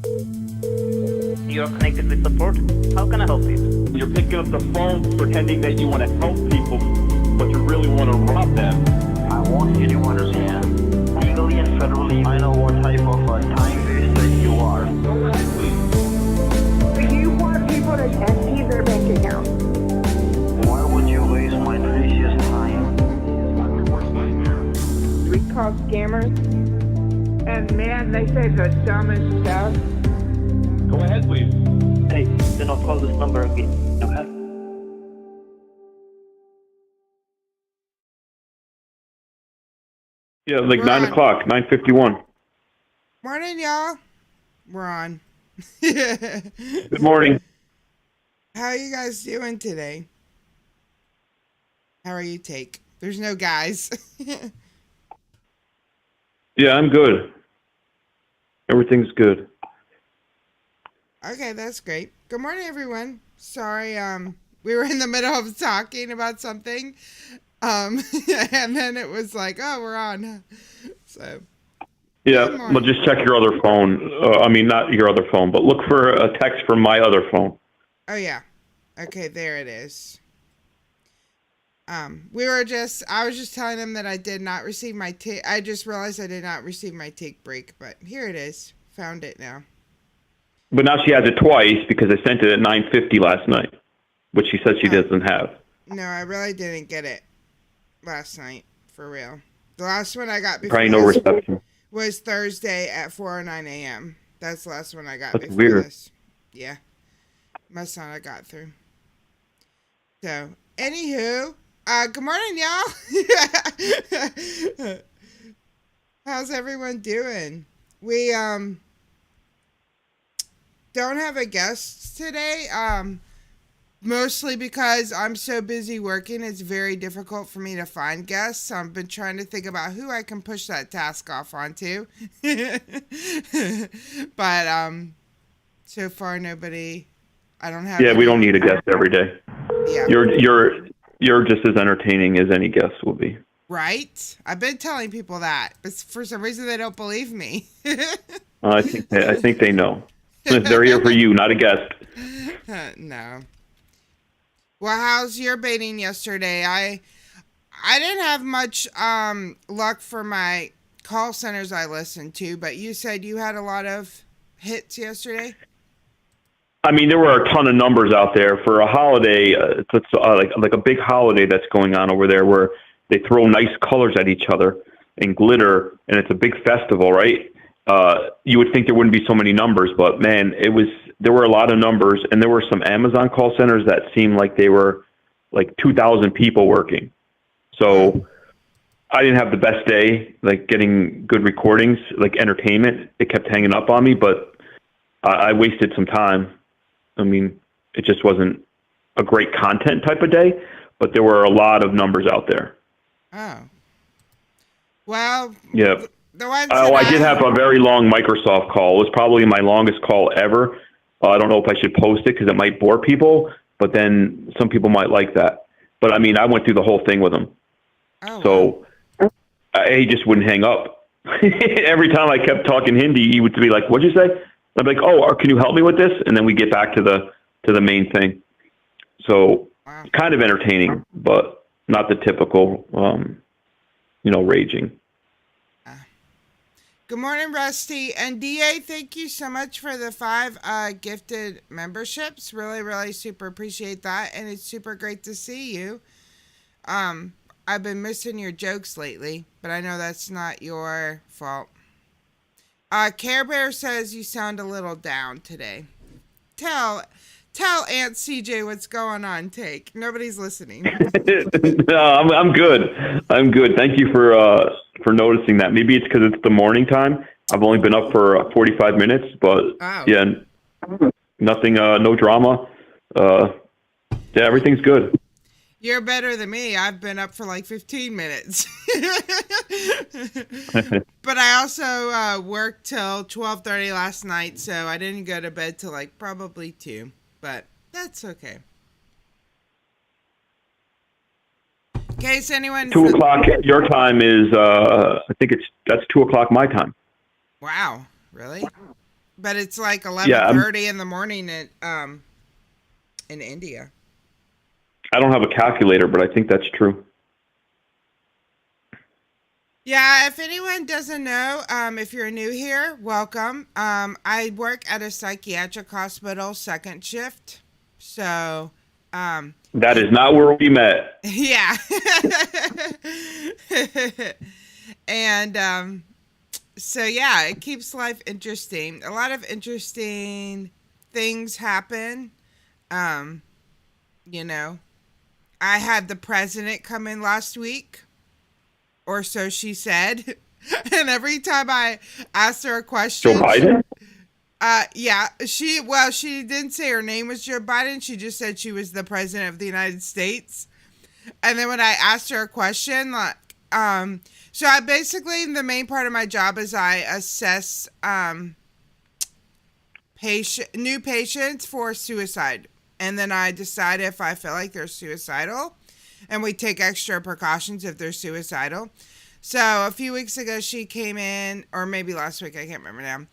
You are connected with support. How can I help you? You're picking up the phone pretending that you want to help people, but you really want to rob them. I want you to understand, legally and federally, I know what type of a time waster you are. You want people to empty their bank account. Why would you waste my precious time? We call scammers. And man, they say the dumbest stuff. Go ahead, please. Hey, do not call this number again. Okay? Yeah, like We're 9 on. o'clock, 9:51. Morning, y'all. We're on. Good morning. How are you guys doing today? How are you, Take? There's no guys. Yeah, I'm good. Everything's good. Okay, that's great. Good morning, everyone. Sorry, we were in the middle of talking about something, and then it was like, oh, we're on. So, Yeah, Good morning. well, just check your other phone. I mean, not your other phone, but look for a text from my other phone. oh yeah, okay, there it is. I was just telling him that I did not receive my take. I just realized I did not receive my take break, but here it is. Found it now. But now she has it twice because I sent it at 9:50 last night, which she said she doesn't have. No, I really didn't get it last night, for real. The last one I got before Probably no reception. was Thursday at 4:09 a.m. That's the last one I got That's before weird. this. Yeah. Must not have got through. So, anywho, good morning, y'all. How's everyone doing? We, don't have a guest today, mostly because I'm so busy working, it's very difficult for me to find guests. I've been trying to think about who I can push that task off onto. But, so far nobody, I don't have Yeah, we any- don't need a guest every day. Yeah. You're just as entertaining as any guest will be. Right? I've been telling people that, but for some reason they don't believe me. I think they know. They're here for you, not a guest. No. Well, how's your baiting yesterday? I didn't have much luck for my call centers I listened to, but you said you had a lot of hits yesterday. I mean, there were a ton of numbers out there for a holiday. It's like a big holiday that's going on over there, where they throw nice colors at each other and glitter, and it's a big festival, right? You would think there wouldn't be so many numbers, but man, there were a lot of numbers, and there were some Amazon call centers that seemed like they were like 2,000 people working. So I didn't have the best day, like getting good recordings, like entertainment. It kept hanging up on me, but I wasted some time. I mean, it just wasn't a great content type of day, but there were a lot of numbers out there. Oh. Well, Yeah. the ones Oh, that I did have a very long Microsoft call. It was probably my longest call ever. I don't know if I should post it because it might bore people, but then some people might like that. But I mean, I went through the whole thing with him. Oh, So he just wouldn't hang up. Every time I kept talking Hindi, he would be like, "What'd you say?" I'd be like, "Oh, can you help me with this?" And then we get back to the main thing. So wow. kind of entertaining, but not the typical, raging. Good morning, Rusty. And DA, thank you so much for the 5 gifted memberships. Really, really super appreciate that. And it's super great to see you. I've been missing your jokes lately, but I know that's not your fault. Care Bear says you sound a little down today. Tell Aunt CJ what's going on, Take. Nobody's listening. No, I'm good. I'm good. Thank you for noticing that. Maybe it's because it's the morning time. I've only been up for 45 minutes, but Oh. yeah, nothing, no drama. Yeah, everything's good. You're better than me. I've been up for like 15 minutes. But I also worked till 12:30 last night, so I didn't go to bed till like probably 2. But that's okay. In case anyone... 2 o'clock your time is, I think that's 2 o'clock my time. Wow. Really? But it's like Yeah, 11:30 in the morning in India. I don't have a calculator, but I think that's true. Yeah, if anyone doesn't know, if you're new here, welcome. I work at a psychiatric hospital, second shift. So, That is not where we met. yeah. And so yeah, it keeps life interesting. A lot of interesting things happen. You know, I had the president come in last week, or so she said. And every time I asked her a question, Joe Biden? yeah, she didn't say her name was Joe Biden. She just said she was the president of the United States. And then when I asked her a question, like, so I basically, the main part of my job is I assess new patients for suicide, and then I decide if I feel like they're suicidal, and we take extra precautions if they're suicidal. So a few weeks ago, she came in, or maybe last week, I can't remember now.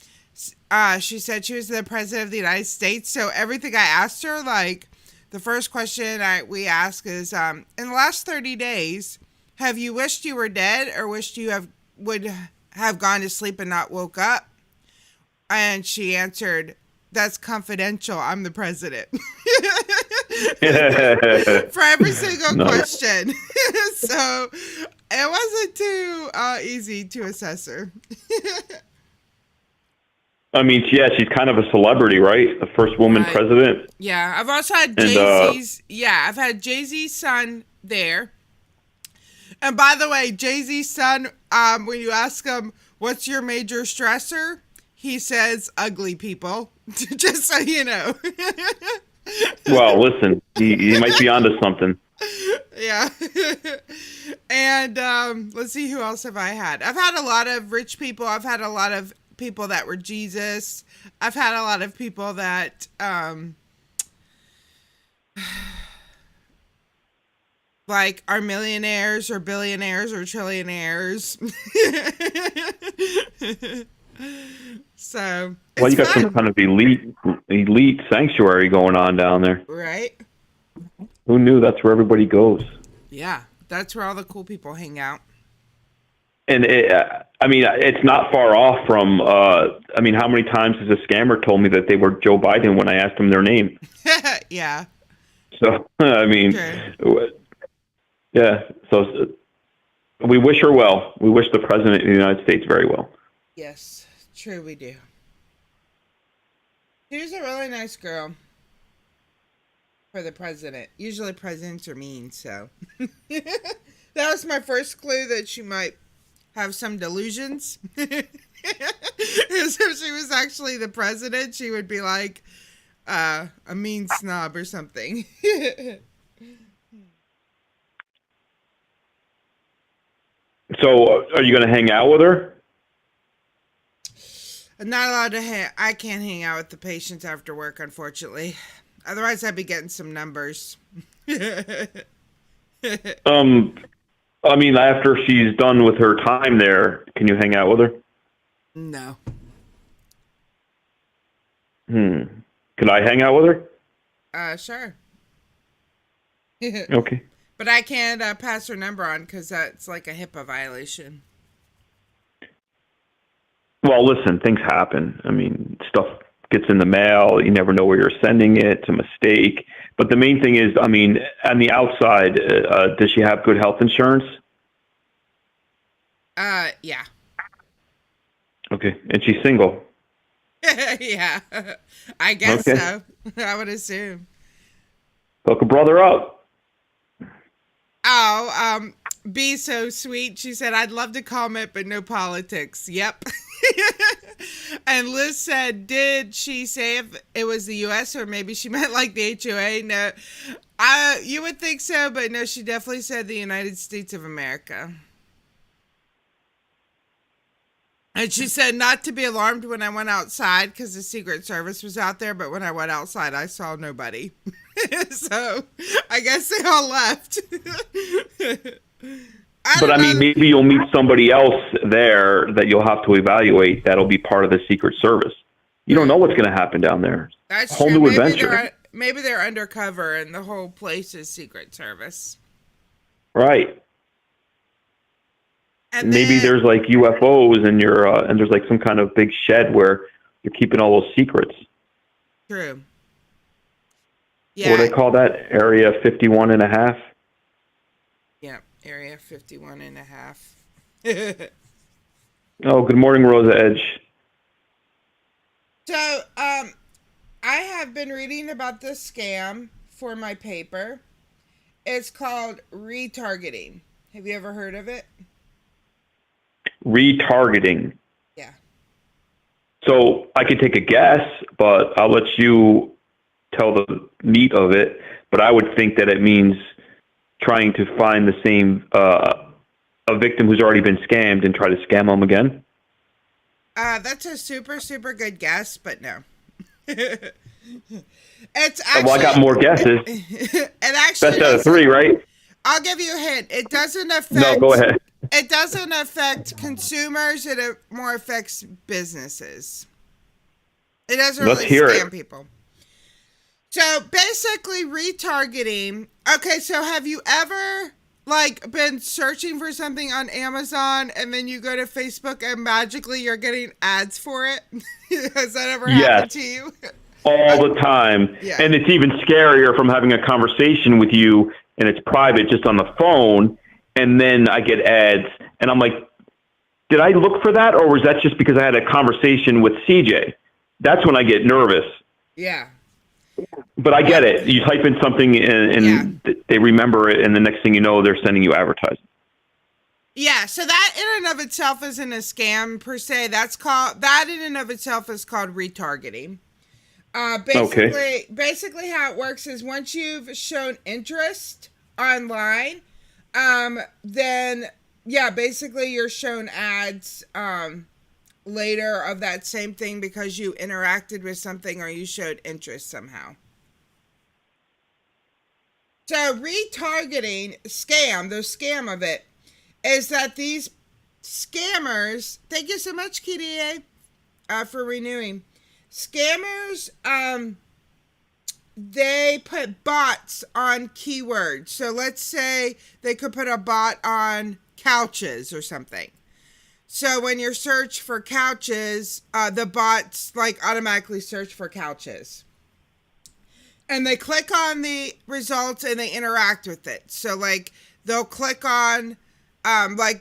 She said she was the president of the United States. So everything I asked her, like the first question we ask is, in the last 30 days, have you wished you were dead or wished you would have gone to sleep and not woke up? And she answered, "That's confidential. I'm the president." For every single question. So it wasn't too easy to assess her. I mean, yeah, she's kind of a celebrity, right? The first woman president. Yeah, I've also had Jay-Z's. I've had Jay-Z's son there. And by the way, Jay-Z's son, when you ask him, what's your major stressor? He says, ugly people. Just so you know. Well, listen, he might be onto something. Yeah. And let's see, who else have I had? I've had a lot of rich people. I've had a lot of people that were Jesus. I've had a lot of people that like are millionaires or billionaires or trillionaires. So well, you got some kind of elite sanctuary going on down there, right? Who knew that's where everybody goes? Yeah, that's where all the cool people hang out. And I mean, it's not far off from. I mean, how many times has a scammer told me that they were Joe Biden when I asked them their name? Yeah. So I mean, okay. Yeah. So we wish her well. We wish the president of the United States very well. Yes, true, we do. She was a really nice girl for the president. Usually presidents are mean, so. That was my first clue that she might have some delusions. If she was actually the president, she would be like a mean snob or something. So are you going to hang out with her? I'm not allowed to I can't hang out with the patients after work, unfortunately. Otherwise, I'd be getting some numbers. I mean, after she's done with her time there, can you hang out with her? No. Could I hang out with her? Sure. Okay. But I can't pass her number on because that's like a HIPAA violation. Well, listen, things happen. I mean, stuff gets in the mail. You never know where you're sending it. It's a mistake. But the main thing is, I mean, on the outside, does she have good health insurance? Yeah. Okay. And she's single? Yeah. I guess so. I would assume. Hook a brother up. Oh, be so sweet. She said, I'd love to comment, but no politics. Yep. And Liz said, did she say if it was the U.S. or maybe she meant like the HOA? No. You would think so, but no, she definitely said the United States of America. And she said not to be alarmed when I went outside because the Secret Service was out there, but when I went outside, I saw nobody. So I guess they all left. But I mean, maybe you'll meet somebody else there that you'll have to evaluate. That'll be part of the Secret Service. You don't know what's going to happen down there. That's Whole true. new adventure. Maybe they're undercover and the whole place is Secret Service. Right. And Maybe there's like UFOs and and there's like some kind of big shed where you're keeping all those secrets. True. Yeah. What do they call that? Area 51 and a half? Yeah, Area 51 and a half. Oh, good morning, Rosa Edge. So, I have been reading about this scam for my paper. It's called retargeting. Have you ever heard of it? Retargeting. Yeah. So I could take a guess, but I'll let you tell the meat of it. But I would think that it means trying to find the same a victim who's already been scammed and try to scam them again. That's a super, super good guess, but no. It's actually, well, I got more guesses. It actually Best out of three, right? I'll give you a hint. It doesn't affect. No, go ahead. It doesn't affect consumers. It more affects businesses. It doesn't really scam people. So basically, retargeting. Okay, so have you ever been searching for something on Amazon and then you go to Facebook and magically you're getting ads for it? Has that ever happened to you? All the time. Yeah. And it's even scarier from having a conversation with you and it's private just on the phone. And then I get ads and I'm like, did I look for that? Or was that just because I had a conversation with CJ? That's when I get nervous. Yeah. But I get it. You type in something and they remember it, and the next thing you know, they're sending you advertising. Yeah, so that in and of itself isn't a scam per se. That in and of itself is called retargeting. Basically how it works is once you've shown interest online, then basically you're shown ads later of that same thing because you interacted with something or you showed interest somehow. So retargeting the scam of it is that these scammers, thank you so much, KDA, for renewing. Scammers, they put bots on keywords. So let's say they could put a bot on couches or something. So when you search for couches, the bots automatically search for couches. And they click on the results and they interact with it. So they'll click on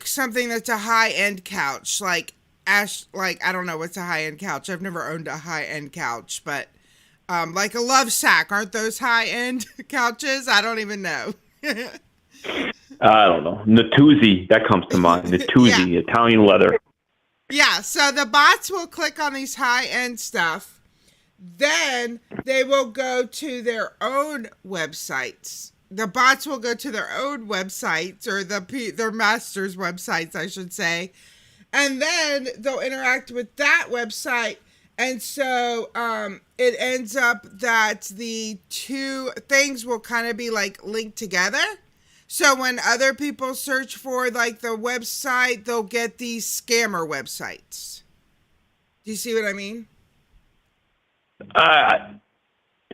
something that's a high-end couch. I don't know what's a high-end couch. I've never owned a high-end couch, but like a love sack. Aren't those high-end couches? I don't even know. I don't know. Natuzzi, that comes to mind. Natuzzi, Italian leather. Yeah, so the bots will click on these high-end stuff. Then they will go to their own websites. The bots will go to their own websites, or their master's websites, I should say. And then they'll interact with that website. And so it ends up that the two things will kind of be linked together. So when other people search for the website, they'll get these scammer websites. Do you see what I mean?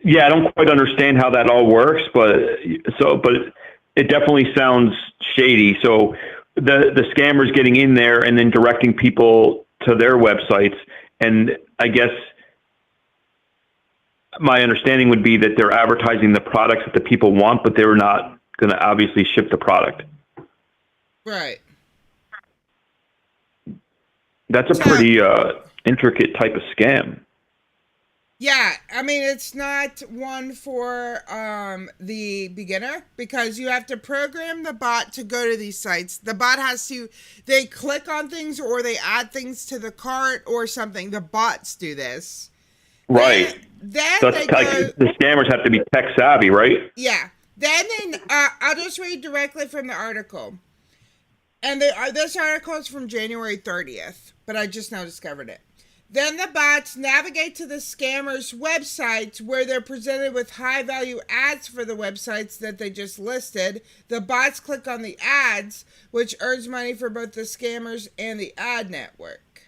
Yeah, I don't quite understand how that all works, but it definitely sounds shady. So the scammers getting in there and then directing people to their websites, and I guess my understanding would be that they're advertising the products that the people want, but they're not going to obviously ship the product. Right. That's a pretty intricate type of scam. Yeah, I mean, it's not one for the beginner because you have to program the bot to go to these sites. The bot they click on things or they add things to the cart or something. The bots do this. Right. Then the scammers have to be tech savvy, right? Yeah. Then I'll just read directly from the article. And this article is from January 30th, but I just now discovered it. Then the bots navigate to the scammers' websites where they're presented with high-value ads for the websites that they just listed. The bots click on the ads, which earns money for both the scammers and the ad network.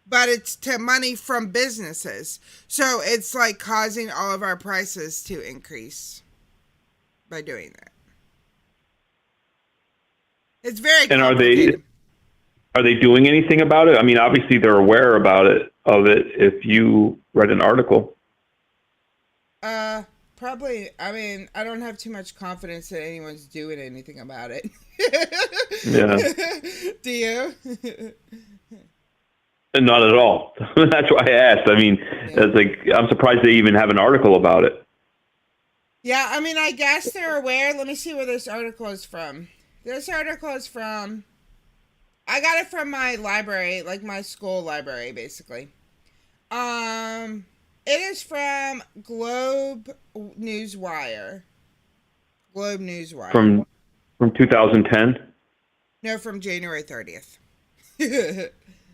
but it's to money from businesses. So it's like causing all of our prices to increase by doing that. It's very And complicated. are they doing anything about it? I mean, obviously they're aware about it if you read an article. Probably. I mean, I don't have too much confidence that anyone's doing anything about it. Yeah. Do you? Not at all. That's why I asked. I mean, it's like I'm surprised they even have an article about it. Yeah, I mean, I guess they're aware. Let me see where this article is from. This article is from, I got it from my library, like my school library, basically. It is from Globe Newswire. Globe Newswire. From 2010? No, from January 30th.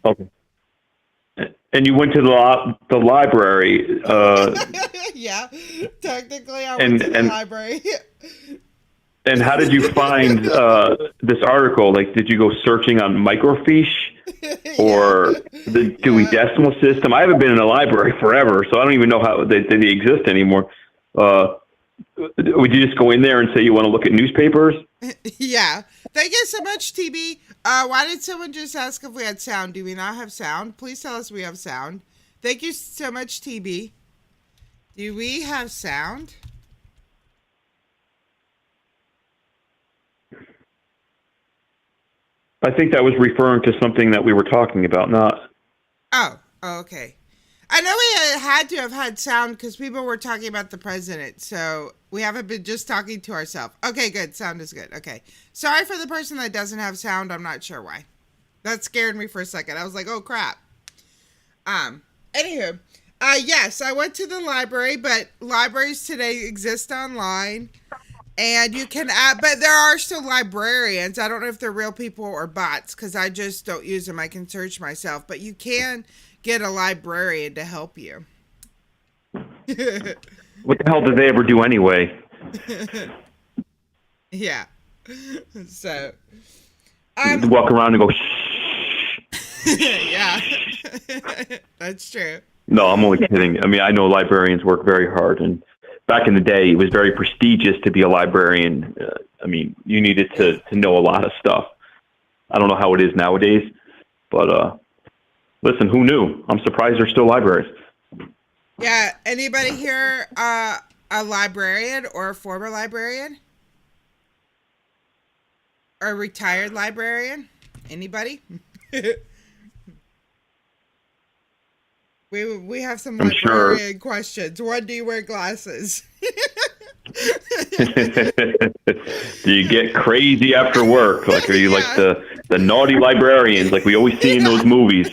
Okay. And you went to the library. Yeah, technically I went to the library. And how did you find this article? Like, did you go searching on microfiche or the Dewey Decimal System? I haven't been in a library forever, so I don't even know how they exist anymore. Would you just go in there and say you want to look at newspapers? Yeah. Thank you so much, TB. Why did someone just ask if we had sound? Do we not have sound? Please tell us we have sound. Thank you so much, TB. Do we have sound? I think that was referring to something that we were talking about, not... Oh, okay. I know we had to have had sound because people were talking about the president, so we haven't been just talking to ourselves. Okay, good. Sound is good. Okay. Sorry for the person that doesn't have sound. I'm not sure why. That scared me for a second. I was like, oh, crap. Anywho, yes, I went to the library, but libraries today exist online. And you can add, but there are still librarians. I don't know if they're real people or bots because I just don't use them. I can search myself, but you can get a librarian to help you. What the hell did they ever do anyway? Yeah. So. Walk around and go, shh. Yeah. That's true. No, I'm only kidding. I mean, I know librarians work very hard, and back in the day, it was very prestigious to be a librarian. I mean, you needed to know a lot of stuff. I don't know how it is nowadays, but listen, who knew? I'm surprised there's still libraries. Yeah. Anybody here a librarian or a former librarian? Or a retired librarian? Anybody? We have some librarian questions. When do you wear glasses? Do you get crazy after work? Like, are you like the naughty librarians like we always see in those movies?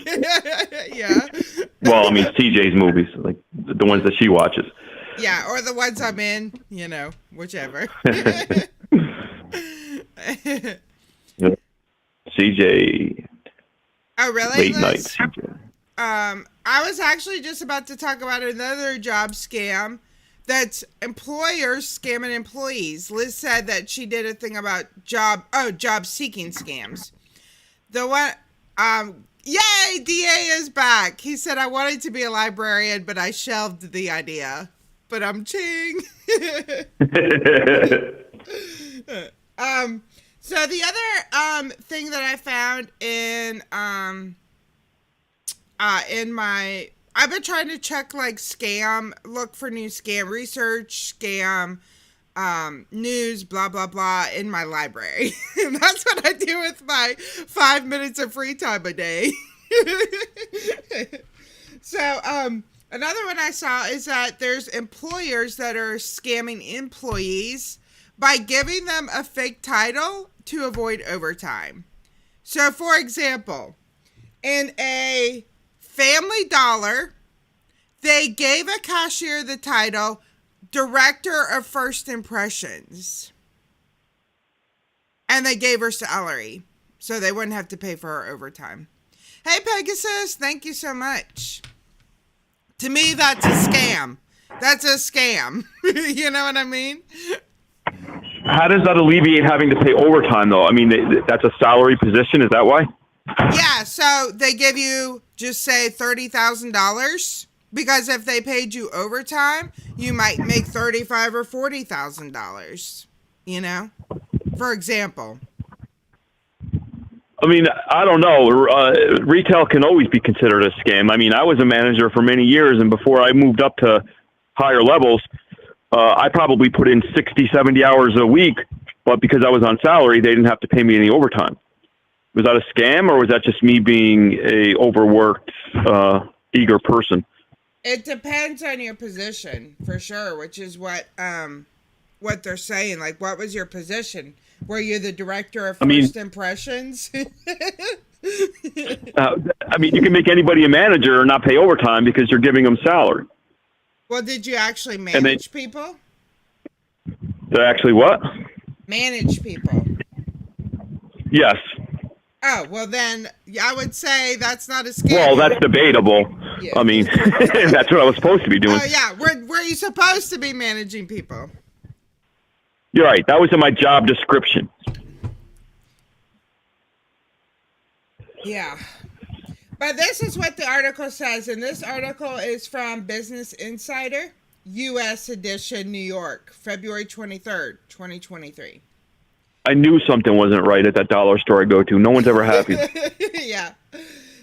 Yeah. Well, I mean, CJ's movies, like the ones that she watches. Yeah, or the ones I'm in, whichever. CJ. Oh, really? Late night CJ. I was actually just about to talk about another job scam that's employers scamming employees. Liz said that she did a thing about job seeking scams. The one, yay, DA is back. He said, I wanted to be a librarian, but I shelved the idea. But I'm ching. So the other thing that I found in my, I've been trying to check like look for new scam research, scam news, blah blah blah in my library. And that's what I do with my 5 minutes of free time a day. So another one I saw is that there's employers that are scamming employees by giving them a fake title to avoid overtime. So, for example, in a Family Dollar, they gave a cashier the title Director of First Impressions. And they gave her salary, so they wouldn't have to pay for her overtime. Hey, Pegasus, thank you so much. To me, that's a scam. That's a scam. You know what I mean? How does that alleviate having to pay overtime, though? I mean, that's a salary position. Is that why? Yeah, so they give you, just say, $30,000, because if they paid you overtime, you might make $35,000 or $40,000. You know, for example. I mean, I don't know. Retail can always be considered a scam. I mean, I was a manager for many years, and before I moved up to higher levels, I probably put in 60, 70 hours a week, but because I was on salary, they didn't have to pay me any overtime. Was that a scam, or was that just me being a overworked, eager person? It depends on your position, for sure, which is what they're saying. Like, what was your position? Were you the director of first impressions? I mean, you can make anybody a manager and not pay overtime because you're giving them salary. Well, did you actually manage people? Did I actually what? Manage people. Yes. Oh, well then, I would say that's not a scam. Well, that's debatable. Yeah. I mean, that's what I was supposed to be doing. Oh, yeah. Were you supposed to be managing people? You're right. That was in my job description. Yeah. But this is what the article says, and this article is from Business Insider, U.S. edition, New York, February 23rd, 2023. I knew something wasn't right at that dollar store I go to. No one's ever happy. Yeah.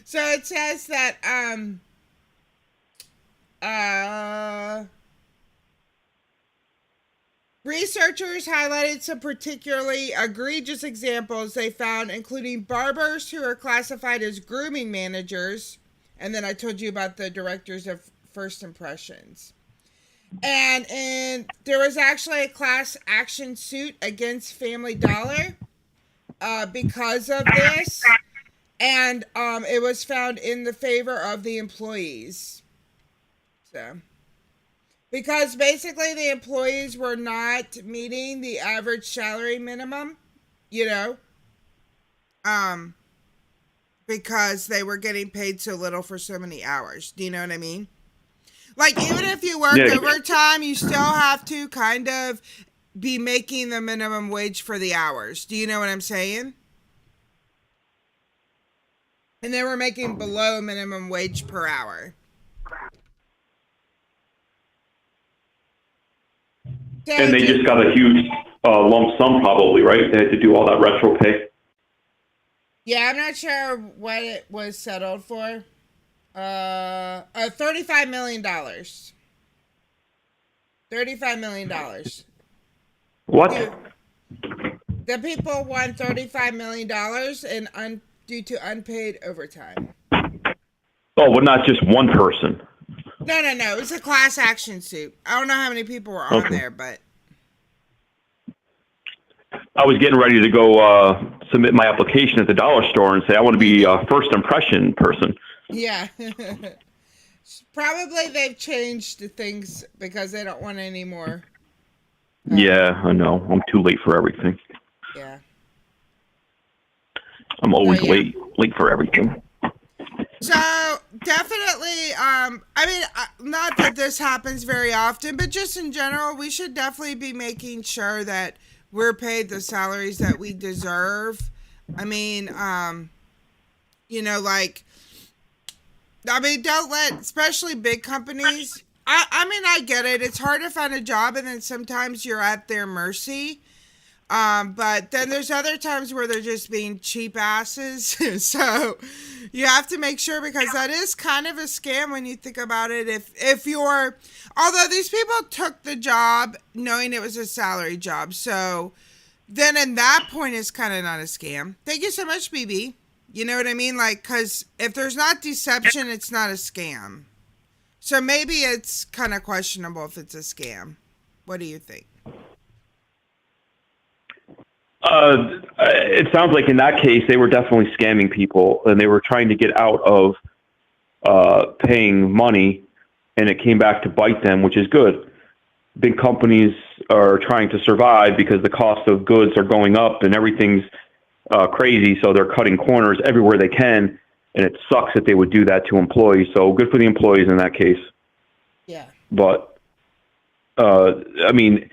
So it says that researchers highlighted some particularly egregious examples they found, including barbers who are classified as grooming managers, and then I told you about the directors of first impressions. And there was actually a class action suit against Family Dollar because of this, and it was found in the favor of the employees. So, because basically the employees were not meeting the average salary minimum, because they were getting paid so little for so many hours. Do you know what I mean? Like, even if you work overtime, you still have to kind of be making the minimum wage for the hours. Do you know what I'm saying? And they were making below minimum wage per hour. So and they just got a huge lump sum probably, right? They had to do all that retro pay. Yeah, I'm not sure what it was settled for. $35 million. $35 million. What? The people won $35 million due to unpaid overtime. Oh, but not just one person. No. It was a class action suit. I don't know how many people were on there, but I was getting ready to go submit my application at the dollar store and say I want to be a first impression person. Yeah. Probably they've changed the things because they don't want any more. Yeah, I know. I'm too late for everything. Yeah. I'm always late for everything. So definitely, I mean, not that this happens very often, but just in general, we should definitely be making sure that we're paid the salaries that we deserve. I mean, don't let, especially big companies. I mean, I get it. It's hard to find a job, and then sometimes you're at their mercy. But then there's other times where they're just being cheap asses. So you have to make sure, because that is kind of a scam when you think about it. Although these people took the job knowing it was a salary job. So then in that point, it's kind of not a scam. Thank you so much, BB. You know what I mean? Like, because if there's not deception, it's not a scam. So maybe it's kind of questionable if it's a scam. What do you think? It sounds like in that case, they were definitely scamming people, and they were trying to get out of paying money, and it came back to bite them, which is good. Big companies are trying to survive because the cost of goods are going up and everything's crazy, so they're cutting corners everywhere they can, and it sucks that they would do that to employees. So good for the employees in that case. Yeah. But, I mean,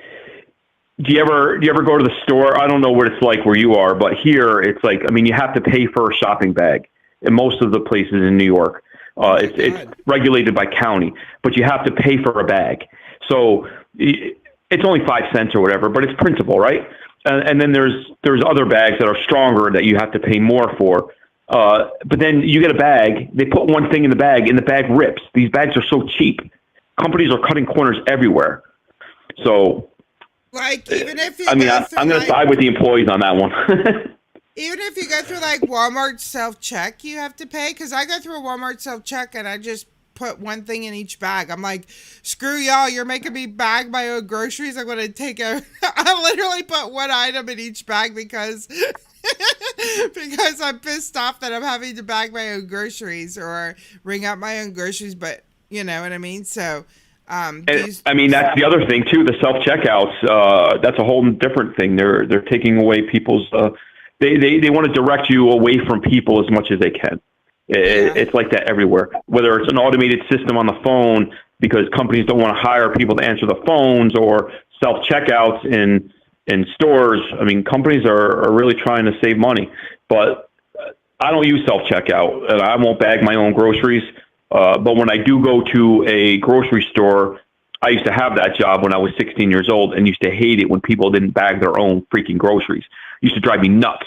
do you ever go to the store? I don't know what it's like where you are, but here it's like, I mean, you have to pay for a shopping bag in most of the places in New York. It's regulated by county, but you have to pay for a bag. So it's only 5 cents or whatever, but it's principal, right? And then there's other bags that are stronger that you have to pay more for. But then you get a bag, they put one thing in the bag and the bag rips. These bags are so cheap. Companies are cutting corners everywhere. So, like, even if you I'm going to side with the employees on that one. Even if you go through like Walmart self-check, you have to pay. Because I go through a Walmart self-check and I just put one thing in each bag. I'm like, screw y'all, you're making me bag my own groceries. I'm going to take I literally put one item in each bag because because I'm pissed off that I'm having to bag my own groceries or ring up my own groceries. But you know what I mean? So, I mean, that's the other thing too, the self-checkouts. That's a whole different thing. They're taking away people's, they want to direct you away from people as much as they can. It's like that everywhere, whether it's an automated system on the phone because companies don't want to hire people to answer the phones, or self-checkouts in stores. I mean, companies are really trying to save money, but I don't use self-checkout and I won't bag my own groceries. But when I do go to a grocery store, I used to have that job when I was 16 years old and used to hate it when people didn't bag their own freaking groceries. It used to drive me nuts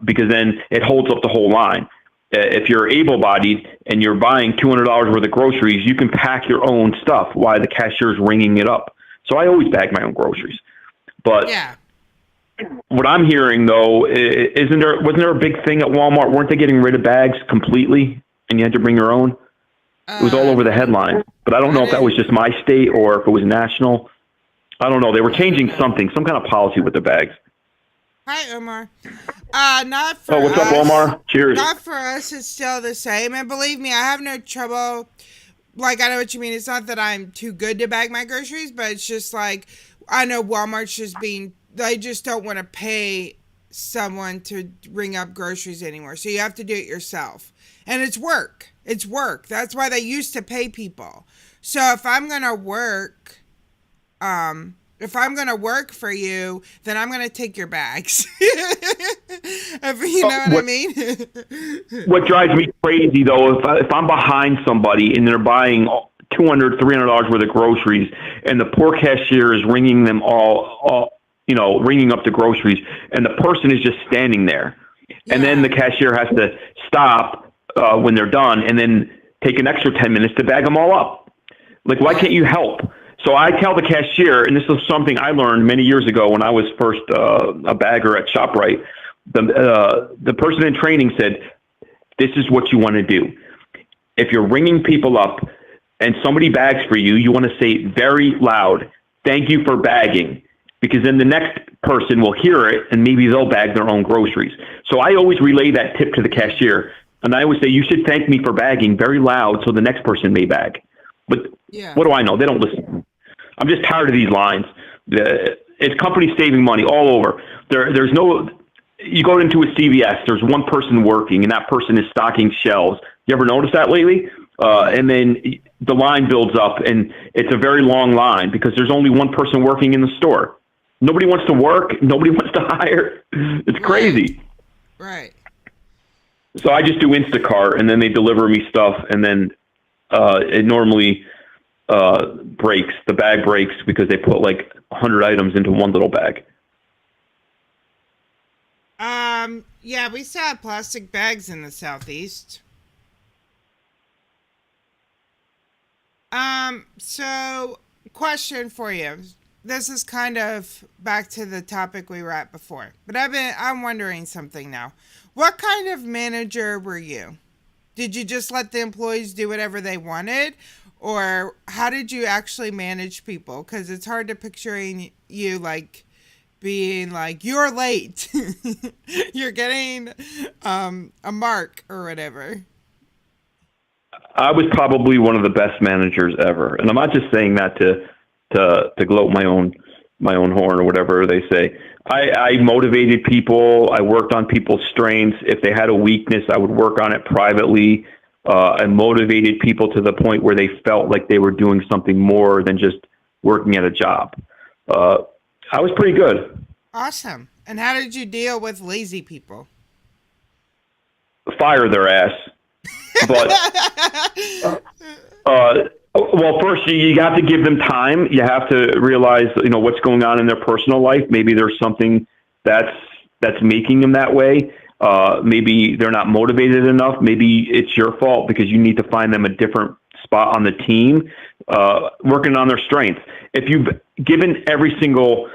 because then it holds up the whole line. If you're able-bodied and you're buying $200 worth of groceries, you can pack your own stuff while the cashier's ringing it up. So I always bag my own groceries. But what I'm hearing, though, wasn't there a big thing at Walmart? Weren't they getting rid of bags completely and you had to bring your own? It was all over the headlines. But I don't know if that was just my state or if it was national. I don't know. They were changing something, some kind of policy with the bags. Hi, Omar. Not for what's us. up, Omar? Cheers. Not for us. It's still the same. And believe me, I have no trouble. Like, I know what you mean. It's not that I'm too good to bag my groceries, but it's just like, I know Walmart's just they just don't want to pay someone to ring up groceries anymore. So you have to do it yourself. And it's work. It's work. That's why they used to pay people. So if I'm going to work, for you, then I'm going to take your bags. If you know what I mean? What drives me crazy, though, if I'm behind somebody and they're buying $200, $300 worth of groceries and the poor cashier is ringing them ringing up the groceries and the person is just standing there. Yeah. And then the cashier has to stop when they're done and then take an extra 10 minutes to bag them all up. Like, why can't you help? So I tell the cashier, and this is something I learned many years ago when I was first a bagger at ShopRite. The person in training said, this is what you want to do. If you're ringing people up and somebody bags for you, you want to say very loud, thank you for bagging, because then the next person will hear it and maybe they'll bag their own groceries. So I always relay that tip to the cashier. And I always say, you should thank me for bagging very loud so the next person may bag. But what do I know? They don't listen. I'm just tired of these lines. It's companies saving money all over. There's no, you go into a CVS, there's one person working and that person is stocking shelves. You ever notice that lately? And then the line builds up and it's a very long line because there's only one person working in the store. Nobody wants to work. Nobody wants to hire. It's crazy. Right. So I just do Instacart and then they deliver me stuff and then it normally breaks. The bag breaks because they put like 100 items into one little bag. Yeah, we still have plastic bags in the Southeast. So question for you. This is kind of back to the topic we were at before, but I'm wondering something now. What kind of manager were you? Did you just let the employees do whatever they wanted? Or how did you actually manage people? Because it's hard to picturing you like being like, you're late. You're getting a mark or whatever. I was probably one of the best managers ever. And I'm not just saying that to gloat my own horn or whatever they say. I motivated people. I worked on people's strengths. If they had a weakness, I would work on it privately. I motivated people to the point where they felt like they were doing something more than just working at a job. I was pretty good. Awesome. And how did you deal with lazy people? Fire their ass. But well, first you have to give them time. You have to realize, what's going on in their personal life. Maybe there's something that's making them that way. Maybe they're not motivated enough. Maybe it's your fault because you need to find them a different spot on the team, working on their strengths. If you've given every single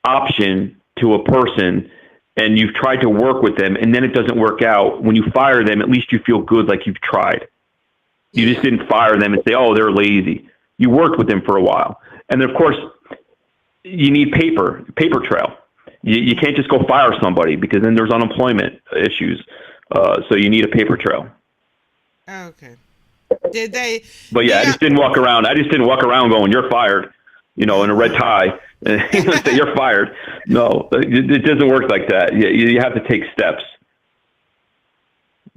option to a person and you've tried to work with them and then it doesn't work out, when you fire them, at least you feel good like you've tried. You just didn't fire them and say, oh, they're lazy. You worked with them for a while. And then, of course, you need paper trail. You can't just go fire somebody because then there's unemployment issues. So you need a paper trail. Okay. Did they? But yeah, I just didn't walk around. Going, you're fired, in a red tie. And say you're fired. No, it doesn't work like that. You have to take steps.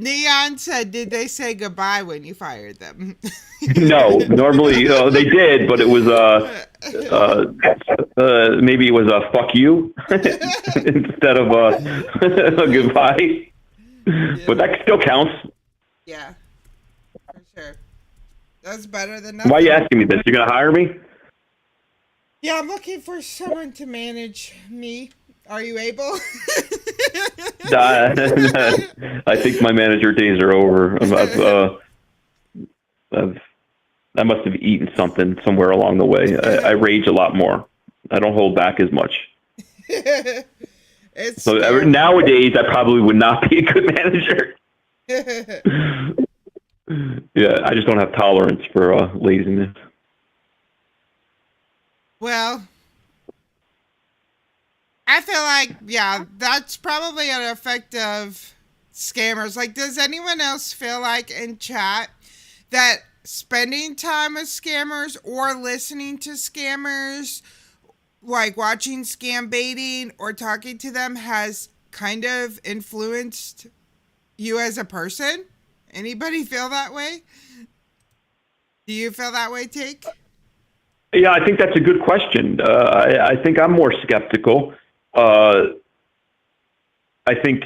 Neon said, did they say goodbye when you fired them? No, normally they did, but it was maybe it was a fuck you instead of a goodbye. Yeah. But that still counts. Yeah, for sure. That's better than nothing. Why are you asking me this? You're gonna hire me? Yeah, I'm looking for someone to manage me. Are you able? I think my manager days are over. I must have eaten something somewhere along the way. I rage a lot more. I don't hold back as much. So nowadays, I probably would not be a good manager. Yeah, I just don't have tolerance for laziness. Well, I feel like, yeah, that's probably an effect of scammers. Like, does anyone else feel like in chat that spending time with scammers or listening to scammers, like watching scam baiting or talking to them, has kind of influenced you as a person? Anybody feel that way? Do you feel that way, Take? Yeah, I think that's a good question. I think I'm more skeptical. I think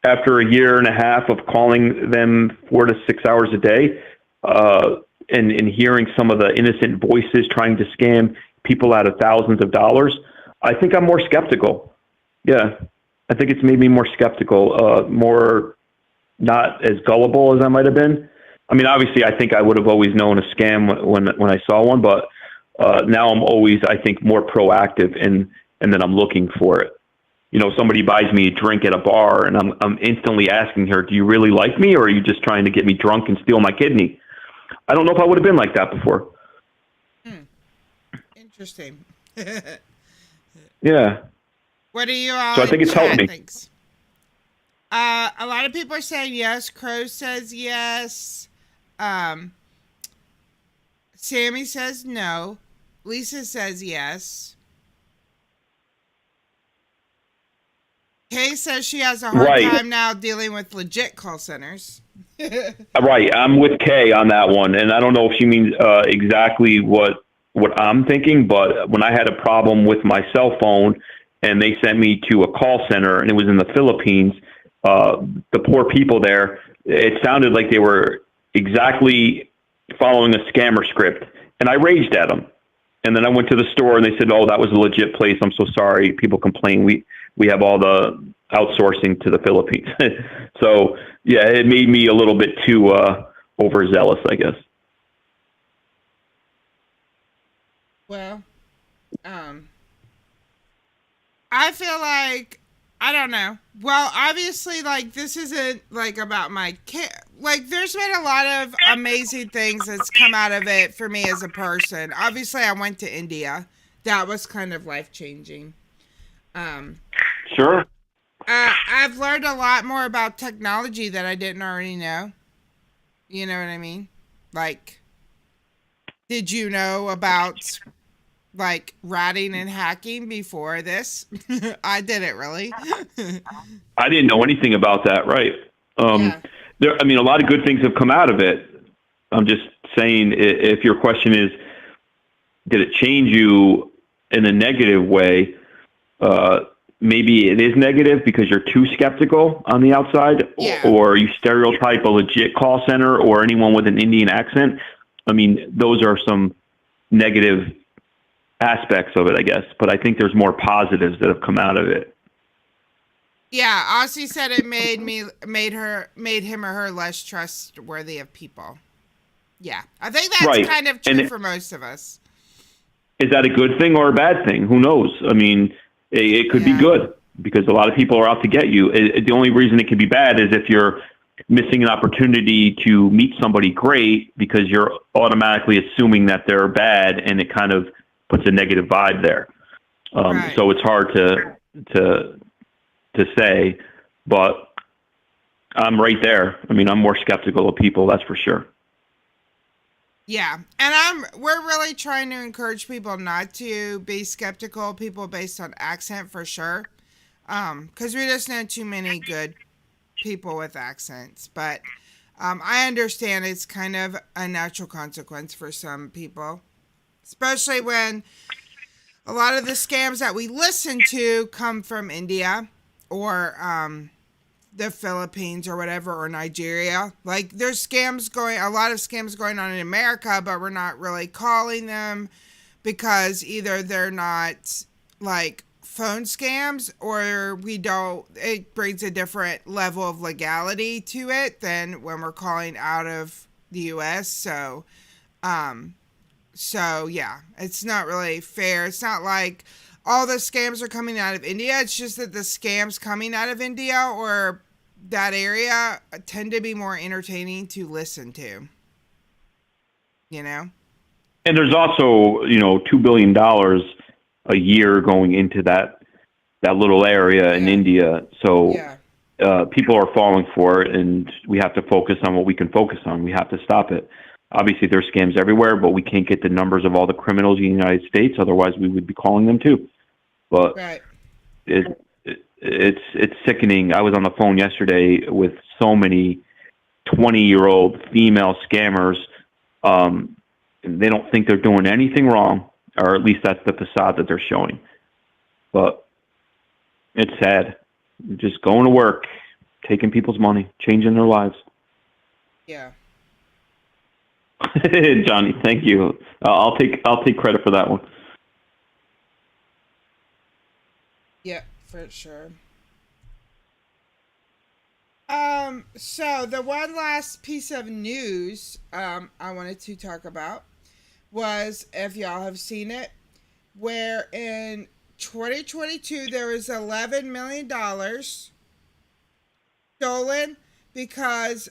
after a year and a half of calling them 4 to 6 hours a day, and hearing some of the innocent voices trying to scam people out of thousands of dollars, I think I'm more skeptical. Yeah, I think it's made me more skeptical, more not as gullible as I might have been. I mean, obviously, I think I would have always known a scam when I saw one, but now I'm always, I think, more proactive and then I'm looking for it. Somebody buys me a drink at a bar and I'm instantly asking her, do you really like me or are you just trying to get me drunk and steal my kidney? I don't know if I would have been like that before. Interesting. Yeah. What do you all So I think it's helped me. Thanks. A lot of people are saying yes. Crow says yes. Sammy says no. Lisa says yes. Kay says she has a hard time now dealing with legit call centers. Right. I'm with Kay on that one. And I don't know if she means exactly what I'm thinking, but when I had a problem with my cell phone and they sent me to a call center and it was in the Philippines, the poor people there, it sounded like they were exactly following a scammer script. And I raged at them. And then I went to the store and they said, oh, that was a legit place. I'm so sorry. People complain. We have all the outsourcing to the Philippines. So, yeah, it made me a little bit too overzealous, I guess. Well, I feel like, I don't know. Well, obviously, like, this isn't, like, about my kid. Like, there's been a lot of amazing things that's come out of it for me as a person. Obviously, I went to India. That was kind of life-changing. Sure. I've learned a lot more about technology that I didn't already know. You know what I mean? Like, did you know about, like, ratting and hacking before this? I didn't really. I didn't know anything about that, right? Yeah. A lot of good things have come out of it. I'm just saying, if your question is, did it change you in a negative way, maybe it is negative because you're too skeptical on the outside, Yeah. or you stereotype a legit call center or anyone with an Indian accent. I mean, those are some negative aspects of it, I guess. But I think there's more positives that have come out of it. Yeah, Aussie said it made him or her less trustworthy of people. Yeah, I think that's Right. kind of true for most of us. Is that a good thing or a bad thing? Who knows? I mean, it could be good because a lot of people are out to get you. The only reason it could be bad is if you're missing an opportunity to meet somebody great because you're automatically assuming that they're bad, and it kind of puts a negative vibe there. Right. So it's hard to say, but I'm right there. I mean, I'm more skeptical of people, that's for sure. Yeah, and we're really trying to encourage people not to be skeptical of people based on accent for sure, because we just know too many good people with accents. But I understand it's kind of a natural consequence for some people, especially when a lot of the scams that we listen to come from India or the Philippines or whatever, or Nigeria. Like, there's a lot of scams going on in America, but we're not really calling them because either they're not like phone scams, or it brings a different level of legality to it than when we're calling out of the US. So yeah, it's not really fair. It's not like all the scams are coming out of India. It's just that the scams coming out of India or that area tend to be more entertaining to listen to, you know? And there's also, $2 billion a year going into that little area in India. So people are falling for it, and we have to focus on what we can focus on. We have to stop it. Obviously, there's scams everywhere, but we can't get the numbers of all the criminals in the United States. Otherwise, we would be calling them too. But it's sickening. I was on the phone yesterday with so many 20-year-old female scammers. They don't think they're doing anything wrong, or at least that's the facade that they're showing. But it's sad. Just going to work, taking people's money, changing their lives. Yeah. Johnny, thank you. I'll take credit for that one. Yeah, for sure. So the one last piece of news I wanted to talk about was, if y'all have seen it, where in 2022 there was $11 million stolen because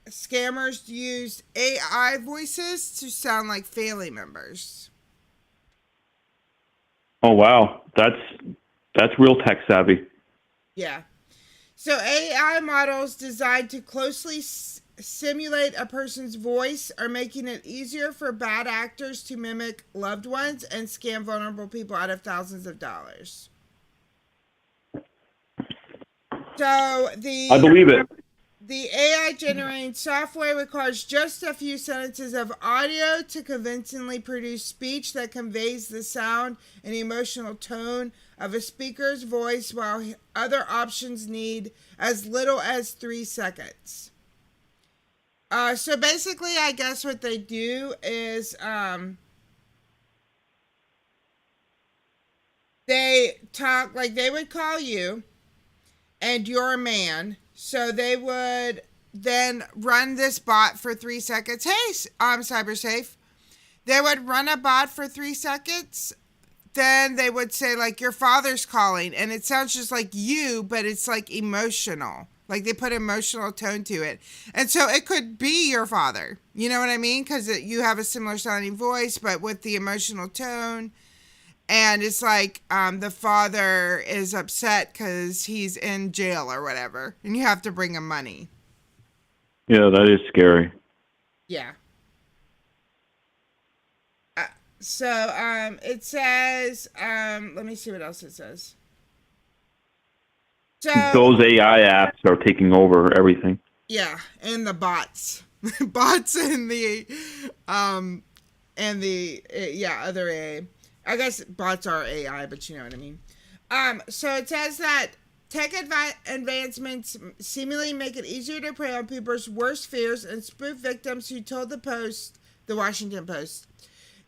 scammers used AI voices to sound like family members. Oh wow, that's real tech savvy. Yeah. So AI models designed to closely simulate a person's voice are making it easier for bad actors to mimic loved ones and scam vulnerable people out of thousands of dollars. So I believe it. The AI generating software requires just a few sentences of audio to convincingly produce speech that conveys the sound and emotional tone of a speaker's voice, while other options need as little as 3 seconds. So basically, I guess what they do is they talk like they would call you and you're a man. So they would then run this bot for 3 seconds. Hey, CyberSafe. They would run a bot for 3 seconds. Then they would say, like, your father's calling. And it sounds just like you, but it's, like, emotional. Like, they put emotional tone to it. And so it could be your father. You know what I mean? Because you have a similar sounding voice, but with the emotional tone. And it's like the father is upset because he's in jail or whatever. And you have to bring him money. Yeah, that is scary. Yeah. So it says, let me see what else it says. So those AI apps are taking over everything. Yeah, and the bots. Bots and the other AI. I guess bots are AI, but you know what I mean. So it says that tech advancements seemingly make it easier to prey on people's worst fears and spoof victims who told the Washington Post.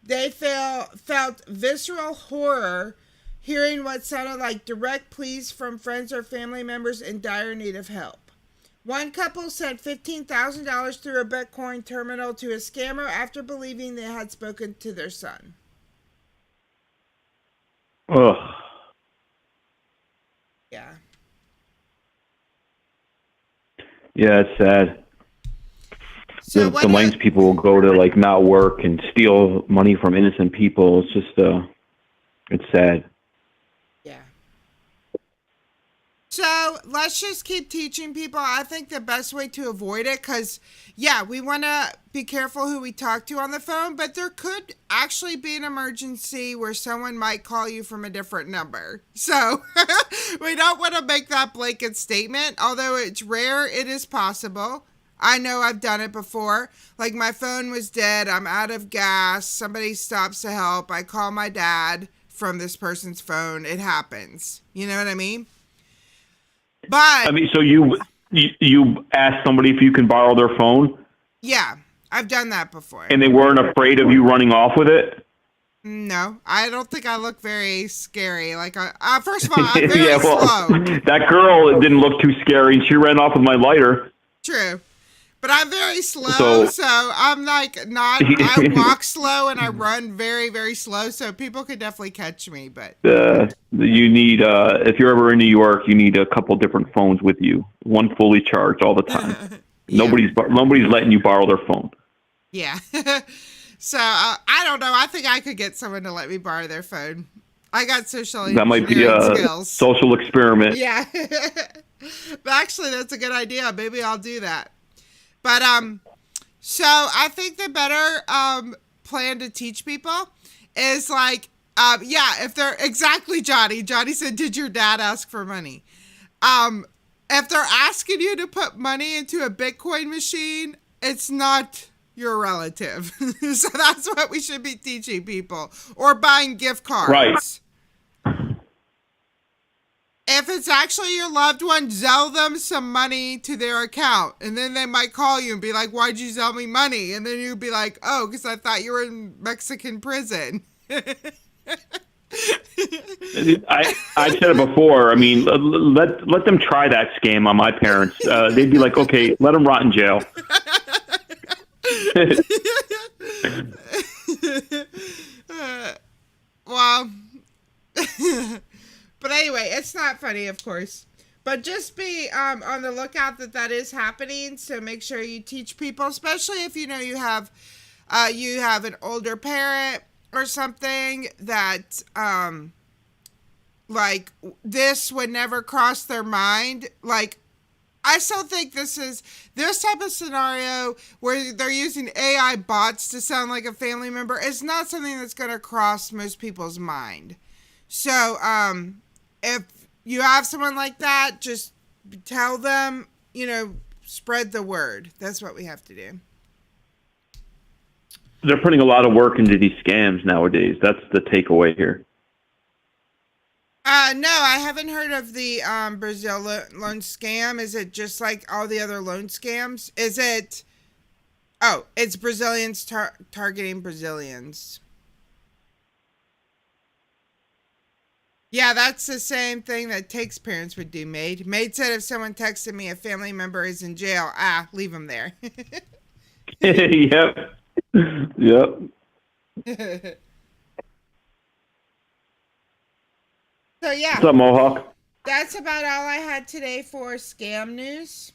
They felt visceral horror hearing what sounded like direct pleas from friends or family members in dire need of help. One couple sent $15,000 through a Bitcoin terminal to a scammer after believing they had spoken to their son. Ugh. Yeah. Yeah, it's sad. So The lengths people will go to, like, not work and steal money from innocent people. It's just, it's sad. Yeah. So let's just keep teaching people. I think the best way to avoid it, because, yeah, we want to be careful who we talk to on the phone, but there could actually be an emergency where someone might call you from a different number. So we don't want to make that blanket statement. Although it's rare, it is possible. I know I've done it before. Like, my phone was dead. I'm out of gas. Somebody stops to help. I call my dad from this person's phone. It happens. You know what I mean? But I mean, so you asked somebody if you can borrow their phone? Yeah, I've done that before. And they weren't afraid of you running off with it? No, I don't think I look very scary. Like, first of all, I'm very slow. That girl didn't look too scary, and she ran off with my lighter. True. But I'm very slow, so I'm like not, I walk slow and I run very, very slow, so people could definitely catch me, but. You need, if you're ever in New York, you need a couple different phones with you. One fully charged all the time. Yeah. Nobody's letting you borrow their phone. Yeah. So, I don't know. I think I could get someone to let me borrow their phone. I got That might be a skills. social experiment. Yeah. But actually, that's a good idea. Maybe I'll do that. But, so I think the better, plan to teach people is like, if they're exactly Johnny said, did your dad ask for money? If they're asking you to put money into a Bitcoin machine, it's not your relative. So that's what we should be teaching people, or buying gift cards. Right. If it's actually your loved one, sell them some money to their account. And then they might call you and be like, why'd you sell me money? And then you'd be like, oh, because I thought you were in Mexican prison. I said it before. I mean, let them try that scam on my parents. They'd be like, okay, let them rot in jail. Well, but anyway, it's not funny, of course. But just be on the lookout that is happening. So make sure you teach people, especially if you know you have an older parent or something that like this would never cross their mind. Like, I still think this type of scenario where they're using AI bots to sound like a family member is not something that's going to cross most people's mind. So, if you have someone like that, just tell them, spread the word. That's what we have to do. They're putting a lot of work into these scams nowadays. That's the takeaway here. No, I haven't heard of the Brazil loan scam. Is it just like all the other loan scams? Is it? Oh, it's Brazilians targeting Brazilians. Yeah, that's the same thing that Take's parents would do, Maid. Maid said if someone texted me a family member is in jail, leave them there. Yep. So, yeah. What's up, Mohawk? That's about all I had today for scam news.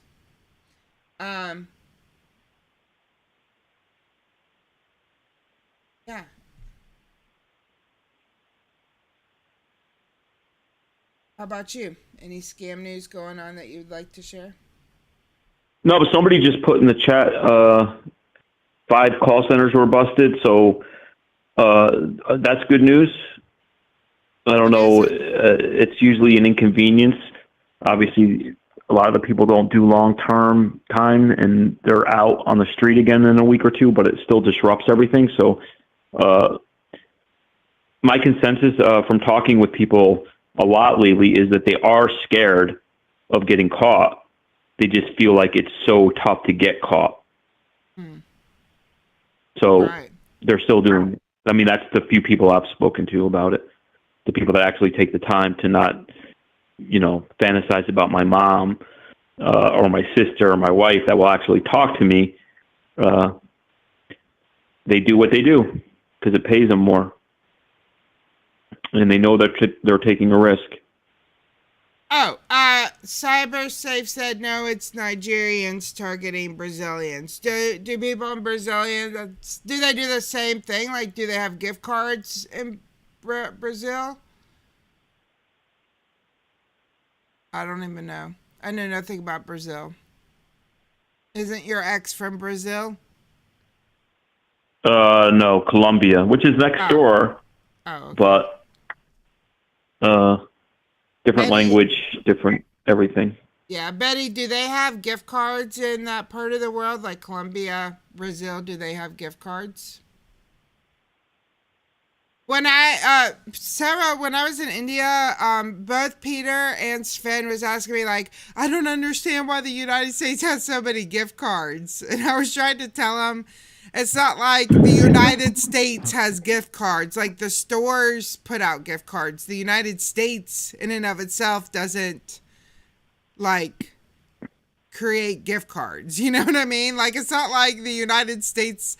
Yeah. How about you? Any scam news going on that you'd like to share? No, but somebody just put in the chat 5 call centers were busted, so that's good news. I don't know. It's usually an inconvenience. Obviously, a lot of the people don't do long-term time, and they're out on the street again in a week or two, but it still disrupts everything. So my consensus from talking with people a lot lately is that they are scared of getting caught. They just feel like it's so tough to get caught. So Right. they're still doing. I mean, that's the few people I've spoken to about it. The people that actually take the time to not, fantasize about my mom or my sister or my wife that will actually talk to me. They do what they do because it pays them more, and they know that they're taking a risk. Oh, CyberSafe said no, it's Nigerians targeting Brazilians. Do people in Brazilian, do they do the same thing? Like, do they have gift cards in Brazil? I don't even know. I know nothing about Brazil. Isn't your ex from Brazil? No, Colombia, which is next door, Oh, okay. but different language, different everything. Yeah, Betty, do they have gift cards in that part of the world, like Colombia, Brazil? Do they have gift cards? Sarah, when I was in India, both Peter and Sven was asking me, like, I don't understand why the United States has so many gift cards. And I was trying to tell them, it's not like the United States has gift cards. Like, the stores put out gift cards. The United States, in and of itself, doesn't, like, create gift cards. You know what I mean? Like, it's not like the United States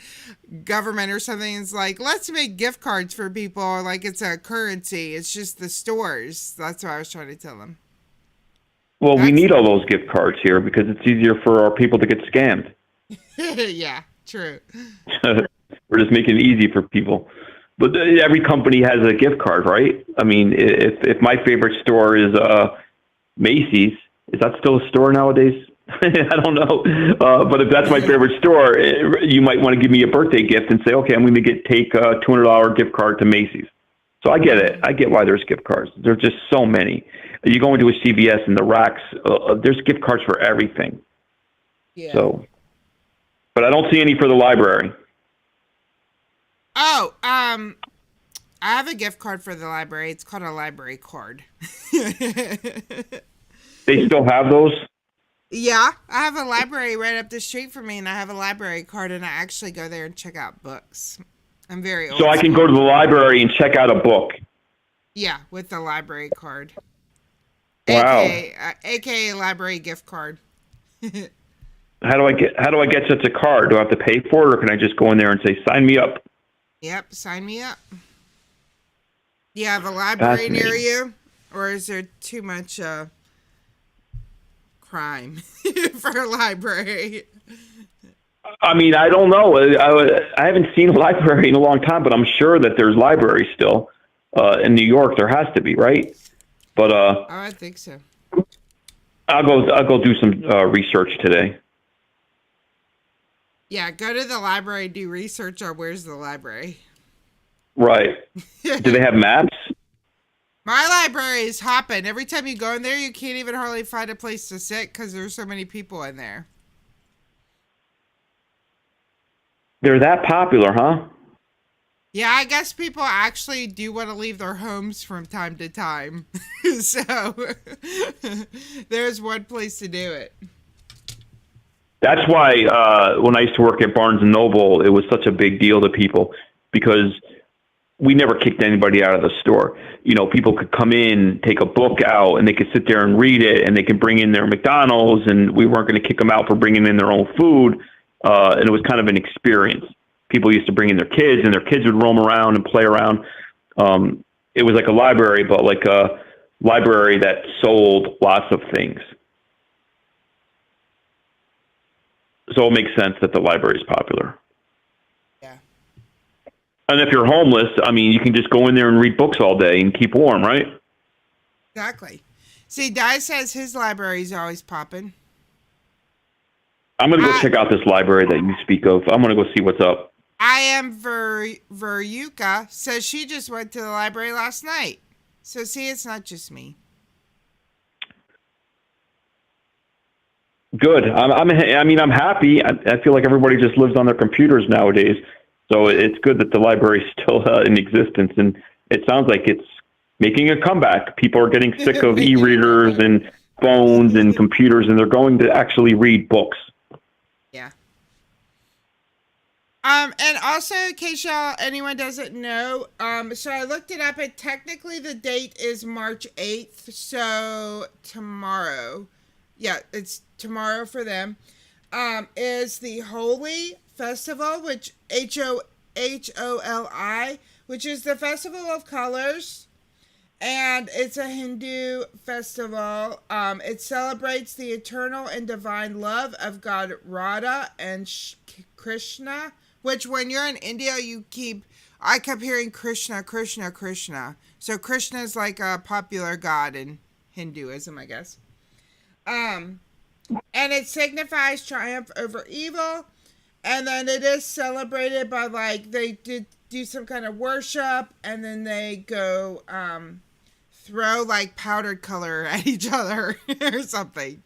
government or something is like, let's make gift cards for people, or like it's a currency. It's just the stores. That's what I was trying to tell them. Well, we need all those gift cards here because it's easier for our people to get scammed. Yeah, true. We're just making it easy for people. But every company has a gift card, right? I mean, if my favorite store is Macy's, is that still a store nowadays? I don't know. But if that's my favorite store, you might want to give me a birthday gift and say, okay, I'm going to take a $200 gift card to Macy's. So I get it. I get why there's gift cards. There's just so many. You go into a CVS and the racks, there's gift cards for everything. Yeah. So, but I don't see any for the library. Oh, I have a gift card for the library. It's called a library card. They still have those? Yeah, I have a library right up the street from me, and I have a library card, and I actually go there and check out books. I'm very old. So I can go to the library and check out a book. Yeah, with the library card. Wow. AKA library gift card. How do I get such a card? Do I have to pay for it, or can I just go in there and say, sign me up? Yep, sign me up. Do you have a library near you, or is there too much crime for a library? I mean, I don't know. I haven't seen a library in a long time, but I'm sure that there's libraries still in New York. There has to be, right? But oh, I think so. I'll go do some research today. Yeah, go to the library, do research on where's the library. Right. Do they have maps? My library is hopping. Every time you go in there, you can't even hardly find a place to sit because there's so many people in there. They're that popular, huh? Yeah, I guess people actually do want to leave their homes from time to time. So there's one place to do it. That's why when I used to work at Barnes & Noble, it was such a big deal to people because we never kicked anybody out of the store. You know, people could come in, take a book out, and they could sit there and read it, and they could bring in their McDonald's, and we weren't going to kick them out for bringing in their own food. And it was kind of an experience. People used to bring in their kids, and their kids would roam around and play around. It was like a library, but like a library that sold lots of things. So it makes sense that the library is popular. Yeah. And if you're homeless, I mean, you can just go in there and read books all day and keep warm, right? Exactly. See, Di says his library is always popping. I'm going to go check out this library that you speak of. I'm going to go see what's up. I am Veruca says she just went to the library last night. So see, it's not just me. Good. I'm happy. I feel like everybody just lives on their computers nowadays. So it's good that the library is still in existence and it sounds like it's making a comeback. People are getting sick of e-readers and phones and computers, and they're going to actually read books. Yeah. And also, in case anyone doesn't know, so I looked it up, and technically the date is March 8th, so tomorrow, yeah, it's tomorrow for them, is the Holi Festival, which Holi, which is the Festival of Colors, and it's a Hindu festival. It celebrates the eternal and divine love of God Radha and Krishna, which when you're in India, I kept hearing Krishna, Krishna, Krishna. So Krishna is like a popular god in Hinduism, I guess. And it signifies triumph over evil. And then it is celebrated by, like, they do some kind of worship, and then they go throw like powdered color at each other or something.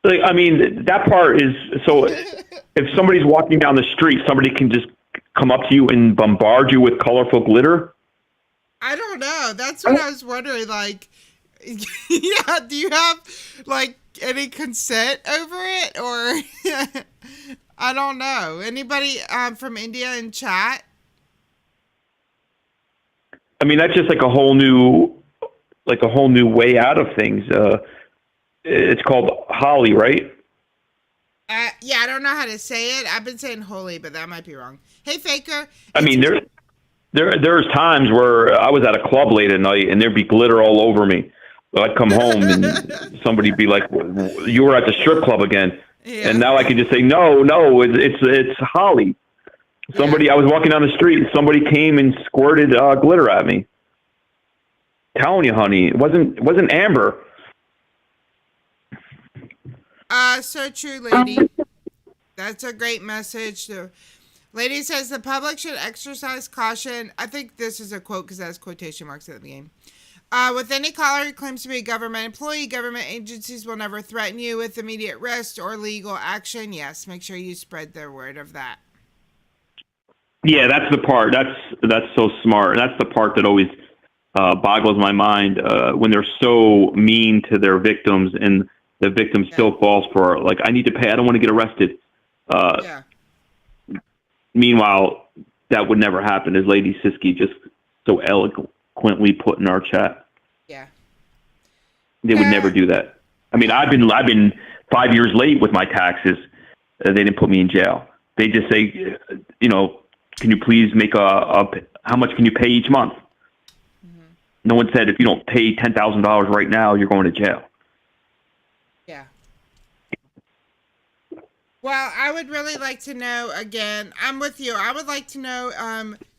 Like, I mean, that part is so. If somebody's walking down the street, somebody can just come up to you and bombard you with colorful glitter. I don't know. That's what I was wondering. Like, yeah, do you have like any consent over it, or I don't know. Anybody from India in chat? I mean, that's just like a whole new way out of things. It's called Holi, right? Yeah, I don't know how to say it. I've been saying holy, but that might be wrong. Hey, Faker. I mean, there's times where I was at a club late at night and there'd be glitter all over me. I'd come home and somebody'd be like, "You were at the strip club again," Yeah. and now I can just say, "No, it's Holi." I was walking down the street and somebody came and squirted glitter at me. Telling you, honey, it wasn't amber. So true, lady. That's a great message. The lady says the public should exercise caution. I think this is a quote because that's quotation marks at the beginning. With any caller who claims to be a government employee, government agencies will never threaten you with immediate arrest or legal action. Yes, make sure you spread the word of that. Yeah, that's the part. That's so smart. That's the part that always boggles my mind when they're so mean to their victims and the victim still falls for, like, I need to pay. I don't want to get arrested. Meanwhile, that would never happen, as Lady Siski just so eloquently put in our chat. Yeah. They would never do that. I mean, I've been 5 years late with my taxes. They didn't put me in jail. They just say, can you please make how much can you pay each month? Mm-hmm. No one said if you don't pay $10,000 right now, you're going to jail. Yeah. Well, I would really like to know, again, I'm with you. I would like to know,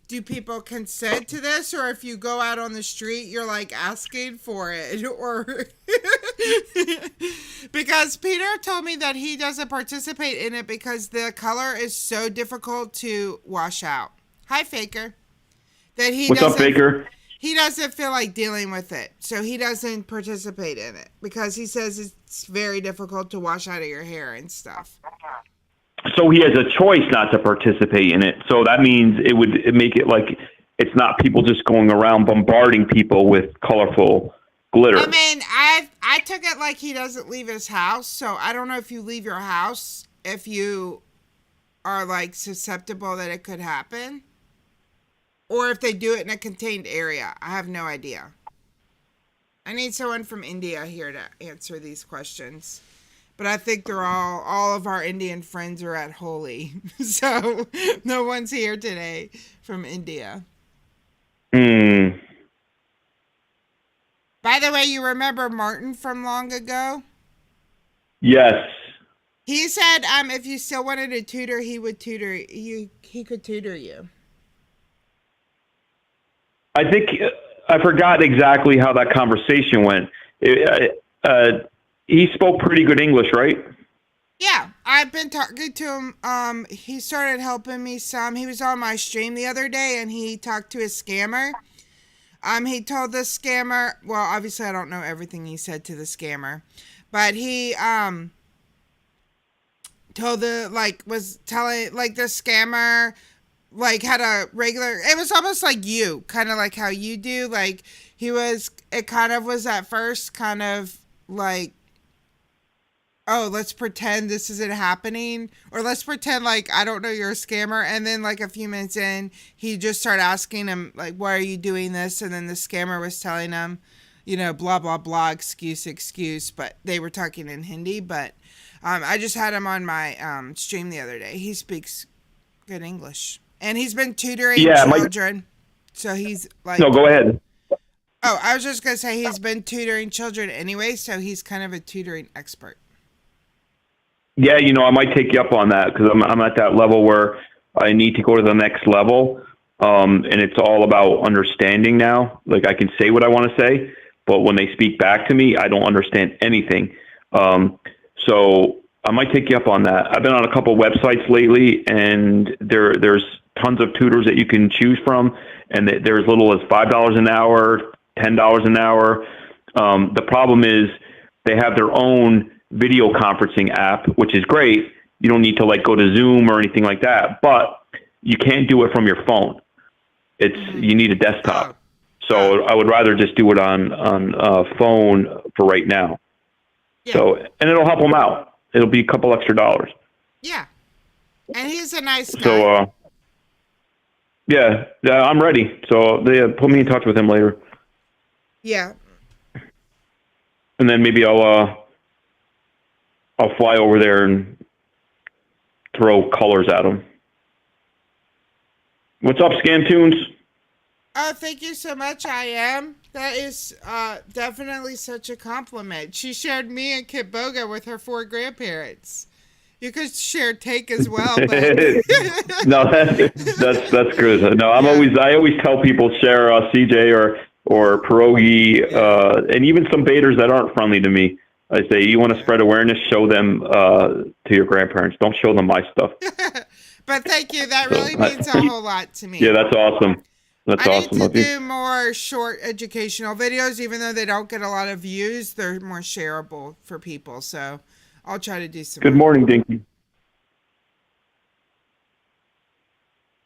do people consent to this? Or if you go out on the street, you're like asking for it? Or because Peter told me that he doesn't participate in it because the color is so difficult to wash out. Hi, Faker. What's up, Faker? He doesn't feel like dealing with it, so he doesn't participate in it because he says it's very difficult to wash out of your hair and stuff. So he has a choice not to participate in it. So that means it would make it like it's not people just going around bombarding people with colorful glitter. I mean, I took it like he doesn't leave his house, so I don't know if you leave your house if you are like susceptible that it could happen. Or if they do it in a contained area. I have no idea. I need someone from India here to answer these questions. But I think they're all of our Indian friends are at Holi. So no one's here today from India. By the way, you remember Martin from long ago? Yes. He said if you still wanted to tutor, he would tutor you. He could tutor you. I think I forgot exactly how that conversation went. He spoke pretty good English, right? Yeah, I've been talking to him. He started helping me some. He was on my stream the other day, and he talked to a scammer. He told the scammer, well, obviously I don't know everything he said to the scammer, but he told was telling the scammer like had a regular, it was almost like you, kind of like how you do. Like it kind of was at first kind of like, oh, let's pretend this isn't happening, or let's pretend like I don't know you're a scammer. And then like a few minutes in, he just started asking him like, why are you doing this? And then the scammer was telling him, blah blah blah, excuse, but they were talking in Hindi. But I just had him on my stream the other day. He speaks good English, and he's been tutoring children. So he's like, no, go ahead. Oh, I was just gonna say he's been tutoring children anyway, so he's kind of a tutoring expert. Yeah, I might take you up on that because I'm at that level where I need to go to the next level, and it's all about understanding now. Like I can say what I want to say, but when they speak back to me, I don't understand anything. So I might take you up on that. I've been on a couple websites lately, and there's tons of tutors that you can choose from, and they're as little as $5 an hour, $10 an hour. The problem is they have their own video conferencing app, which is great. You don't need to like go to Zoom or anything like that, but you can't do it from your phone. You need a desktop. So I would rather just do it on phone for right now. Yeah. So, and it'll help them out. It'll be a couple extra dollars. Yeah. And he's a nice guy. So, yeah, I'm ready. So put me in touch with him later. Yeah. And then maybe I'll fly over there and throw colors at him. What's up, Scantunes? Oh, thank you so much, I am. That is definitely such a compliment. She shared me and Kit Boga with her 4 grandparents. You could share Take as well, but no, that's good. No, I always tell people share CJ or Pierogi, and even some baiters that aren't friendly to me. I say, you want to spread awareness, show them to your grandparents. Don't show them my stuff. But thank you. That really means a whole lot to me. Yeah, that's awesome. I need to do more short educational videos, even though they don't get a lot of views. They're more shareable for people. So I'll try to do some. Good morning, Dinky.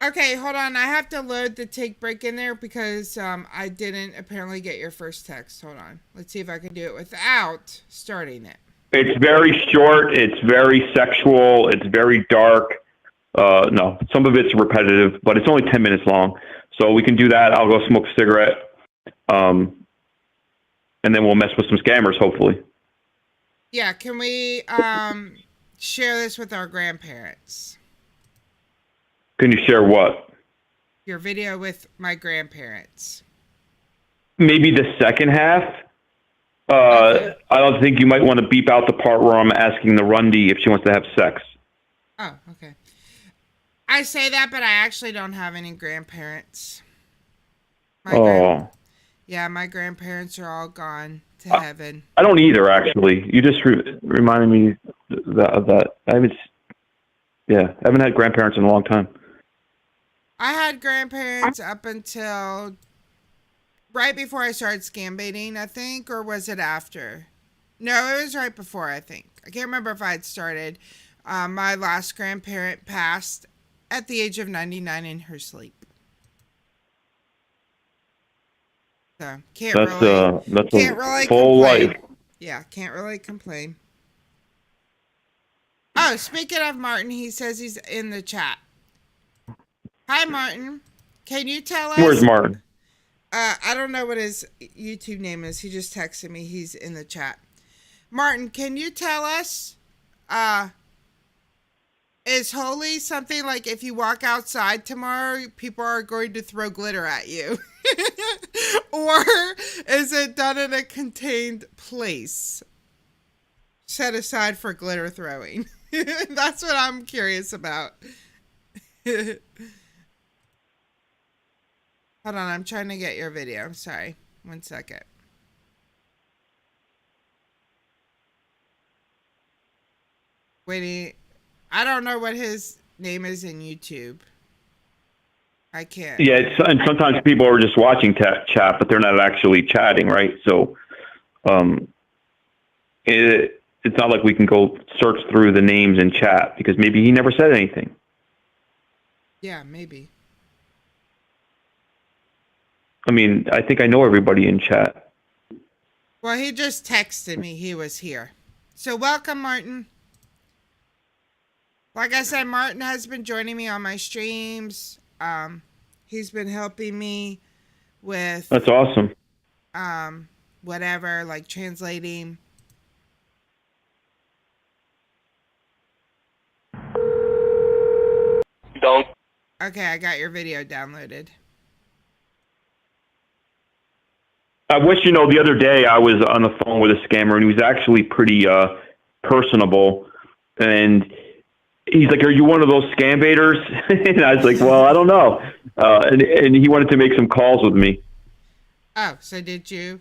Okay, hold on. I have to load the take break in there because I didn't apparently get your first text. Hold on. Let's see if I can do it without starting it. It's very short. It's very sexual. It's very dark. No, some of it's repetitive, but it's only 10 minutes long. So we can do that. I'll go smoke a cigarette. And then we'll mess with some scammers, hopefully. Yeah, can we share this with our grandparents? Can you share what? Your video with my grandparents. Maybe the second half. Okay. I don't think you might want to beep out the part where I'm asking the Rundy if she wants to have sex. Oh, okay. I say that, but I actually don't have any grandparents. Yeah, my grandparents are all gone to heaven. I don't either, actually. You just reminded me of that. I haven't had grandparents in a long time. I had grandparents up until right before I started scam baiting, I think, or was it after? No, it was right before, I think. I can't remember if I had started. My last grandparent passed at the age of 99 in her sleep. So can't really full complain. Life. Yeah, can't really complain. Oh, speaking of Martin, he says he's in the chat. Hi, Martin. Can you tell us? Where's Martin? I don't know what his YouTube name is. He just texted me. He's in the chat. Martin, can you tell us, is holy something like if you walk outside tomorrow, people are going to throw glitter at you? Or is it done in a contained place set aside for glitter throwing? That's what I'm curious about. Hold on, I'm trying to get your video. I'm sorry. 1 second. Wait, I don't know what his name is in YouTube. I can't. Yeah, and sometimes people are just watching chat, but they're not actually chatting, right? So it's not like we can go search through the names in chat because maybe he never said anything. Yeah, maybe. I mean, I think I know everybody in chat. Well, he just texted me he was here. So welcome, Martin. Like I said, Martin has been joining me on my streams. He's been helping me with That's awesome. whatever, like translating. Don't. Okay, I got your video downloaded. I wish, the other day I was on the phone with a scammer, and he was actually pretty personable. And he's like, "Are you one of those scambaiters?" And I was like, "Well, I don't know." And he wanted to make some calls with me. Oh, so did you?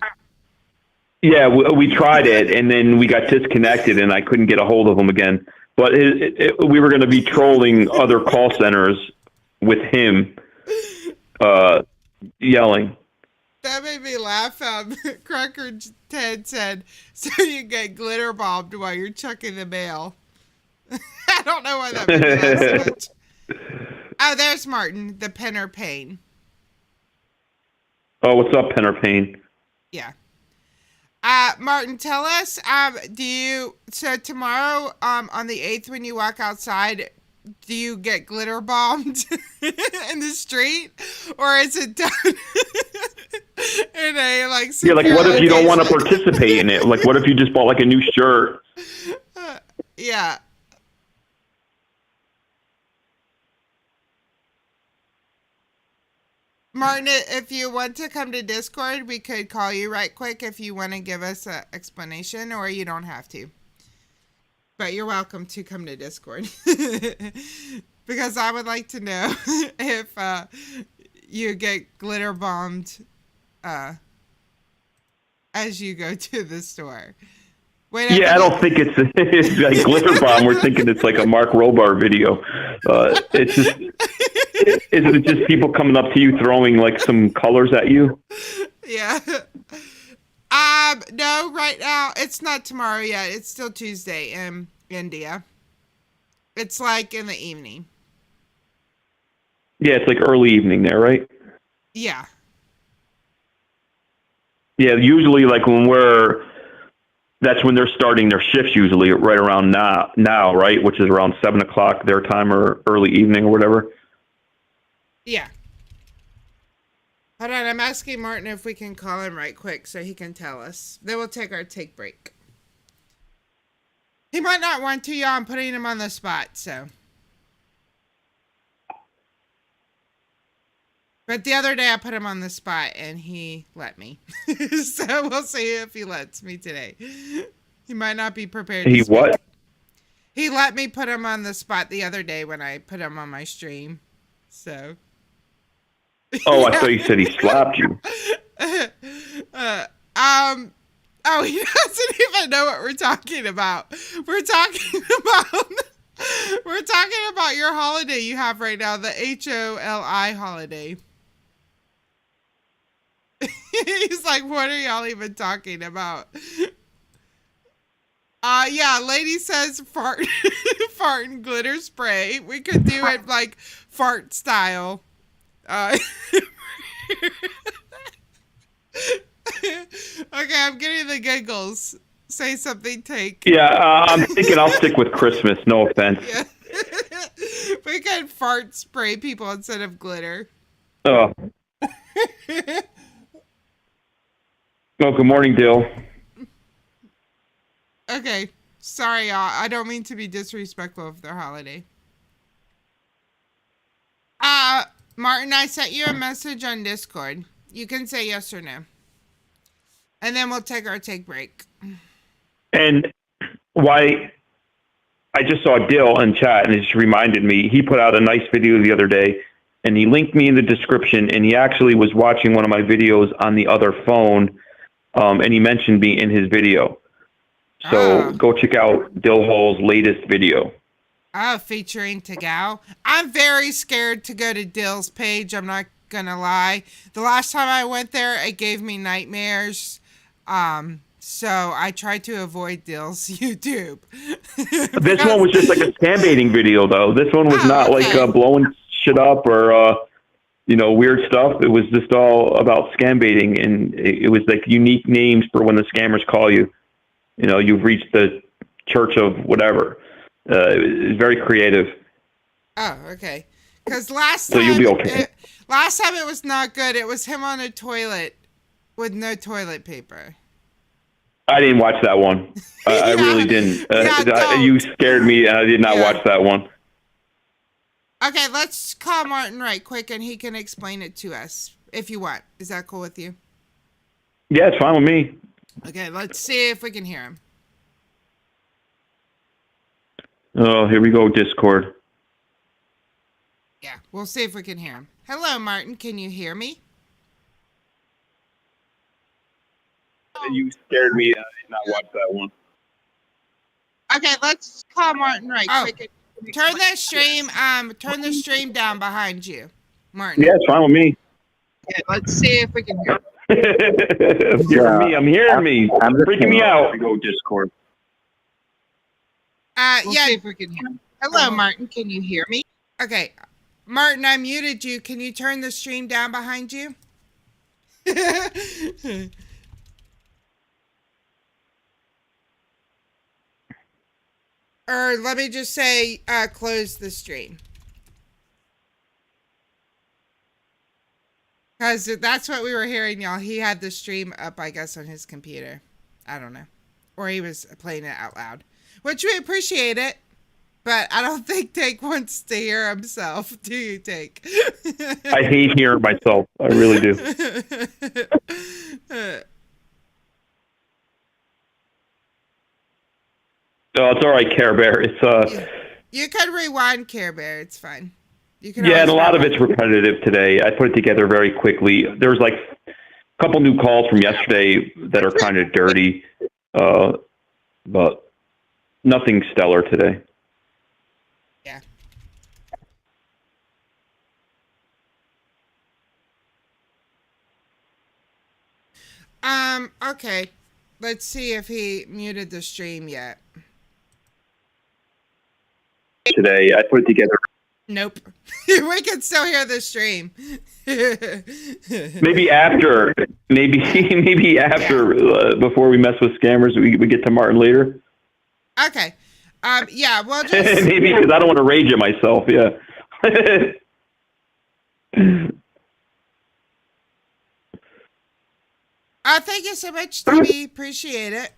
Yeah, we tried it, and then we got disconnected, and I couldn't get a hold of him again. But we were going to be trolling other call centers with him yelling. That made me laugh. Cracker Ted said, "So you get glitter bombed while you're checking the mail." I don't know why that made me laugh so much. Oh, there's Martin, the Penner Payne. Oh, what's up, Penner Payne? Yeah. Martin, tell us, so tomorrow, on the 8th when you walk outside, do you get glitter bombed in the street? Or is it done in a, like, yeah, like, what if you don't want to participate in it? Like, what if you just bought, like, a new shirt? Yeah. Martin, if you want to come to Discord, we could call you right quick if you want to give us an explanation, or you don't have to. But you're welcome to come to Discord. Because I would like to know if you get glitter bombed as you go to the store. Wait, yeah, I don't think it's like glitter bomb. We're thinking it's like a Mark Robar video. It's just... Is it just people coming up to you throwing like some colors at you? Yeah. No, right now it's not tomorrow yet. It's still Tuesday in India. It's like in the evening. Yeah, it's like early evening there, right? Yeah. Yeah, usually like that's when they're starting their shifts usually right around now, right? Which is around 7 o'clock their time or early evening or whatever. Yeah. Hold on, I'm asking Martin if we can call him right quick so he can tell us. Then we'll take our take break. He might not want to, y'all. I'm putting him on the spot, so. But the other day I put him on the spot and he let me. So we'll see if he lets me today. He might not be prepared to speak. What? He let me put him on the spot the other day when I put him on my stream. So. Oh, I thought you said he slapped you. Oh, he doesn't even know what we're talking about. We're talking about your holiday you have right now, the HOLI holiday. He's like, what are y'all even talking about? Yeah, lady says fart and glitter spray. We could do it like fart style. Okay, I'm getting the giggles. Say something, take. Yeah, I'm thinking I'll stick with Christmas. No offense. Yeah. We could fart spray people instead of glitter. Oh. Oh, good morning, Dill. Okay, sorry, y'all. I don't mean to be disrespectful of their holiday. Martin, I sent you a message on Discord. You can say yes or no. And then we'll take our take break. And why I just saw Dill in chat and it just reminded me, he put out a nice video the other day and he linked me in the description and he actually was watching one of my videos on the other phone and he mentioned me in his video. So go check out Dill Hall's latest video. Oh, featuring TAGOW. I'm very scared to go to Dill's page. I'm not gonna lie. The last time I went there, it gave me nightmares. So I tried to avoid Dill's YouTube. This one was just like a scam baiting video, though. This one was not like blowing shit up or, weird stuff. It was just all about scam baiting, and it was like unique names for when the scammers call you. You've reached the church of whatever. It was very creative. Oh, okay. Because last So time, you'll be okay. last time it was not good. It was him on a toilet with no toilet paper. I didn't watch that one. I really didn't. You scared me, and I did not watch that one. Okay, let's call Martin right quick, and he can explain it to us if you want. Is that cool with you? Yeah, it's fine with me. Okay, let's see if we can hear him. Oh, here we go, Discord. Yeah, we'll see if we can hear him. Hello, Martin. Can you hear me? You scared me. I did not watch that one. Okay, let's call Martin right quick. Turn the stream down behind you, Martin. Yeah, it's fine with me. Okay, let's see if we can hear him. I'm hearing me. I'm freaking me out. Here we go, Discord. We'll see if we can hear him. Hello, Martin. Can you hear me? Okay. Martin, I muted you. Can you turn the stream down behind you? Or let me just say, close the stream. Because that's what we were hearing, y'all. He had the stream up, I guess, on his computer. I don't know. Or he was playing it out loud. Which we appreciate it. But I don't think Take wants to hear himself. Do you, Take? I hate hearing myself. I really do. Oh, it's all right, Care Bear. It's You can rewind, Care Bear. It's fine. You can. Yeah, and a lot of it's repetitive today. I put it together very quickly. There's like a couple new calls from yesterday that are kind of dirty, but nothing stellar today. Yeah. Okay. Let's see if he muted the stream yet. Today, I put it together. Nope. We can still hear the stream. Maybe after, before we mess with scammers, we get to Martin later. Okay. Yeah, we'll just... Maybe, because I don't want to rage at myself, yeah. Thank you so much, TV. Appreciate it.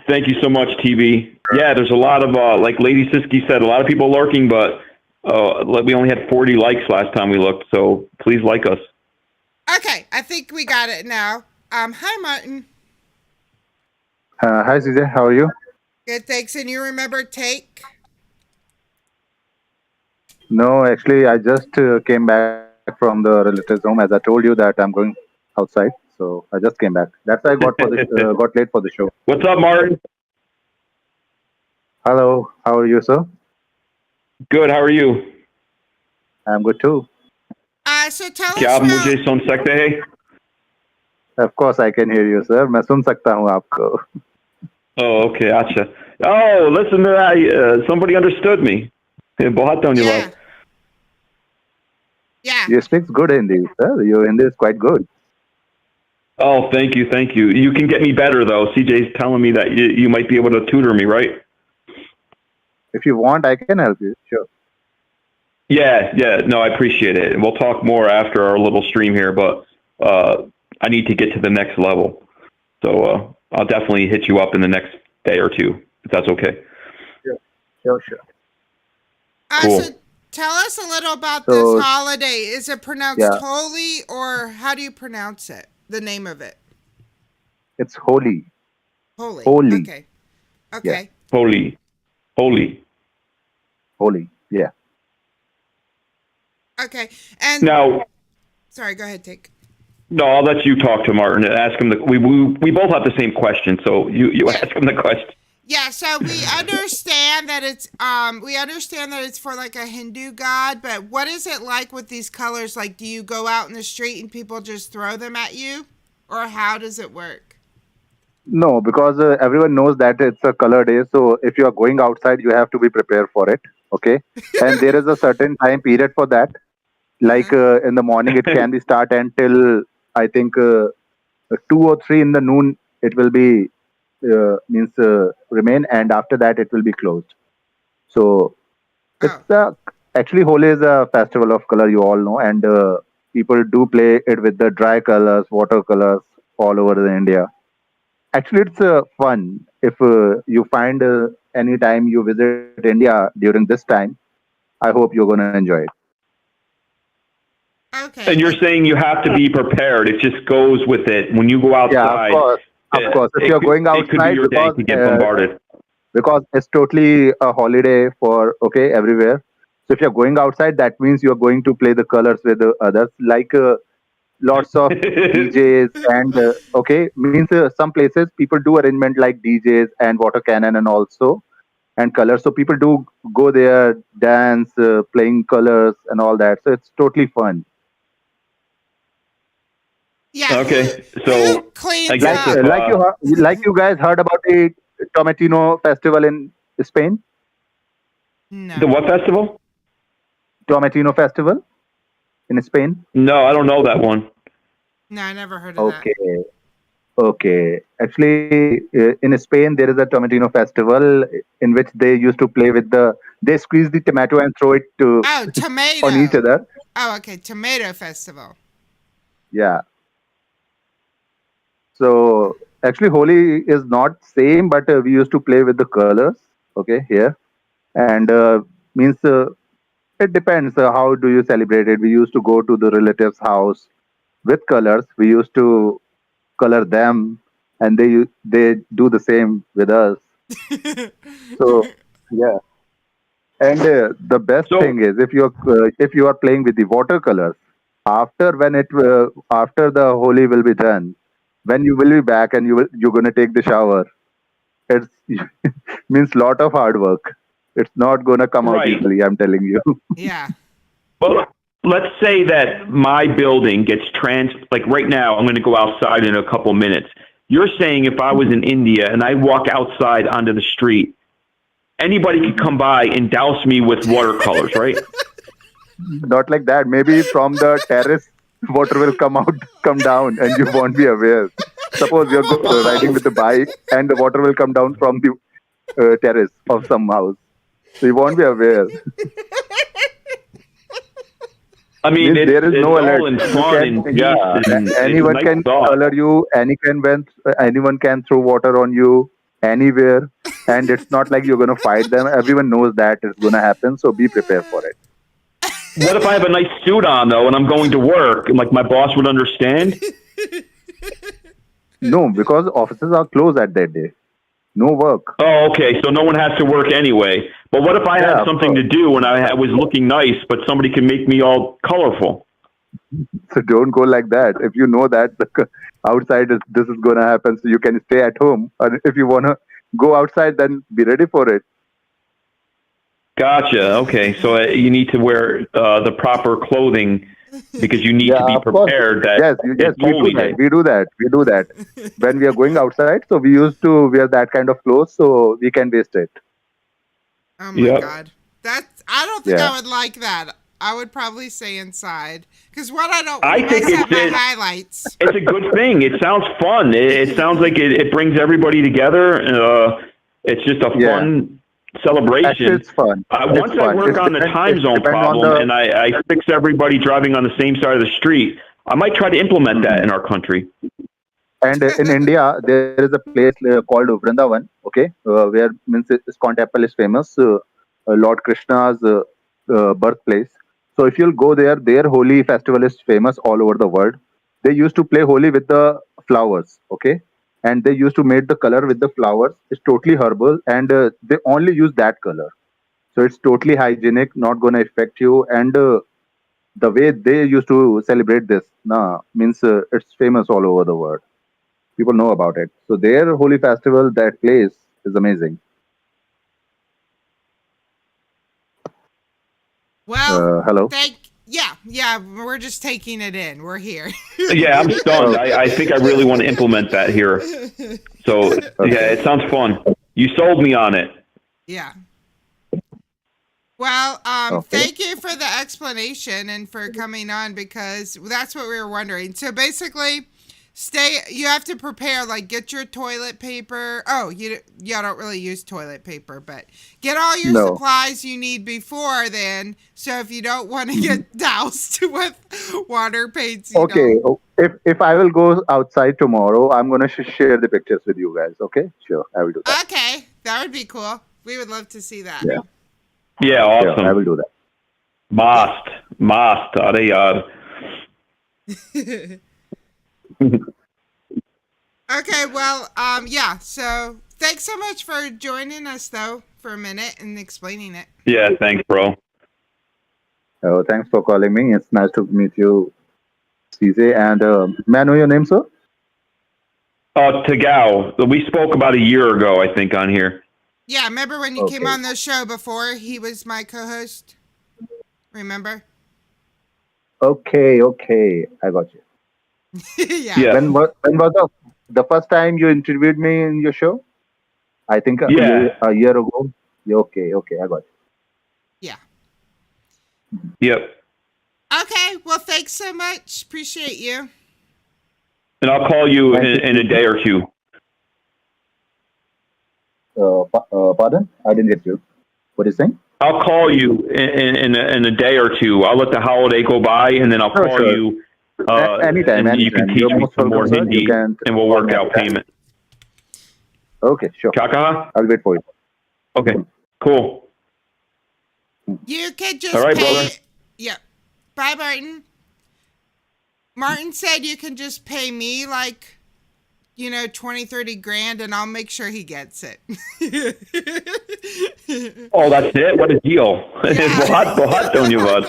Thank you so much, TV. Yeah, there's a lot of, like Lady Siski said, a lot of people lurking, but we only had 40 likes last time we looked, so please like us. Okay, I think we got it now. Hi, Martin. Hi, CJ. How are you? Good, thanks. And you remember Take? No, actually, I just came back from the relative's home. As I told you that I'm going outside, so I just came back. That's why I got got late for the show. What's up, Martin? Hello. How are you, sir? Good. How are you? I'm good too. So tell us क्या आप about... मुझे सुन सकते हैं? Of course, I can hear you, sir. मैं सुन सकता हूँ आपको. Oh, okay. Acha. Oh, listen to that. Somebody understood me. बहुत धन्यवाद. Yeah. You speak good Hindi, sir. Your Hindi is quite good. Oh, thank you, thank you. You can get me better, though. CJ's telling me that you might be able to tutor me, right? If you want, I can help you. Sure. Yeah. No, I appreciate it. We'll talk more after our little stream here, but I need to get to the next level. So I'll definitely hit you up in the next day or two, if that's okay. Sure. Cool. So tell us a little about this holiday. Is it pronounced Holi, or how do you pronounce it? The name of it? It's Holi. Holi. Holi. Okay. Yeah. Holi. Yeah. Okay. And now, sorry, go ahead, Take. No, I'll let you talk to Martin and ask him. We both have the same question, so you ask him the question. Yeah, so we understand that it's for like a Hindu god, but what is it like with these colors? Like, do you go out in the street and people just throw them at you, or how does it work? No, because everyone knows that it's a color day. So if you are going outside, you have to be prepared for it. Okay, and there is a certain time period for that. Like in the morning, it can be start until I think 2 or 3 in the noon. It will be means remain, and after that it will be closed. So Oh, it's actually Holi is a festival of color, you all know, and people do play it with the dry colors, watercolors all over the India. Actually, it's fun if you find any time you visit India during this time. I hope you're gonna enjoy it. okay. And you're saying you have to be prepared. It just goes with it. When you go Yeah, outside, of course. If you're going it could be outside your day to get bombarded. because it's totally a holiday for okay everywhere. So if you're going outside, that means you're going to play the colors with the others, like lots of DJs and okay means some places people do arrangement like DJs and water cannon and also and colors. So people do go there, dance, playing colors and all that. So it's totally fun. Yeah, Okay, who so I cleans guess up? if Like you guys heard about the Tomatino festival in Spain, No, the what festival? Tomatino festival in Spain. No, I don't know that one. no, I never heard of that. Okay, okay. Actually, in Spain there is a Tomatino festival in which they used to play with they squeeze the tomato and throw it Oh, on each tomato. other. Oh, okay, tomato festival. Yeah. So actually, Holi is not same, but we used to play with the colors. Okay, here and means it depends. How do you celebrate it? We used to go to the relatives' house with colors. We used to color them, and they do the same with us. So yeah. And the best thing So is if you are playing with the watercolors after the Holi will be done, when you will be back and you're gonna take the shower, it's means lot of hard work. It's not gonna come out right. easily. I'm telling you. Yeah. Well, let's say that my building gets like right now, I'm going to go outside in a couple minutes. You're saying if I was in India and I walk outside onto the street, anybody could come by and douse me with watercolors, right? Not like that. Maybe from the terrace, water will come down, and you won't be aware. Suppose you're riding with the bike, and the water will come down from the terrace of some house, so you won't be aware. I mean, Means there is it's no alert. all in You fun can, and peace, yeah, and it's a anyone nice can thought. color you. Anyone can throw water on you anywhere, and it's not like you're gonna fight them. Everyone knows that it's gonna happen, so be prepared for it. What if I have a nice suit on though, and I'm going to work, and like my boss would understand? No, because offices are closed at that day. No work. Oh, okay. So no one has to work anyway. But what if I Yeah, had of something course. to do and I was looking nice, but somebody can make me all colorful? So don't go like that. If you know that outside this is gonna happen, so you can stay at home. Or if you wanna go outside, then be ready for it. Gotcha. Okay. So you need to wear the proper clothing because you need to Yeah, be of course. prepared that Yes, it's holy day. We do that. We do that. When we are going outside, so we used to wear that kind of clothes so we can waste it. Oh my Yep. God. I don't think I Yeah. would like that. I would probably stay inside. Because what I don't I think mess up my it's highlights. it's a good thing. It sounds fun. It sounds like it brings everybody together. It's just a Yeah. fun Actually, celebration. it's fun. It's Once I fun. work on the time It zone depends on problem the and I fix everybody driving on the same side of the street, I might try to implement that in our country. and in India there is a place called Vrindavan. Okay, where means ISKCON temple is famous. Lord Krishna's birthplace. So if you'll go there, their Holi festival is famous all over the world. They used to play Holi with the flowers, okay, and they used to make the color with the flowers. It's totally herbal, and they only use that color. So it's totally hygienic, not gonna affect you. And the way they used to celebrate this, nah, means it's famous all over the world. People know about it. So their Holi festival, that place is amazing. Well, Hello. yeah, we're just taking it in. We're here. Yeah, I'm stunned. I think I really want to implement that here. So, yeah, it sounds fun. You sold me on it. Yeah. Well, Okay. thank you for the explanation and for coming on because that's what we were wondering. So basically, you have to prepare, like get your toilet paper. Oh, you don't really use toilet paper, but get all your No. supplies you need before then. So if you don't want to get doused with water paints, you Okay. don't. If I will go outside tomorrow, I'm gonna share the pictures with you guys. Okay. Sure. I will do that. Okay, that would be cool. We would love to see that. Yeah. Yeah, Sure. I awesome. will do that. Mast, are yar. Okay, well, yeah, so thanks so much for joining us, though, for a minute and explaining it. Yeah, thanks, bro. Oh, thanks for calling me. It's nice to meet you, CJ. And may I know your name, sir? TAGOW. We spoke about a year ago, I think, on here. Yeah, remember when you came Okay. on the show before? He was my co-host. Remember? Okay. I got you. Yeah. Yeah. When was the first time you interviewed me in your show? I think Yeah. a year ago. Yeah, okay, I got you. Yeah. Yep. Okay, well, thanks so much. Appreciate you. And I'll call you Thank you. in a day or two. Pardon? I didn't get you. What are you saying? I'll call you in a day or two. I'll let the holiday go by, and then I'll Sure, call sure. you. Anytime. And you can teach You're me most some more welcome, sir. Hindi, You can and we'll call work me out anytime. payment. Okay, sure. Kakaha? I'll wait for you. Okay. Cool. You could just All right, pay. brother. Yeah. Bye, Martin. Martin said you can just pay me, like, 20, 30 grand, and I'll make sure he gets it. Oh, that's it? What a deal. Bohat, don't you, bud?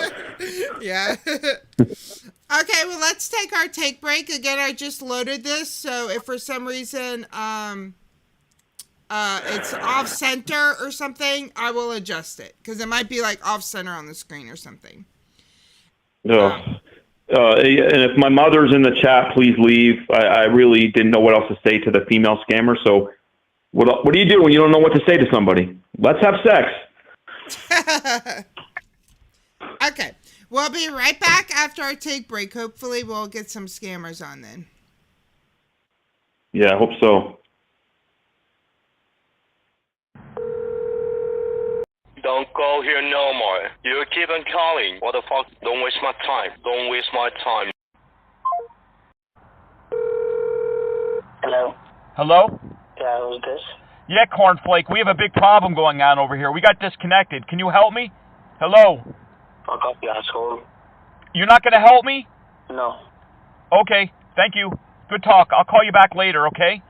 Yeah. Okay, well, let's take our take break. Again, I just loaded this, so if for some reason it's off center or something, I will adjust it because it might be like off center on the screen or something. And if my mother's in the chat, please leave. I really didn't know what else to say to the female scammer. So what do you do when you don't know what to say to somebody? Let's have sex. Okay, we'll be right back after our take break. Hopefully, we'll get some scammers on then. Yeah, I hope so. Don't go here no more. You keep on calling. What the fuck? Don't waste my time. Don't waste my time. Hello? Hello? Yeah, who's this? Yeah, Cornflake, we have a big problem going on over here. We got disconnected. Can you help me? Hello? Fuck off, you asshole. You're not going to help me? No. Okay, thank you. Good talk. I'll call you back later, okay?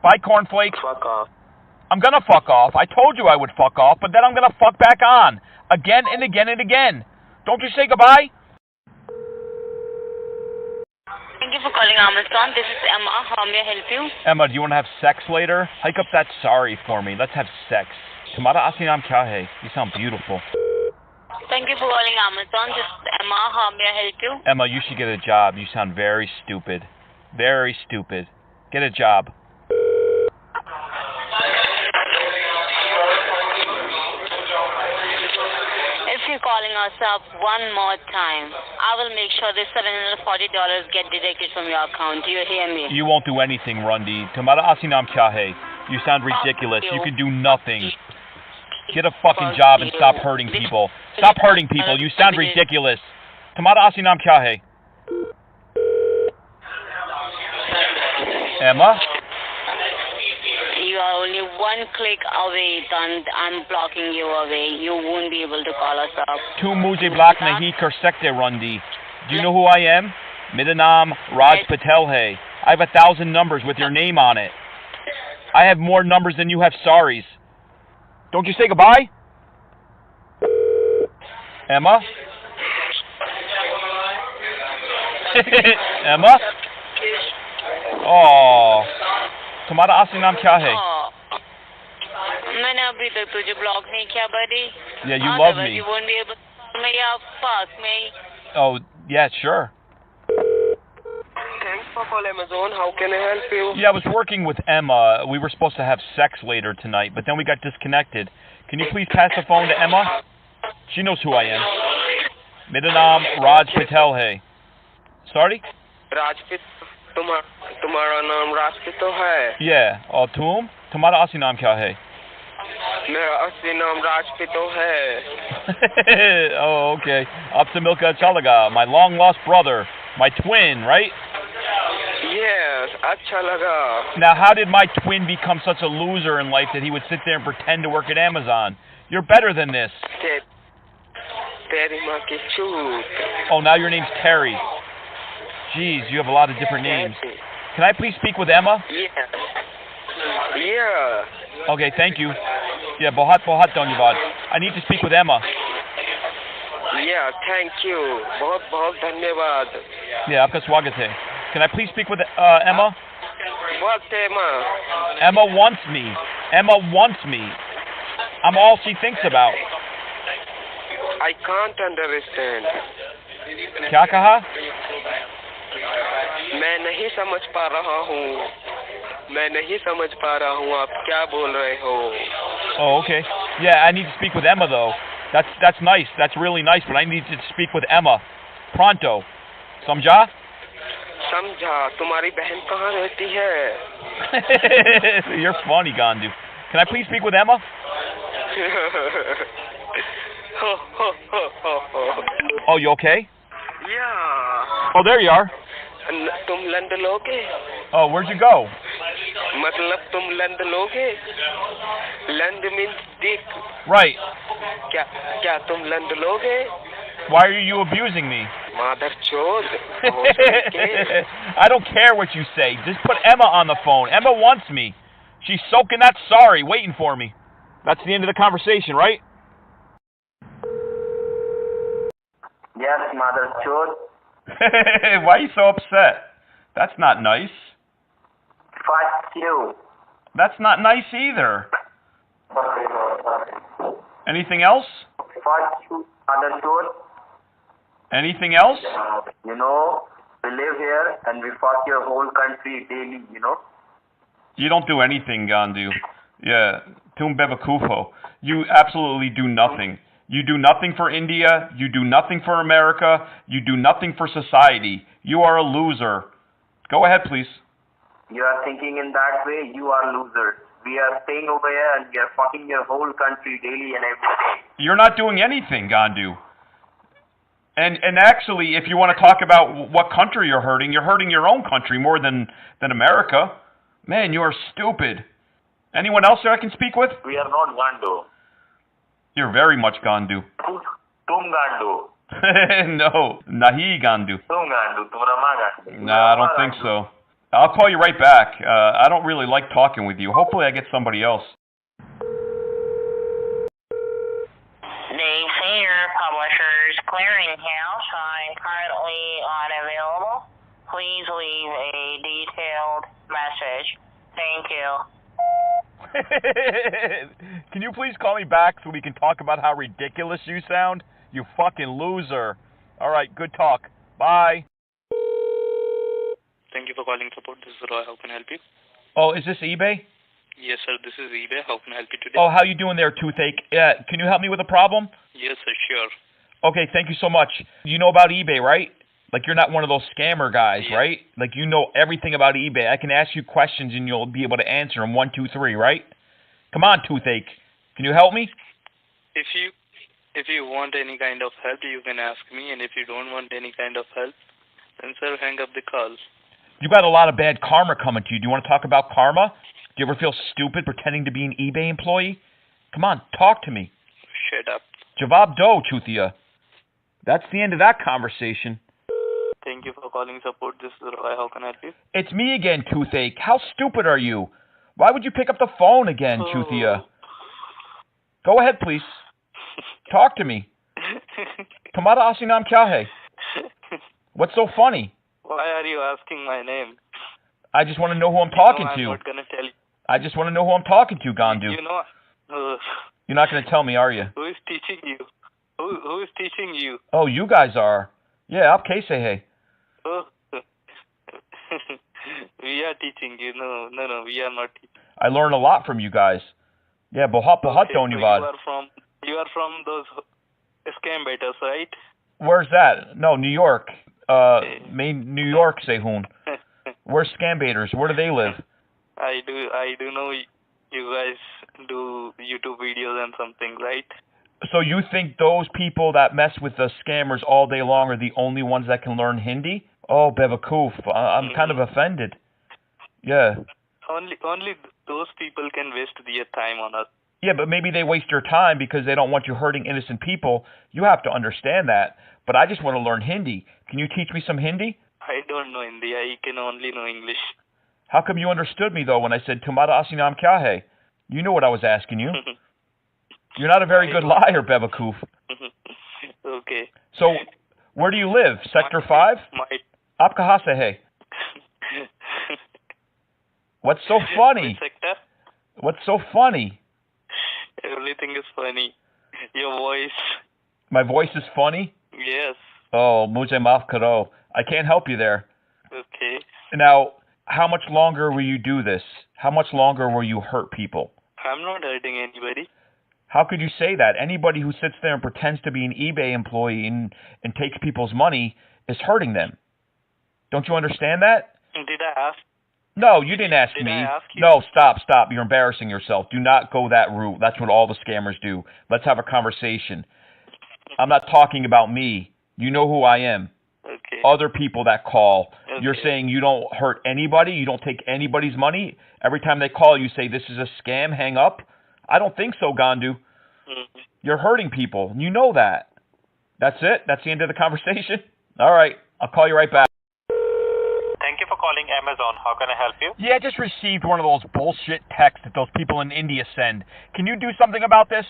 Bye, Cornflake. Fuck off. I'm going to fuck off. I told you I would fuck off, but then I'm going to fuck back on. Again and again and again. Don't you say goodbye? Thank you for calling Amazon. This is Emma. How may I help you? Emma, do you want to have sex later? Hike up that sorry for me. Let's have sex. Tumhara asli naam kya hai? You sound beautiful. Thank you for calling Amazon. This is Emma. How may I help you? Emma, you should get a job. You sound very stupid. Very stupid. Get a job. If you're calling us up one more time, I will make sure this $740 get deducted from your account. Do you hear me? You won't do anything, Rundi. Tumhara asli naam kya hai? You sound ridiculous. You can do nothing. Get a fucking job and stop hurting people. Stop hurting people. You sound ridiculous. Tumhara asli naam kya hai? Emma? You are only one click away, and I'm blocking you away. You won't be able to call us up. Tu mujhe block nahi kar sakte, Rundi. Do you know who I am? Mera naam Raj Patel hai. I have 1,000 numbers with your name on it. I have more numbers than you have sorries. Don't you say goodbye? Emma? Emma? Oh. तुम्हारा असली नाम क्या है? मैंने अभी तक तुझे block नहीं किया, buddy. Yeah, you love me. You won't be able to call me up. Fuck me. Oh, yeah, sure. Thanks for calling Amazon. How can I help you? Yeah, I was working with Emma. We were supposed to have sex later tonight, but then we got disconnected. Can you please pass the phone to Emma? She knows who I am. मेरा नाम राज पटेल है. Sorry? राजपित तुम्हारा नाम राजपित तो है. Yeah. और तुम? तुम्हारा असली नाम क्या है? मेरा असली नाम राजपित तो है. Oh, okay. आपसे मिलकर अच्छा लगा. My long lost brother, my twin, right? Yes, अच्छा लगा. Now, how did my twin become such a loser in life that he would sit there and pretend to work at Amazon? You're better than this. तेरी माँ की चूत. Oh, now your name's Terry. Jeez, you have a lot of different names. Can I please speak with Emma? Yeah. Yeah. Okay, thank you. Yeah, बहुत धन्यवाद. I need to speak with Emma. Yeah, thank you. बहुत धन्यवाद. Yeah, आपका स्वागत है. Can I please speak with Emma? What Emma? Emma wants me. Emma wants me. I'm all she thinks about. I can't understand. क्या कहा? मैं नहीं समझ पा रहा हूँ. मैं नहीं समझ पा रहा हूँ आप क्या बोल रहे हो. Oh, okay. Yeah, I need to speak with Emma though. That's nice. That's really nice, but I need to speak with Emma. Pronto. समझा? समझा. तुम्हारी बहन कहाँ रहती है? You're funny, Gandu. Can I please speak with Emma? Oh, you okay? Yeah. Oh, there you are. तुम लंड लोगे? Oh, where'd you go? मतलब तुम लंड लोगे? लंड means dick. Right. क्या तुम लंड लोगे? Why are you abusing me? Mother chod. I don't care what you say. Just put Emma on the phone. Emma wants me. She's soaking that sorry, waiting for me. That's the end of the conversation, right? Yes, mother chod. Why are you so upset? That's not nice. Fuck you. That's not nice either. Anything else? Fuck you, mother chod. Anything else? You know, we live here and we fuck your whole country daily, you know. You don't do anything, Gandu. Yeah, tum bebakufo. You absolutely do nothing. You do nothing for India. You do nothing for America. You do nothing for society. You are a loser. Go ahead, please. You are thinking in that way, you are losers. We are staying over here and we are fucking your whole country daily and every day. You're not doing anything, Gandu. And actually, if you want to talk about what country you're hurting your own country more than America. Man, you are stupid. Anyone else that I can speak with? We are not Gandu. You're very much Gandu. Tum Gandu. No, nahi Gandu. Tum Gandu. Tumra ma Gandu. Nah, I don't think so. I'll call you right back. I don't really like talking with you. Hopefully I get somebody else. The Fair Publishers Clearinghouse. I'm currently unavailable. Please leave a detailed message. Thank you. Can you please call me back so we can talk about how ridiculous you sound? You fucking loser. All right, good talk. Bye. Thank you for calling support. This is Roy. How can I help you? Oh, is this eBay? Yes, sir. This is eBay. How can I help you today? Oh, how you doing there, Toothache? Can you help me with a problem? Yes, sir. Sure. Okay, thank you so much. You know about eBay, right? Like, you're not one of those scammer guys, right? Like, you know everything about eBay. I can ask you questions and you'll be able to answer them 1, 2, 3, right? Come on, Toothache. Can you help me? If you want any kind of help, you can ask me. And if you don't want any kind of help, then, sir, hang up the call. You got a lot of bad karma coming to you. Do you want to talk about karma? Do you ever feel stupid pretending to be an eBay employee? Come on, talk to me. Shut up. Jawab do, Chuthia. That's the end of that conversation. Thank you for calling support. This is Roy. How can I help you? It's me again, Toothache. How stupid are you? Why would you pick up the phone again, Chuthia? Go ahead, please. Talk to me. Tumhara asli naam kya hai? What's so funny? Why are you asking my name? I just want to know who I'm talking to. I'm not going to tell you. I just want to know who I'm talking to, Gandu. You know... You're not going to tell me, are you? Who is teaching you? Who is teaching you? Oh, you guys are. Yeah, up kaise hai. Oh. We are teaching you. No, we are not teaching. I learn a lot from you guys. Yeah, bahut dhanyavad. You are from those scambaiters, right? Where's that? No, New York. Main New York, Sehun. Where's scambaiters? Where do they live? I do know you guys do YouTube videos and something, right? So you think those people that mess with the scammers all day long are the only ones that can learn Hindi? Oh, Bevakoof, I'm kind of offended. Yeah. Only those people can waste their time on us. Yeah, but maybe they waste your time because they don't want you hurting innocent people. You have to understand that. But I just want to learn Hindi. Can you teach me some Hindi? I don't know Hindi. I can only know English. How come you understood me, though, when I said, Tumhara asli naam kya hai? You knew what I was asking you. You're not a very good liar, Bevakoof. Okay. So, where do you live? Sector 5? Aap kahan se hai? What's so funny? Sector? What's so funny? Everything is funny. Your voice. My voice is funny? Yes. Oh, mujhe maaf karo. I can't help you there. Okay. Now, how much longer will you do this? How much longer will you hurt people? I'm not hurting anybody. How could you say that? Anybody who sits there and pretends to be an eBay employee and takes people's money is hurting them. Don't you understand that? Did I ask? No, you didn't ask me. Did I ask you? No, stop. You're embarrassing yourself. Do not go that route. That's what all the scammers do. Let's have a conversation. I'm not talking about me. You know who I am. Okay. Other people that call. Okay. You're saying you don't hurt anybody? You don't take anybody's money? Every time they call, you say, this is a scam, hang up? I don't think so, Gandu. Mm-hmm. You're hurting people. You know that. That's it? That's the end of the conversation? All right. I'll call you right back. Thank you for calling Amazon. How can I help you? Yeah, I just received one of those bullshit texts that those people in India send. Can you do something about this?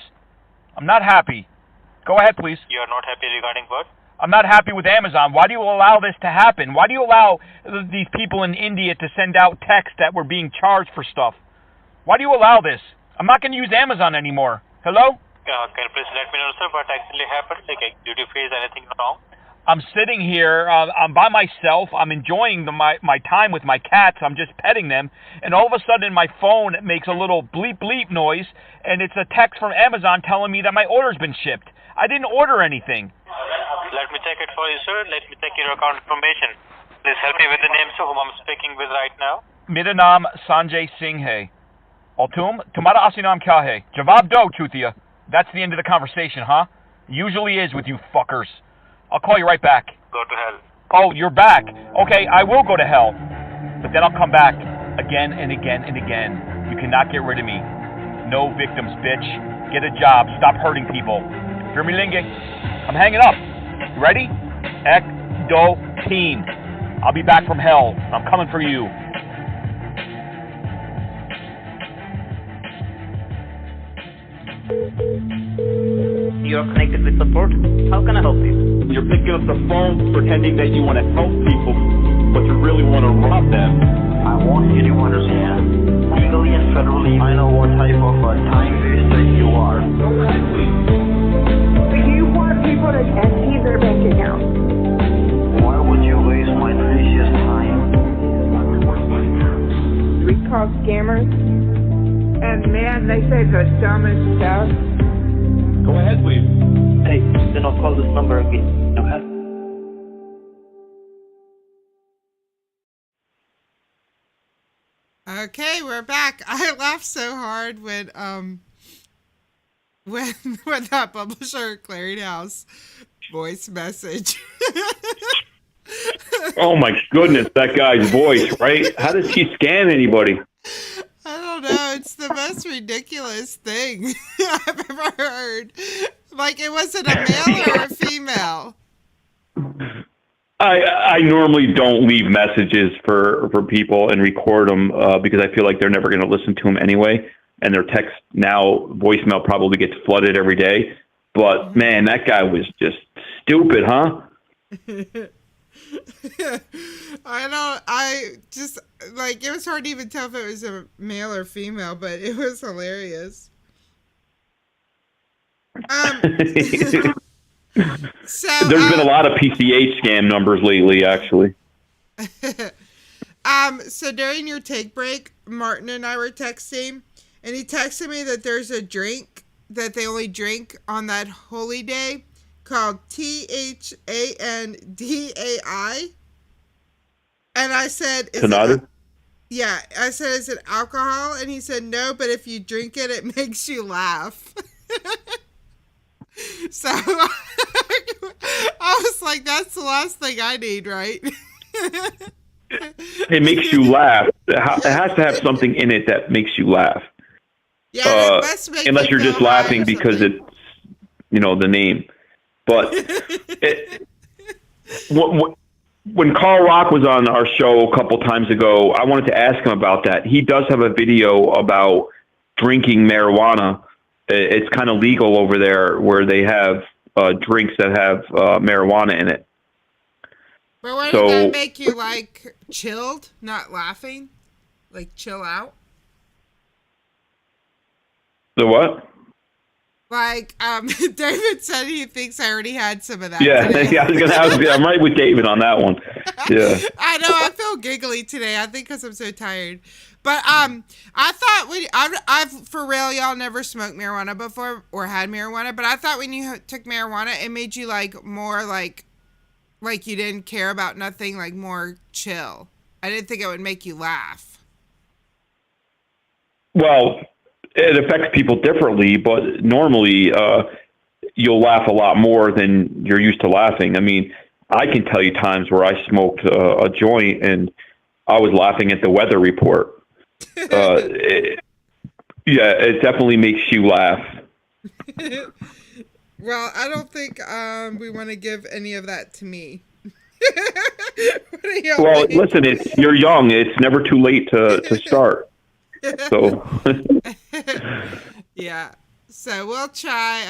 I'm not happy. Go ahead, please. You're not happy regarding what? I'm not happy with Amazon. Why do you allow this to happen? Why do you allow these people in India to send out texts that we're being charged for stuff? Why do you allow this? I'm not going to use Amazon anymore. Hello? Can you please let me know, sir, what actually happened? Like, did you face anything wrong? I'm sitting here, I'm by myself, I'm enjoying my time with my cats, I'm just petting them, and all of a sudden my phone makes a little bleep bleep noise, and it's a text from Amazon telling me that my order's been shipped. I didn't order anything. Let me check it for you, sir. Let me check your account information. Please help me with the name, sir, whom I'm speaking with right now. Mera naam Sanjay Singh hai. Aur tumhara asli naam kya hai? Jawab do, chutiya. That's the end of the conversation, huh? Usually is with you fuckers. I'll call you right back. Go to hell. Oh, you're back. Okay, I will go to hell. But then I'll come back again and again and again. You cannot get rid of me. No victims, bitch. Get a job. Stop hurting people. Hear me, Linge? I'm hanging up. You ready? Ek, do, teen. I'll be back from hell. I'm coming for you. You are connected with support. How can I help you? You're picking up the phone pretending that you want to help people, but you really want to rob them. I want you to understand, legally and federally, I know what type of a time waster you are. Do you want people to empty their bank account? Why would you waste my precious time? We call scammers. And man, they say the dumbest stuff. Go ahead, please. Hey, then I'll call this number again. Okay? Okay, we're back. I laughed so hard when that publisher clearinghouse voice message. Oh my goodness, that guy's voice, right? How does he scam anybody? I don't know. It's the most ridiculous thing I've ever heard. Like, it wasn't a male or a female. I normally don't leave messages for people and record them because I feel like they're never going to listen to them anyway. And their text now, voicemail probably gets flooded every day. But, man, that guy was just stupid, huh? I just, like, it was hard to even tell if it was a male or female, but it was hilarious. So there's been a lot of PCH scam numbers lately, actually. So during your take break, Martin and I were texting, and he texted me that there's a drink that they only drink on that holy day, called TAGOW. And I said, Tanada? Yeah, I said, is it alcohol? And he said, no, but if you drink it, it makes you laugh. So I was like, that's the last thing I need, right? It makes you laugh. It has to have something in it that makes you laugh. Yeah, it must make unless you you're just feel high laughing or because something. it's, the name. But when Carl Rock was on our show a couple times ago, I wanted to ask him about that. He does have a video about drinking marijuana. It's kind of legal over there where they have drinks that have marijuana in it. But why did that make you, like, chilled, not laughing? Like, chill out? The what? Like, David said he thinks I already had some of that. Yeah, today. I'm right with David on that one. Yeah. I know, I feel giggly today. I think because I'm so tired. But I thought I've for real, y'all never smoked marijuana before or had marijuana. But I thought when you took marijuana, it made you like more like you didn't care about nothing, like more chill. I didn't think it would make you laugh. Well, it affects people differently, but normally you'll laugh a lot more than you're used to laughing. I mean, I can tell you times where I smoked a joint and I was laughing at the weather report. It definitely makes you laugh. Well, I don't think we want to give any of that to me. Well, listen, you're young. It's never too late to start. So yeah. So we'll try.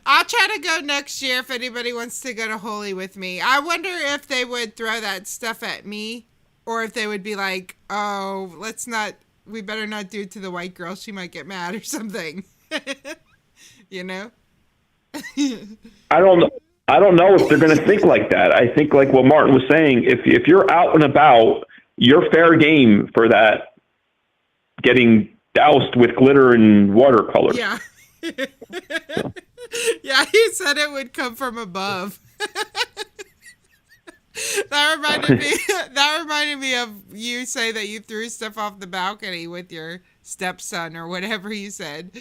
I'll try to go next year if anybody wants to go to Holy with me. I wonder if they would throw that stuff at me, or if they would be like, "Oh, we better not do it to the white girl. She might get mad or something." You know. I don't know if they're going to think like that. I think like what Martin was saying, if you're out and about, you're fair game for that. Getting doused with glitter and watercolors. Yeah. Yeah, he said it would come from above. That reminded me of you say that you threw stuff off the balcony with your stepson or whatever you said.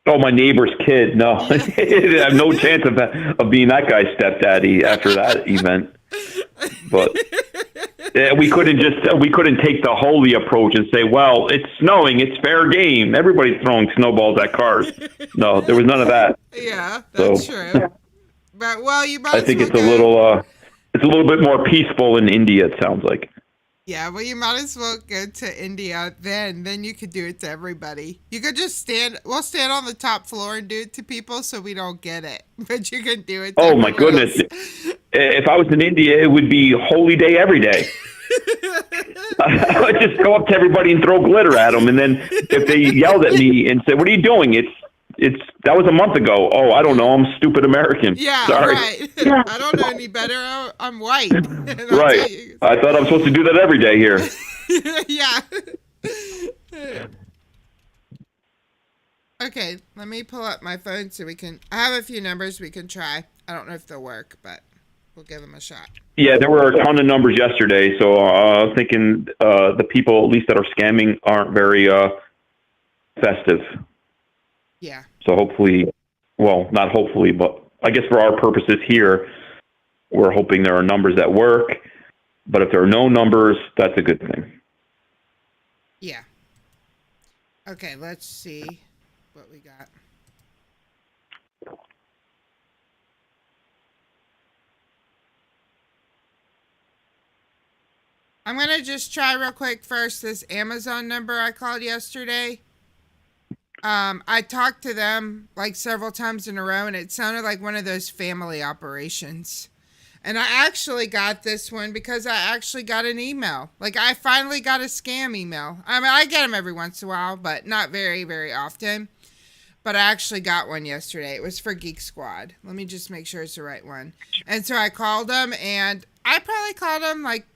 Oh, my neighbor's kid. No, I have no chance of being that guy's stepdaddy after that event. But we couldn't take the holy approach and say, well, it's snowing, it's fair game. Everybody's throwing snowballs at cars. No, there was none of that. Yeah, that's true. But you might. I think it's a little bit more peaceful in India. It sounds like. Yeah, well, you might as well go to India then you could do it to everybody. You could just stand on the top floor and do it to people so we don't get it. But you can do it to Oh, my goodness. If I was in India, it would be holy day every day. I would just go up to everybody and throw glitter at them. And then if they yelled at me and said, what are you doing? That was a month ago. Oh, I don't know. I'm a stupid American. Yeah, sorry. Right. I don't know any better. I'm white. Right. I thought I'm supposed to do that every day here. Yeah. Okay, let me pull up my phone so I have a few numbers we can try. I don't know if they'll work, but we'll give them a shot. Yeah, there were a ton of numbers yesterday, so I was thinking the people, at least that are scamming, aren't very festive. Yeah. So hopefully, well, not hopefully, but I guess for our purposes here, we're hoping there are numbers that work. But if there are no numbers, that's a good thing. Yeah. Okay, let's see what we got. I'm going to just try real quick first this Amazon number I called yesterday. I talked to them like several times in a row, and it sounded like one of those family operations. And I actually got this one because I actually got an email. Like, I finally got a scam email. I mean, I get them every once in a while, but not very, very often. But I actually got one yesterday. It was for Geek Squad. Let me just make sure it's the right one. And so I called them, and I probably called them like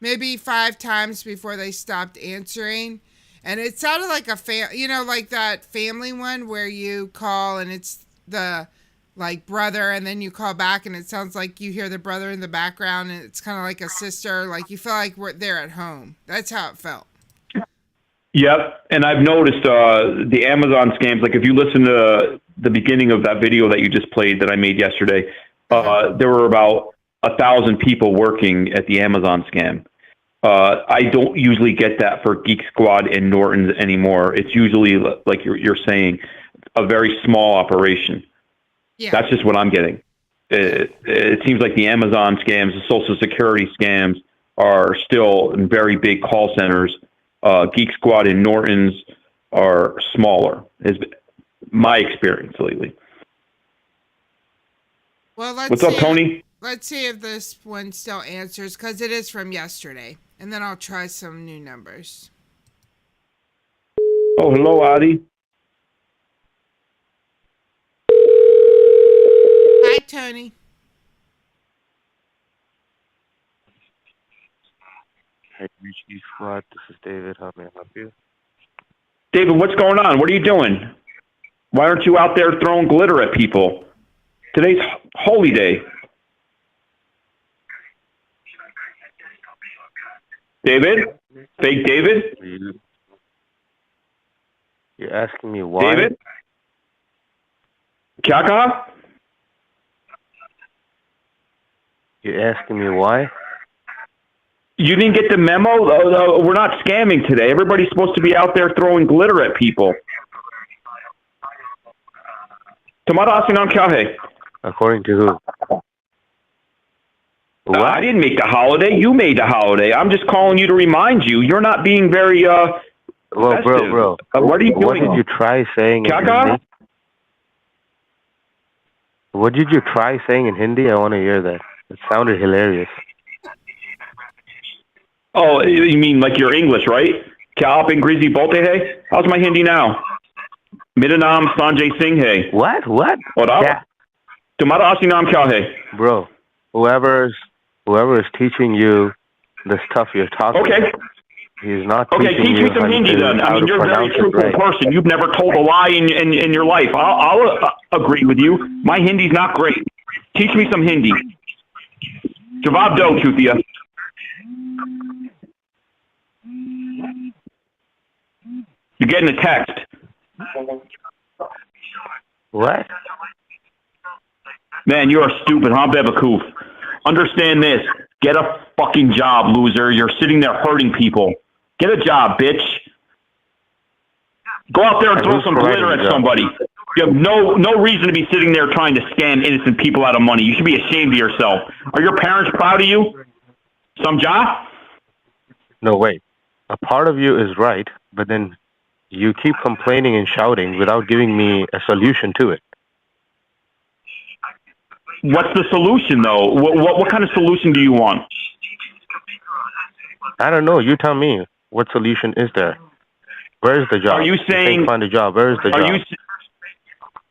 maybe 5 times before they stopped answering. And it sounded like like that family one where you call and it's the like brother, and then you call back and it sounds like you hear the brother in the background, and it's kind of like a sister. Like you feel like they're at home. That's how it felt. Yep, and I've noticed the Amazon scams. Like if you listen to the beginning of that video that you just played that I made yesterday, there were about 1,000 people working at the Amazon scam. I don't usually get that for Geek Squad and Norton's anymore. It's usually, like you're saying, a very small operation. Yeah. That's just what I'm getting. It seems like the Amazon scams, the Social Security scams, are still in very big call centers. Geek Squad and Norton's are smaller, is my experience lately. Well, What's up, Tony? Let's see if this one still answers, because it is from yesterday. And then I'll try some new numbers. Oh, hello, Adi. Hi, Tony. Hey, Reach Geek Squad. This is David. How may I help you? David, what's going on? What are you doing? Why aren't you out there throwing glitter at people? Today's holy day. David? Fake David? You're asking me why? David? Kya kaha? You're asking me why? You didn't get the memo? We're not scamming today. Everybody's supposed to be out there throwing glitter at people. Tumhara asinam kya hai? According to who? I didn't make the holiday. You made the holiday. I'm just calling you to remind you. You're not being very Well, festive. bro. What are you What doing? did you try saying in Kya Hindi? What did you try saying in Hindi? I want to hear that. It sounded hilarious. Oh, you mean like your English, right? Kya aap Angrezi bolte hai? How's my Hindi now? Mera naam Sanjay Singh hai. What? Aur aap? Tumhara asli naam kya hai? Bro, whoever is teaching you the stuff you're talking about, he's not Okay, teaching teach you me some Hindi then. I how mean, to you're a very pronounce it truthful right. person. You've never told a lie in your life. I'll agree with you. My Hindi's not great. Teach me some Hindi. Jawab do, Chutia. You're getting a text. What? Man, you are stupid, huh, Bebakoof? Understand this. Get a fucking job, loser. You're sitting there hurting people. Get a job, bitch. Go out there and throw some glitter at somebody. You have no reason to be sitting there trying to scam innocent people out of money. You should be ashamed of yourself. Are your parents proud of you? Samjha? No, wait. A part of you is right, but then you keep complaining and shouting without giving me a solution to it. What's the solution, though? What kind of solution do you want? I don't know. You tell me. What solution is there? Where's the job? Are you saying... Find a job. Where's the job?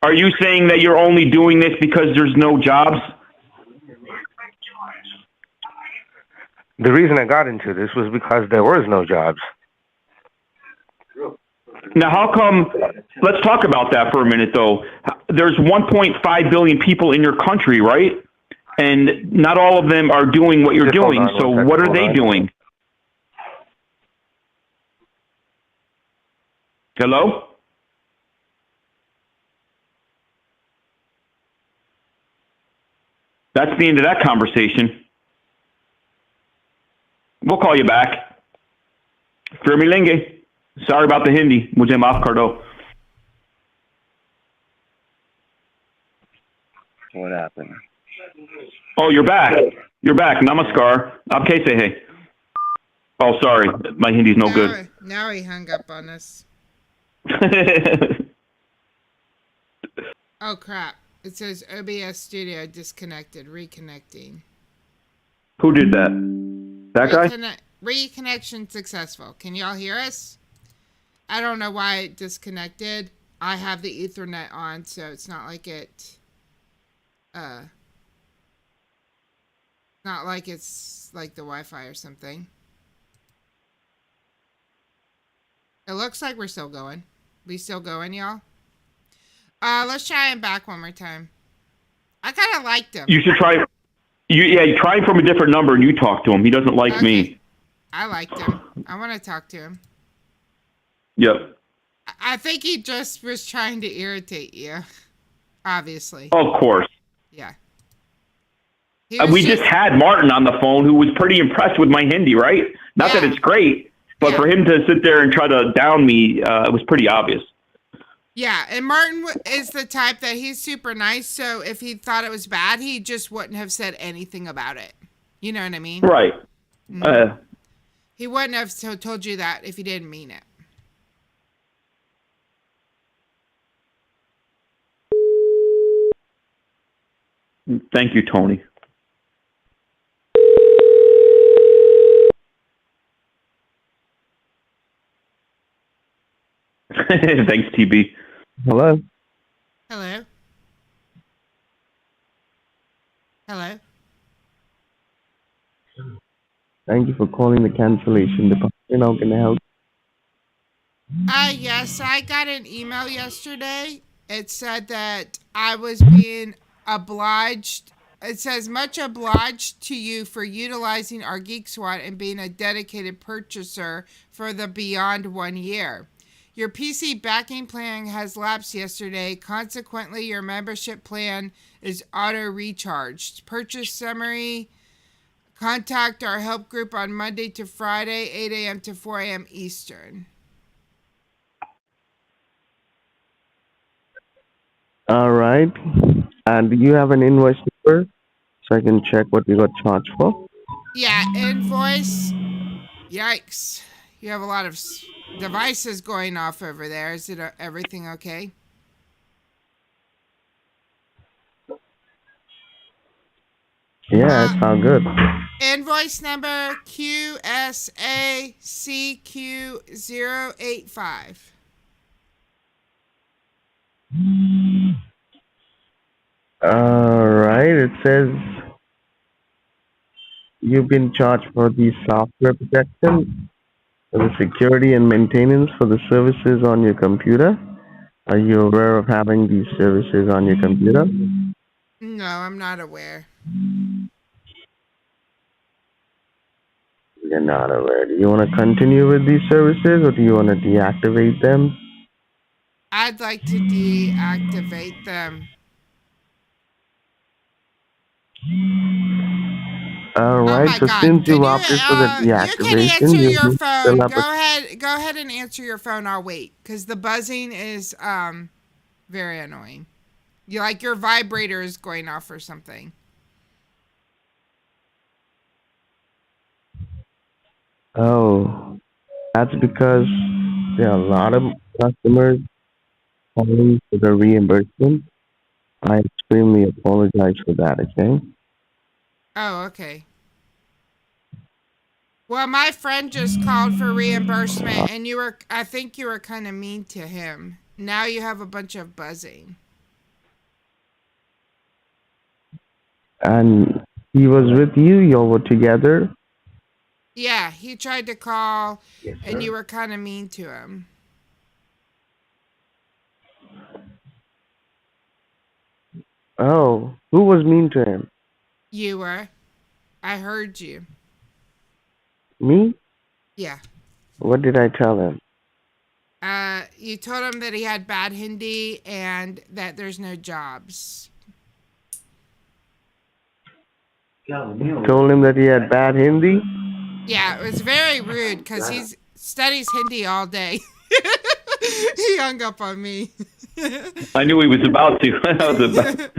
Are you saying that you're only doing this because there's no jobs? The reason I got into this was because there was no jobs. Now, how come, let's talk about that for a minute, though. There's 1.5 billion people in your country, right? And not all of them are doing what you're doing, so what are they doing? Hello? That's the end of that conversation. We'll call you back. Fir milenge. Sorry about the Hindi. Mujhe maaf kar do. What happened? Oh, you're back. You're back. Namaskar. Aap kaise hai? Oh, sorry. My Hindi's no good. Now he hung up on us. Oh, crap. It says OBS Studio disconnected. Reconnecting. Who did that? That guy? Reconnection successful. Can y'all hear us? I don't know why it disconnected. I have the Ethernet on, so it's not like it's like the Wi-Fi or something. It looks like we're still going. We still going, y'all? Let's try him back one more time. I kind of liked him. You should try. You try him from a different number and you talk to him. He doesn't like me. I liked him. I want to talk to him. Yep. I think he just was trying to irritate you. Obviously. Of course. Yeah. We just had Martin on the phone who was pretty impressed with my Hindi, right? Not that it's great, but for him to sit there and try to down me, it was pretty obvious. Yeah, and Martin is the type that he's super nice, so if he thought it was bad, he just wouldn't have said anything about it. You know what I mean? Right. He wouldn't have told you that if he didn't mean it. Thank you, Tony. Thanks, TB. Hello? Hello? Hello? Thank you for calling the cancellation department. How can I help? Yes, I got an email yesterday. It said that I was being obliged. It says, much obliged to you for utilizing our Geek SWAT and being a dedicated purchaser for the beyond 1 year. Your PC backing plan has lapsed yesterday. Consequently, your membership plan is auto-recharged. Purchase summary. Contact our help group on Monday to Friday, 8 a.m. to 4 a.m. Eastern. All right. And do you have an invoice number so I can check what we got charged for? Yeah, invoice. Yikes. You have a lot of devices going off over there. Is it everything okay? Yeah, it's all good. Invoice number QSACQ085. All right. It says you've been charged for the software protection, for the security and maintenance for the services on your computer. Are you aware of having these services on your computer? No, I'm not aware. You're not aware. Do you want to continue with these services or do you want to deactivate them? I'd like to deactivate them. All right. So since you opted for the deactivation, you can answer your fill phone. up Go ahead and answer your phone. I'll wait because the buzzing is very annoying. Your vibrator is going off or something. Oh, that's because there are a lot of customers calling for the reimbursement. I extremely apologize for that, okay? Oh, okay. Well, my friend just called for reimbursement, and I think you were kind of mean to him. Now you have a bunch of buzzing. And he was with you, y'all were together? Yeah, he tried to call, and you were kind of mean to him. Oh, who was mean to him? You were. I heard you. Me? Yeah. What did I tell him? You told him that he had bad Hindi and that there's no jobs. Told him that he had bad Hindi? Yeah, it was very rude because he studies Hindi all day. He hung up on me. I knew he was about to.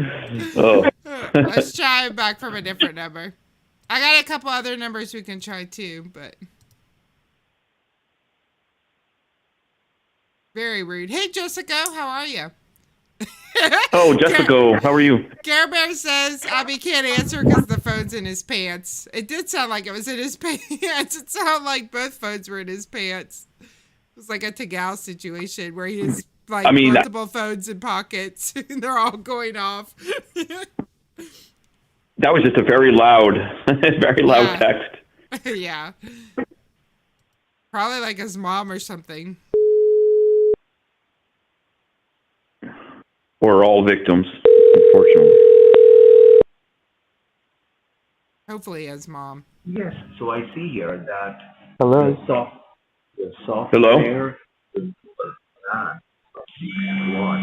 Oh. Let's try him back from a different number. I got a couple other numbers we can try too, but very rude. Hey, Jessica, how are you? Oh, Jessica, how are you? Care Bear says Abby can't answer because the phone's in his pants. It did sound like it was in his pants. It sounded like both phones were in his pants. It was like a TAGOW situation where he has multiple phones in pockets and they're all going off. That was just a very loud text. Yeah. Probably like his mom or something. or all victims, unfortunately. Hopefully his mom. Yes. So I see here that Hello. the software.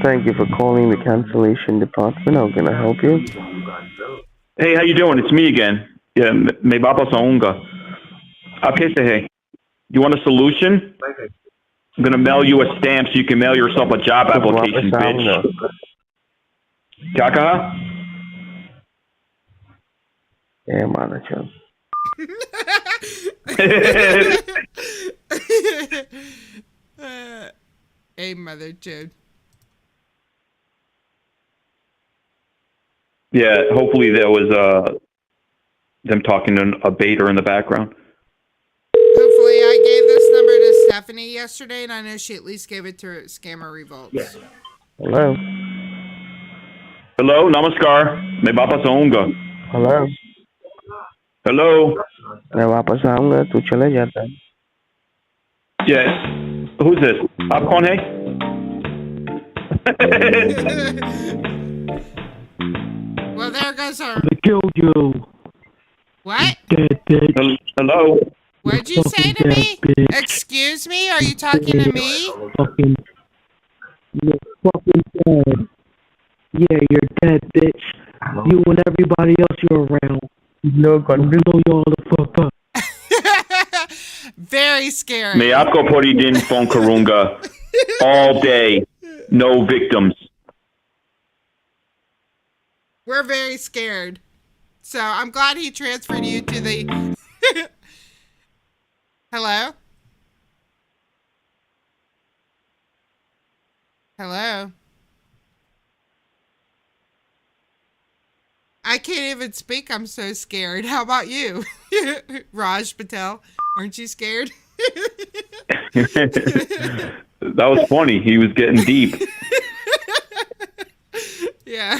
Thank you for calling the cancellation department. How can I help you? Hey, how you doing? It's me again. Yeah, me papa sa unga. Okay, say hey. You want a solution? I'm gonna mail you a stamp so you can mail yourself a job application, bitch. क्या कहा? manager. Hey, mother chode. Yeah, hopefully there was them talking to a baiter in the background. Hopefully I gave this number to Stephanie yesterday, and I know she at least gave it to Scammer Revolts. Yes. Hello. Hello, namaskar. Me papa sa unga. Hello. Hello. मैं वापस आऊंगा तू चले जाता है. Yes. Who's this? आप कौन है? Well, there goes our... I killed you. What? Dead bitch. Hello? What'd you say to me? Excuse me? Are you talking to me? You're fucking dead. Yeah, you're dead, bitch. You and everybody else you're around. No, blow you all the fuck up. Very scary. मैं आपको पूरी दिन phone करूंगा. All day. No victims. We're very scared. So I'm glad he transferred you to the... Hello? Hello? I can't even speak. I'm so scared. How about you? Raj Patel, aren't you scared? That was funny. He was getting deep. Yeah.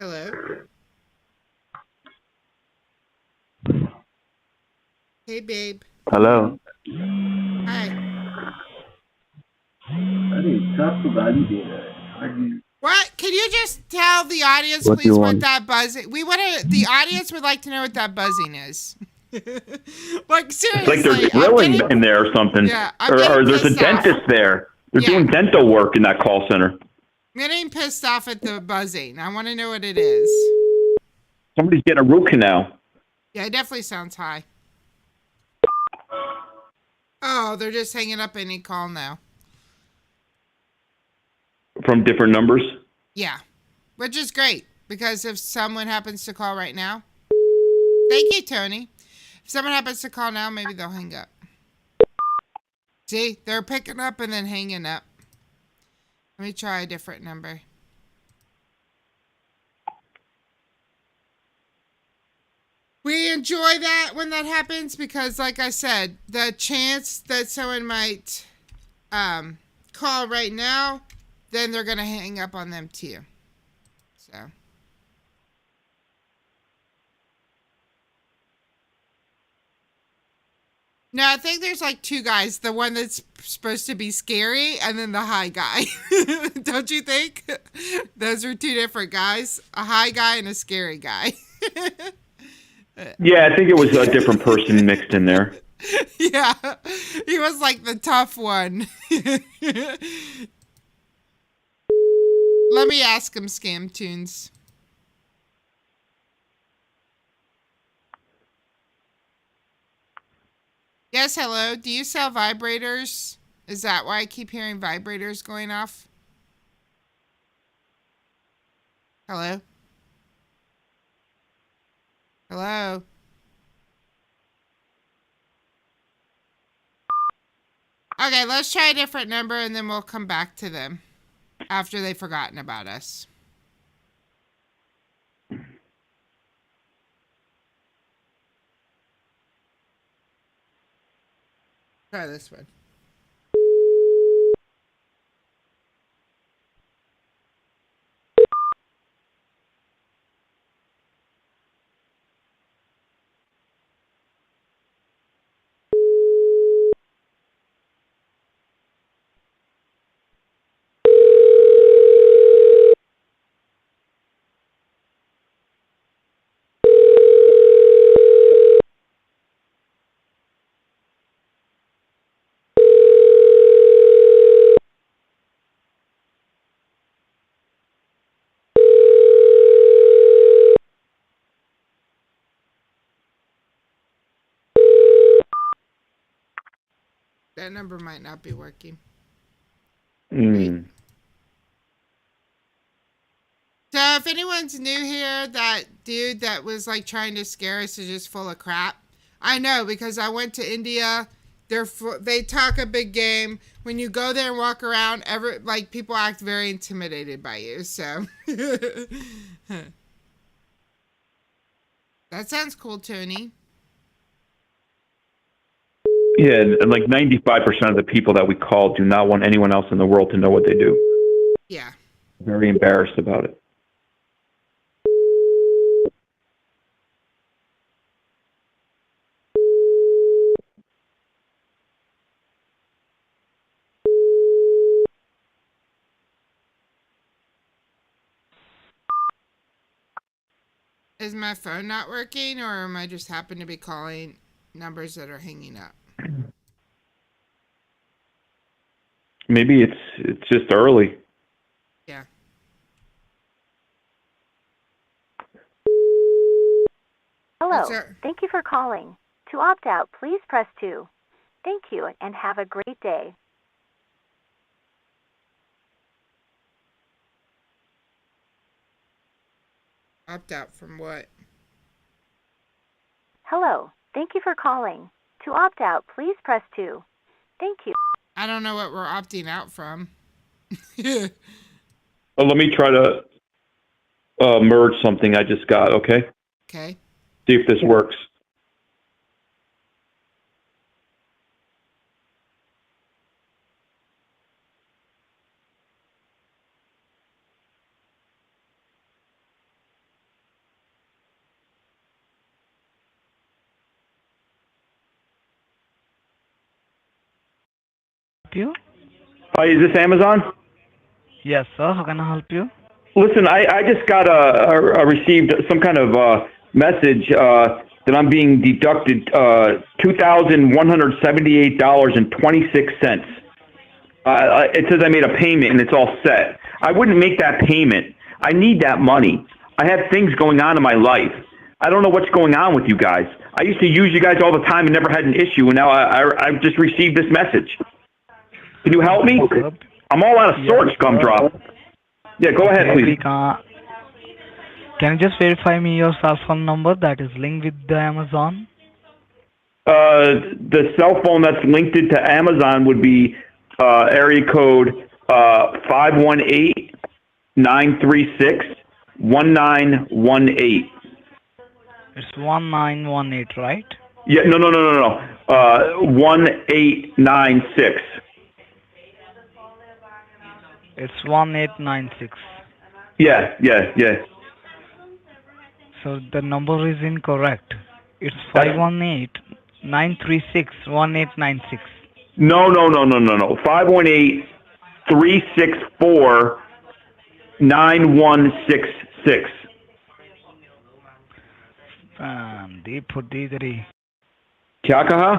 Hello? Hey, babe. Hello. Hi. What? Can you just tell the audience, What do please, you what want? that buzzing... The audience would like to know what that buzzing is. Like, seriously. It's like they're drilling in there or something. Yeah, or there's a dentist there. They're doing dental work in that call center. I'm getting pissed off at the buzzing. I want to know what it is. Somebody's getting a root canal. Yeah, it definitely sounds high. Oh, they're just hanging up any call now. From different numbers? Yeah, which is great, because if someone happens to call right now... Thank you, Tony. If someone happens to call now, maybe they'll hang up. See, they're picking up and then hanging up. Let me try a different number. We enjoy that when that happens because, like I said, the chance that someone might call right now, then they're going to hang up on them too. So. No, I think there's like two guys. The one that's supposed to be scary and then the high guy. Don't you think? Those are two different guys. A high guy and a scary guy. Yeah, I think it was a different person mixed in there. Yeah, he was like the tough one. Let me ask him, Scam Tunes. Yes, hello. Do you sell vibrators? Is that why I keep hearing vibrators going off? Hello? Hello? Okay, let's try a different number and then we'll come back to them. after they've forgotten about us. Try this one. That number might not be working. Mm. So if anyone's new here, that dude that was like trying to scare us is just full of crap. I know, because I went to India. They talk a big game. When you go there and walk around, people act very intimidated by you. So that sounds cool, Tony. Yeah, and like 95% of the people that we call do not want anyone else in the world to know what they do. Yeah. Very embarrassed about it. Is my phone not working, or am I just happen to be calling numbers that are hanging up? Maybe it's just early. Yeah. Hello. Thank you for calling. To opt out, please press 2. Thank you, and have a great day. Opt out from what? Hello. Thank you for calling. To opt out, please press 2. Thank you. I don't know what we're opting out from. Let me try to merge something I just got, okay? Okay. See if this works. You? Hi, is this Amazon? Yes, sir. How can I help you? Listen, I just got received some kind of message that I'm being deducted $2,178.26. It says I made a payment and it's all set. I wouldn't make that payment. I need that money. I have things going on in my life. I don't know what's going on with you guys. I used to use you guys all the time and never had an issue, and now I've just received this message. Can you help me? I'm all out of sorts, Gumdrop. Yeah, go ahead, please. Can you just verify me your cell phone number that is linked with the Amazon? The cell phone that's linked to Amazon would be area code 518-936-1918. It's 1918, right? Yeah, no. 1896. It's 1896. Yeah. So the number is incorrect. It's 518-936-1896. No. 518-364-9166. क्या कहा?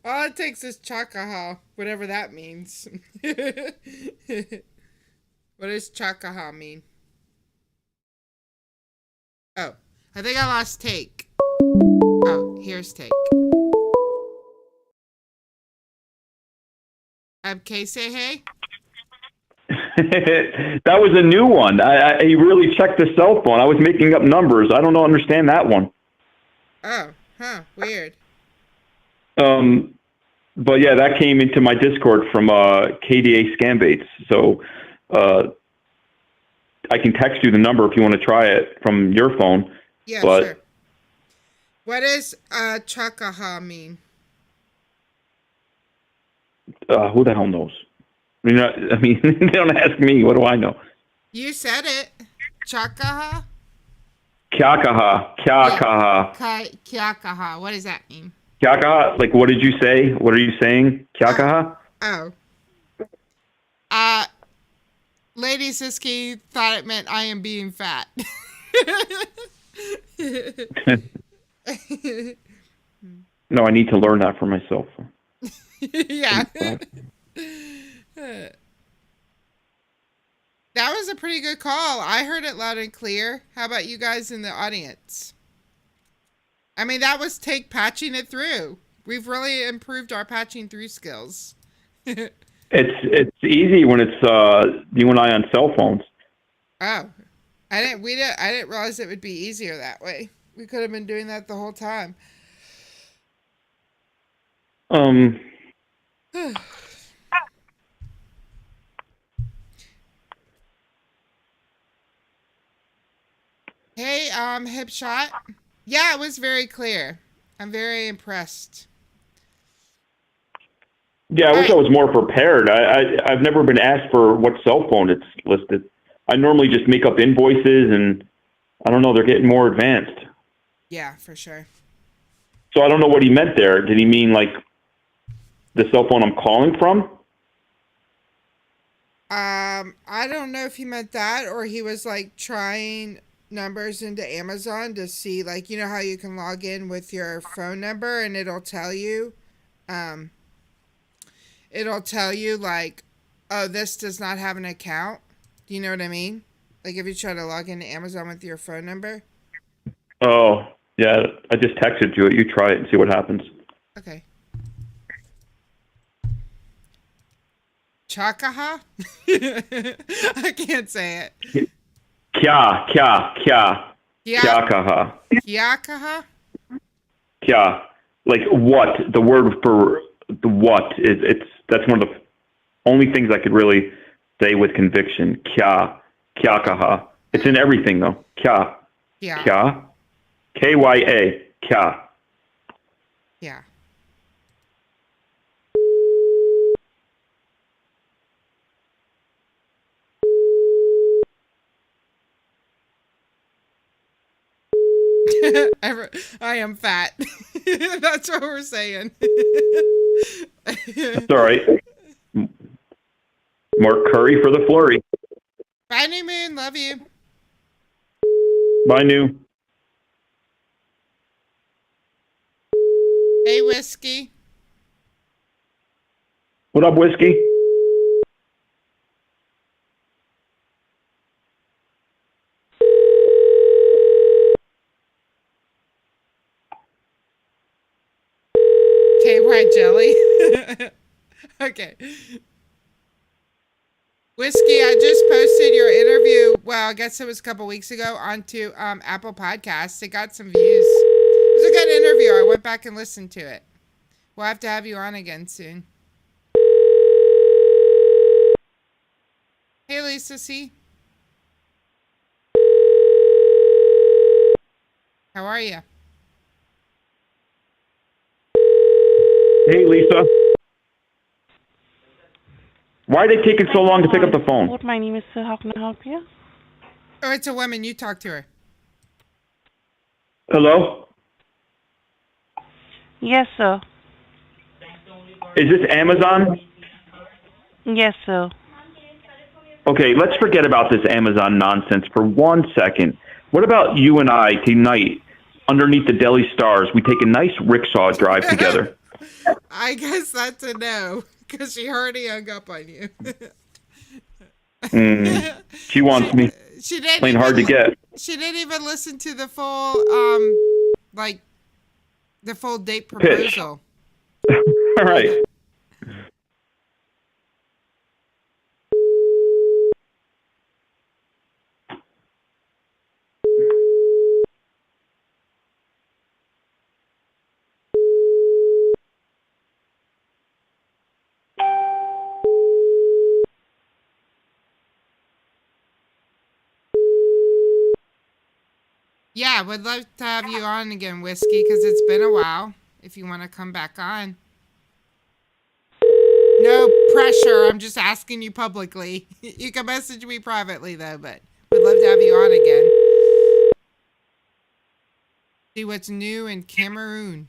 All it takes is chakaha, whatever that means. What does chakaha mean? Oh, I think I lost take. Oh, here's take. Kay, say hey. That was a new one. He really checked the cell phone. I was making up numbers. I don't understand that one. Oh, weird. But yeah, that came into my Discord from KDA Scambaits. So I can text you the number if you want to try it from your phone. Yeah, but, sure. What does chakaha mean? Who the hell knows? I mean, they don't ask me. What do I know? You said it. Chakaha? Kyakaha. Kyakaha. Kyakaha. What does that mean? Kyakaha? Like, what did you say? What are you saying? Kyakaha? Oh. Lady Siski thought it meant I am being fat. No, I need to learn that for myself. Yeah. That was a pretty good call. I heard it loud and clear. How about you guys in the audience? I mean, that was Take patching it through. We've really improved our patching through skills. It's easy when it's you and I on cell phones. Oh, I didn't realize it would be easier that way. We could have been doing that the whole time. Hey, Hip Shot. Yeah, it was very clear. I'm very impressed. Yeah, I wish I was more prepared. I've never been asked for what cell phone it's listed. I normally just make up invoices, and I don't know, they're getting more advanced. Yeah, for sure. So I don't know what he meant there. Did he mean like the cell phone I'm calling from? I don't know if he meant that or he was like trying numbers into Amazon to see, like, you know how you can log in with your phone number and it'll tell you like, oh, this does not have an account. Do you know what I mean? Like if you try to log into Amazon with your phone number. Oh, yeah. I just texted you. You try it and see what happens. Okay. Chakaha? I can't say it. Kya. Kyakaha. Kyakaha? Kya. Like what? The word for the what is that's one of the only things I could really say with conviction. Kya. Kyakaha. It's in everything though. Kya. Yeah. Kya. Kya. Kya. Yeah. I am fat. That's what we're saying. That's all right. More curry for the flurry. Bye, New Moon. Love you. Bye, New. Hey, Whiskey. What up, Whiskey? KY Jelly. Okay. Whiskey, I just posted your interview, well, I guess it was a couple weeks ago, onto Apple Podcasts. It got some views. It was a good interview. I went back and listened to it. We'll have to have you on again soon. Hey, Lisa C. How are you? Hey, Lisa. Why are they taking so long to pick up the phone? My name is Sue. How can I help you? Oh, it's a woman. You talk to her. Hello? Yes, sir. Is this Amazon? Yes, sir. Okay, let's forget about this Amazon nonsense for 1 second. What about you and I tonight, underneath the Delhi stars, we take a nice rickshaw drive together? I guess that's a no, because she already hung up on you. She wants me. She didn't Playing hard to get. She didn't even listen to the full, the full date Pitch. proposal. All right. Yeah, would love to have you on again, Whiskey, because it's been a while. If you want to come back on. No pressure. I'm just asking you publicly. You can message me privately, though, but would love to have you on again. See what's new in Cameroon.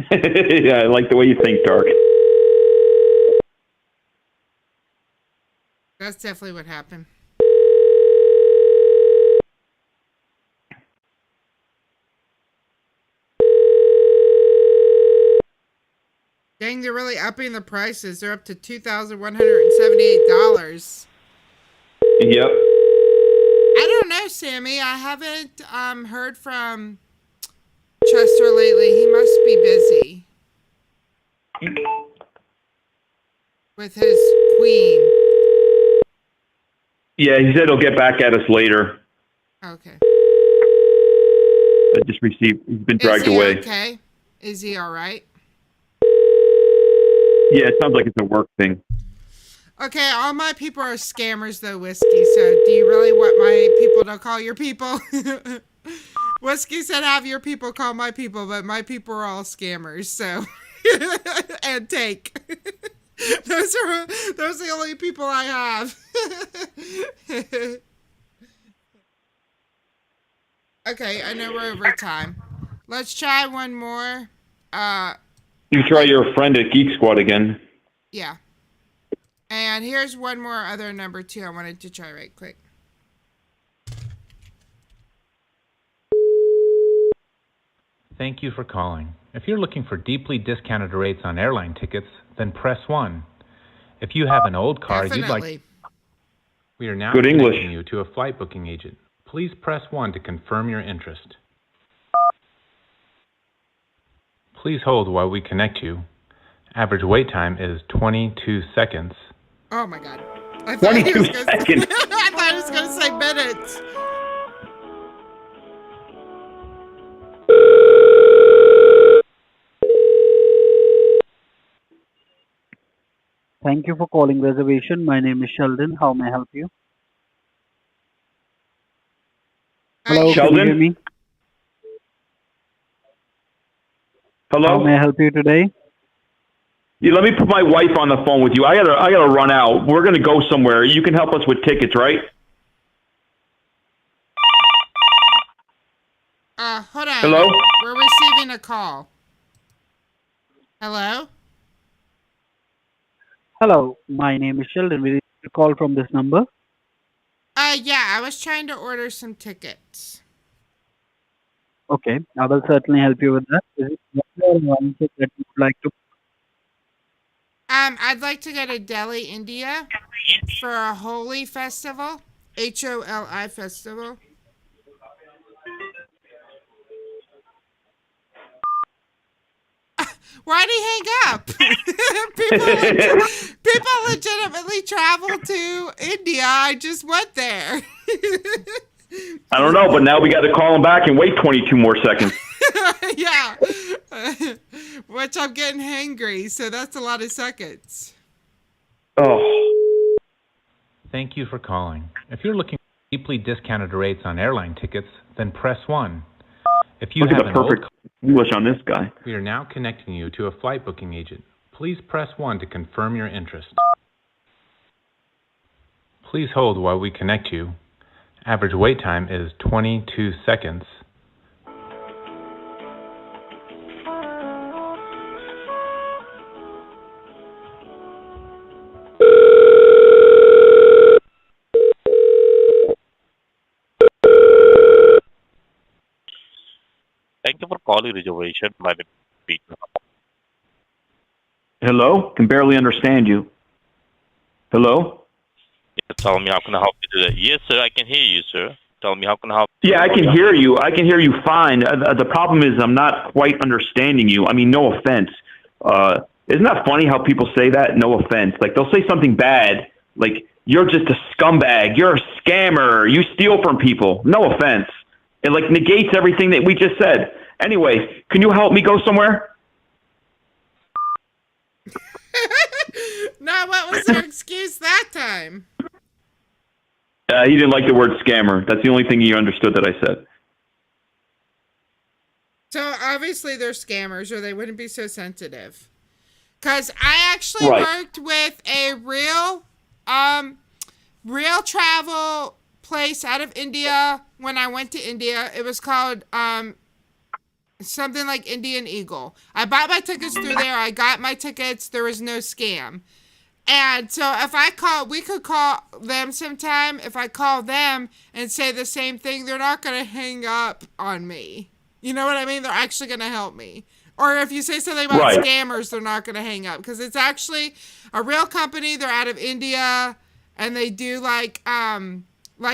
Yeah, I like the way you think, Dark. That's definitely what happened. Dang, they're really upping the prices. They're up to $2,178. Yep. I don't know, Sammy. I haven't heard from Chester lately. He must be busy with his queen. Yeah, he said he'll get back at us later. Okay. I just received. He's been dragged away. Okay. Is he all right? Yeah, it sounds like it's a work thing. Okay, all my people are scammers, though, Whiskey. So, do you really want my people to call your people? Whiskey said have your people call my people, but my people are all scammers. So, and take. Those are the only people I have. Okay, I know we're over time. Let's try one more. You try your friend at Geek Squad again. Yeah. And here's one more other number, too, I wanted to try right quick. Thank you for calling. If you're looking for deeply discounted rates on airline tickets, then press 1. If you have an old card you'd like... We are now Good connecting English. you to a flight booking agent. Please press 1 to confirm your interest. Please hold while we connect you. Average wait time is 22 seconds. Oh, my God. 22 seconds. I thought he was going to say minutes. Thank you for calling reservation. My name is Sheldon. How may I help you? Hello, Sheldon? can you hear me? Hello? How may I help you today? Yeah, let me put my wife on the phone with you. I gotta run out. We're gonna go somewhere. You can help us with tickets, right? Hold on. Hello? We're receiving a call. Hello? Hello, my name is Sheldon. We received a call from this number. Yeah, I was trying to order some tickets. Okay, I will certainly help you with that. Is it one ticket that you would like to? I'd like to go to Delhi, India for a Holi festival. Holi festival. Why'd he hang up? people legitimately travel to India. I just went there. I don't know, but now we got to call him back and wait 22 more seconds. Yeah. Which I'm getting hangry, so that's a lot of seconds. Oh. Thank you for calling. If you're looking for deeply discounted rates on airline tickets, then press 1. If you Look have at the an old perfect English on this guy. We are now connecting you to a flight booking agent. Please press 1 to confirm your interest. Please hold while we connect you. Average wait time is 22 seconds. Thank you for calling reservation. My name is Peter. Hello? Can barely understand you. Hello? Yes, tell me how can I help you today? Yes, sir, I can hear you, sir. Tell me how can I help you? Yeah, I can hear you. I can hear you fine. The problem is I'm not quite understanding you. I mean, no offense. Isn't that funny how people say that? No offense. Like, they'll say something bad, like, you're just a scumbag. You're a scammer. You steal from people. No offense. It, like, negates everything that we just said. Anyway, can you help me go somewhere? That was their excuse that time. He didn't like the word scammer. That's the only thing he understood that I said. So obviously they're scammers, or they wouldn't be so sensitive. Because I actually worked with a real travel place out of India when I went to India. It was called something like Indian Eagle. I bought my tickets through there. I got my tickets. There was no scam. And so we could call them sometime. If I call them and say the same thing, they're not going to hang up on me. You know what I mean? They're actually going to help me. Or if you say something about scammers, they're not going to hang up. Because it's actually a real company. They're out of India. And they do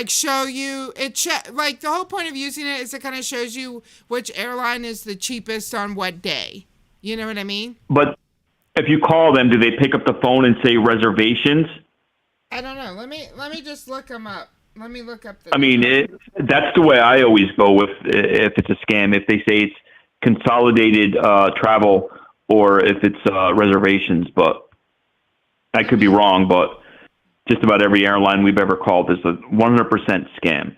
show you, the whole point of using it is it kind of shows you which airline is the cheapest on what day. You know what I mean? But if you call them, do they pick up the phone and say reservations? I don't know. Let me just look them up. Let me look up I mean, that's the way I always go with if it's a scam. If they say it's consolidated travel or if it's reservations, but I could be wrong, but just about every airline we've ever called is a 100% scam.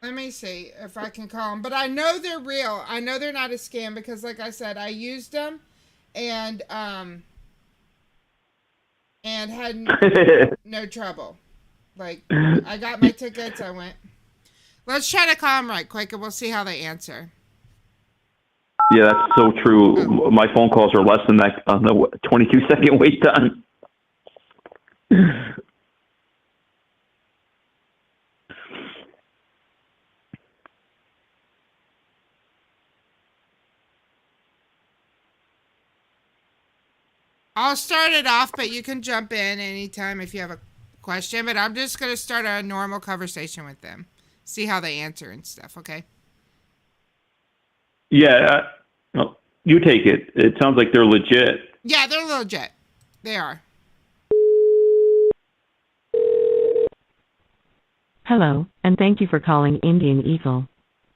Let me see if I can call them. But I know they're real. I know they're not a scam because, like I said, I used them and had no trouble. Like, I got my tickets, I went. Let's try to call them right quick, and we'll see how they answer. Yeah, that's so true. Oh. My phone calls are less than that on the 22-second wait time. I'll start it off, but you can jump in anytime if you have a question, but I'm just going to start a normal conversation with them. See how they answer and stuff, okay? Yeah, you take it. It sounds like they're legit. Yeah, they're legit. They are. Hello, and thank you for calling Indian Eagle.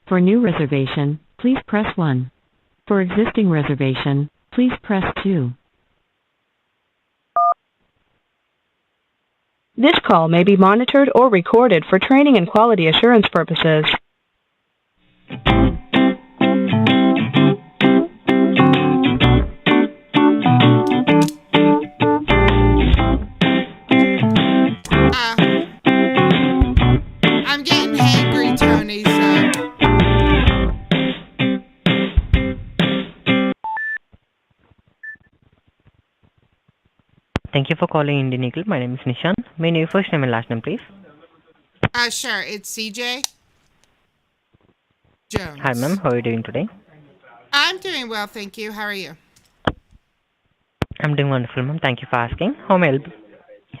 For new reservation, please press 1. For existing reservation, please press 2. This call may be monitored or recorded for training and quality assurance purposes. I'm getting hangry, Tony, so... Thank you for calling Indian Eagle. My name is Nishan. May I know your first name and last name, please? Sure. It's CJ Jones. Hi, ma'am. How are you doing today? I'm doing well, thank you. How are you? I'm doing wonderful, ma'am. Thank you for asking. How may I help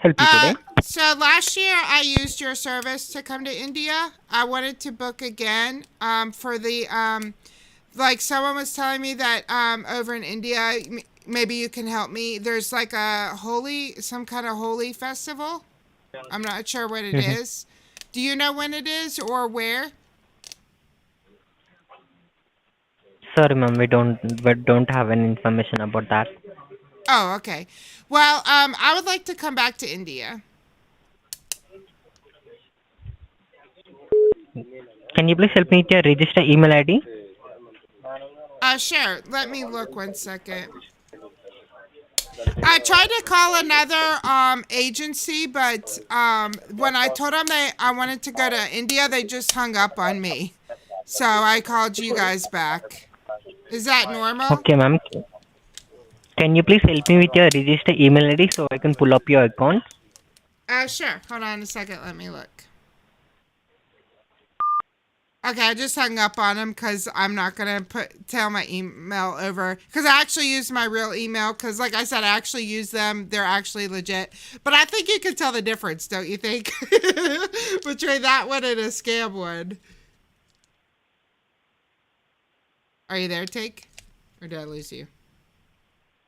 you today? So last year I used your service to come to India. I wanted to book again for the, like someone was telling me that over in India, maybe you can help me. There's like some kind of holy festival. I'm not sure what it is. Do you know when it is or where? Sorry, ma'am. We don't have any information about that. Oh, okay. Well, I would like to come back to India. Can you please help me with your register email ID? Sure. Let me look 1 second. I tried to call another agency, but when I told them I wanted to go to India, they just hung up on me. So I called you guys back. Is that normal? Okay, ma'am. Can you please help me with your register email ID so I can pull up your account? Sure. Hold on a second. Let me look. Okay, I just hung up on them because I'm not going to tell my email over. Because I actually used my real email because, like I said, I actually use them. They're actually legit. But I think you can tell the difference, don't you think? Between that one and a scam one. Are you there, Take? Or did I lose you?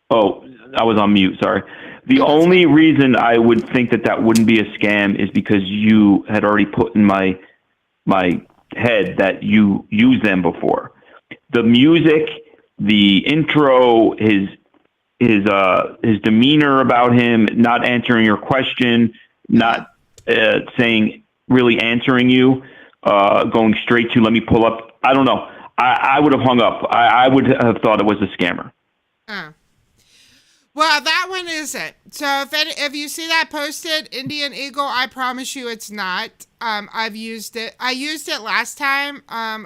Oh, I was on mute, sorry. The only reason I would think that wouldn't be a scam is because you had already put in my head that you used them before. The music, the intro, his his demeanor about him, not answering your question, not really answering you, going straight to let me pull up. I don't know. I would have hung up. I would have thought it was a scammer. Oh. Well, that one isn't. So if you see that posted, Indian Eagle, I promise you it's not. I've used it. I used it last time,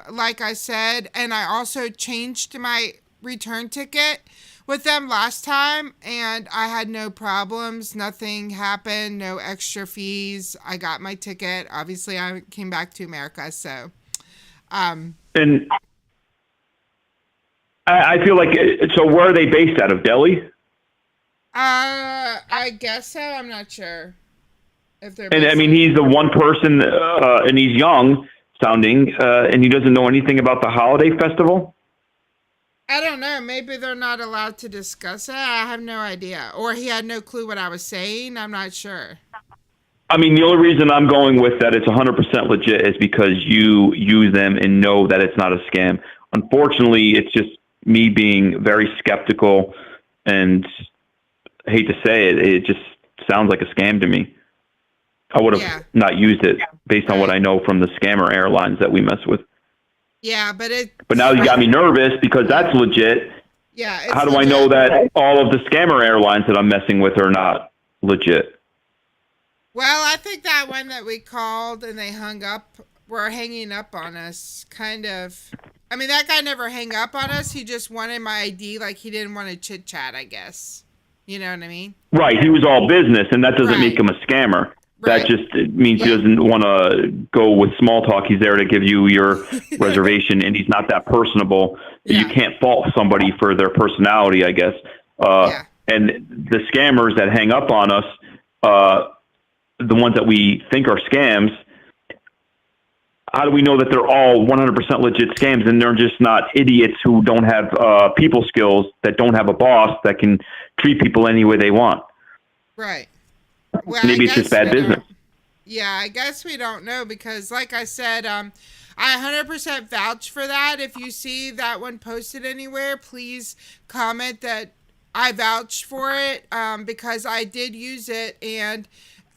like I said, and I also changed my return ticket with them last time, and I had no problems. Nothing happened. No extra fees. I got my ticket. Obviously, I came back to America, so. And I feel like, so where are they based out of? Delhi? I guess so. I'm not sure if they're. And I mean, he's the one person, and he's young sounding, and he doesn't know anything about the holiday festival. I don't know. Maybe they're not allowed to discuss it. I have no idea. Or he had no clue what I was saying. I'm not sure. I mean, the only reason I'm going with that it's 100% legit is because you use them and know that it's not a scam. Unfortunately, it's just me being very skeptical, and I hate to say it, it just sounds like a scam to me. I would have not used it based on what I know from the scammer airlines that we mess with. Yeah, but now you got me nervous because that's legit. Yeah. How do I know that all of the scammer airlines that I'm messing with are not legit? Well, I think that one that we called and they were hanging up on us, kind of. I mean, that guy never hung up on us. He just wanted my ID, like he didn't want to chit chat, I guess. You know what I mean? Right. He was all business, and that doesn't make him a scammer. That just means he doesn't want to go with small talk. He's there to give you your reservation, and he's not that personable. You can't fault somebody for their personality, I guess. And the scammers that hang up on us, the ones that we think are scams, how do we know that they're all 100% legit scams and they're just not idiots who don't have people skills, that don't have a boss that can treat people any way they want? Right. Well, maybe it's just bad business. Yeah, I guess we don't know because, like I said, I 100% vouch for that. If you see that one posted anywhere, please comment that I vouch for it because I did use it and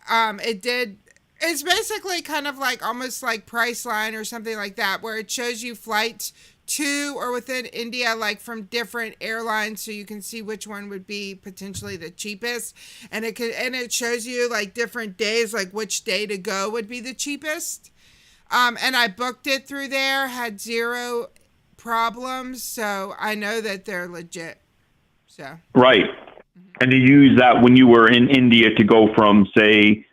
it did. It's basically kind of like almost like Priceline or something like that, where it shows you flights to or within India, like from different airlines, so you can see which one would be potentially the cheapest, and it shows you like different days, like which day to go would be the cheapest. And I booked it through there, had zero problems, so I know that they're legit. So right, and you use that when you were in India to go from, say,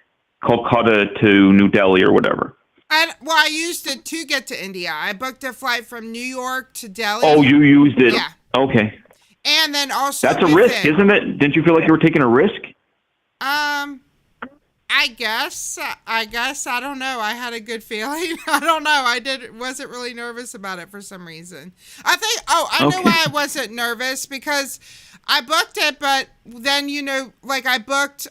Kolkata to New Delhi or whatever. I used it to get to India. I booked a flight from New York to Delhi. Oh, you used it? Yeah. Okay. And then also that's a risk, isn't it? Didn't you feel like you were taking a risk? I guess. I don't know. I had a good feeling. I don't know. Wasn't really nervous about it for some reason. I think. Oh, I know why I wasn't nervous, because I booked it, but then like I booked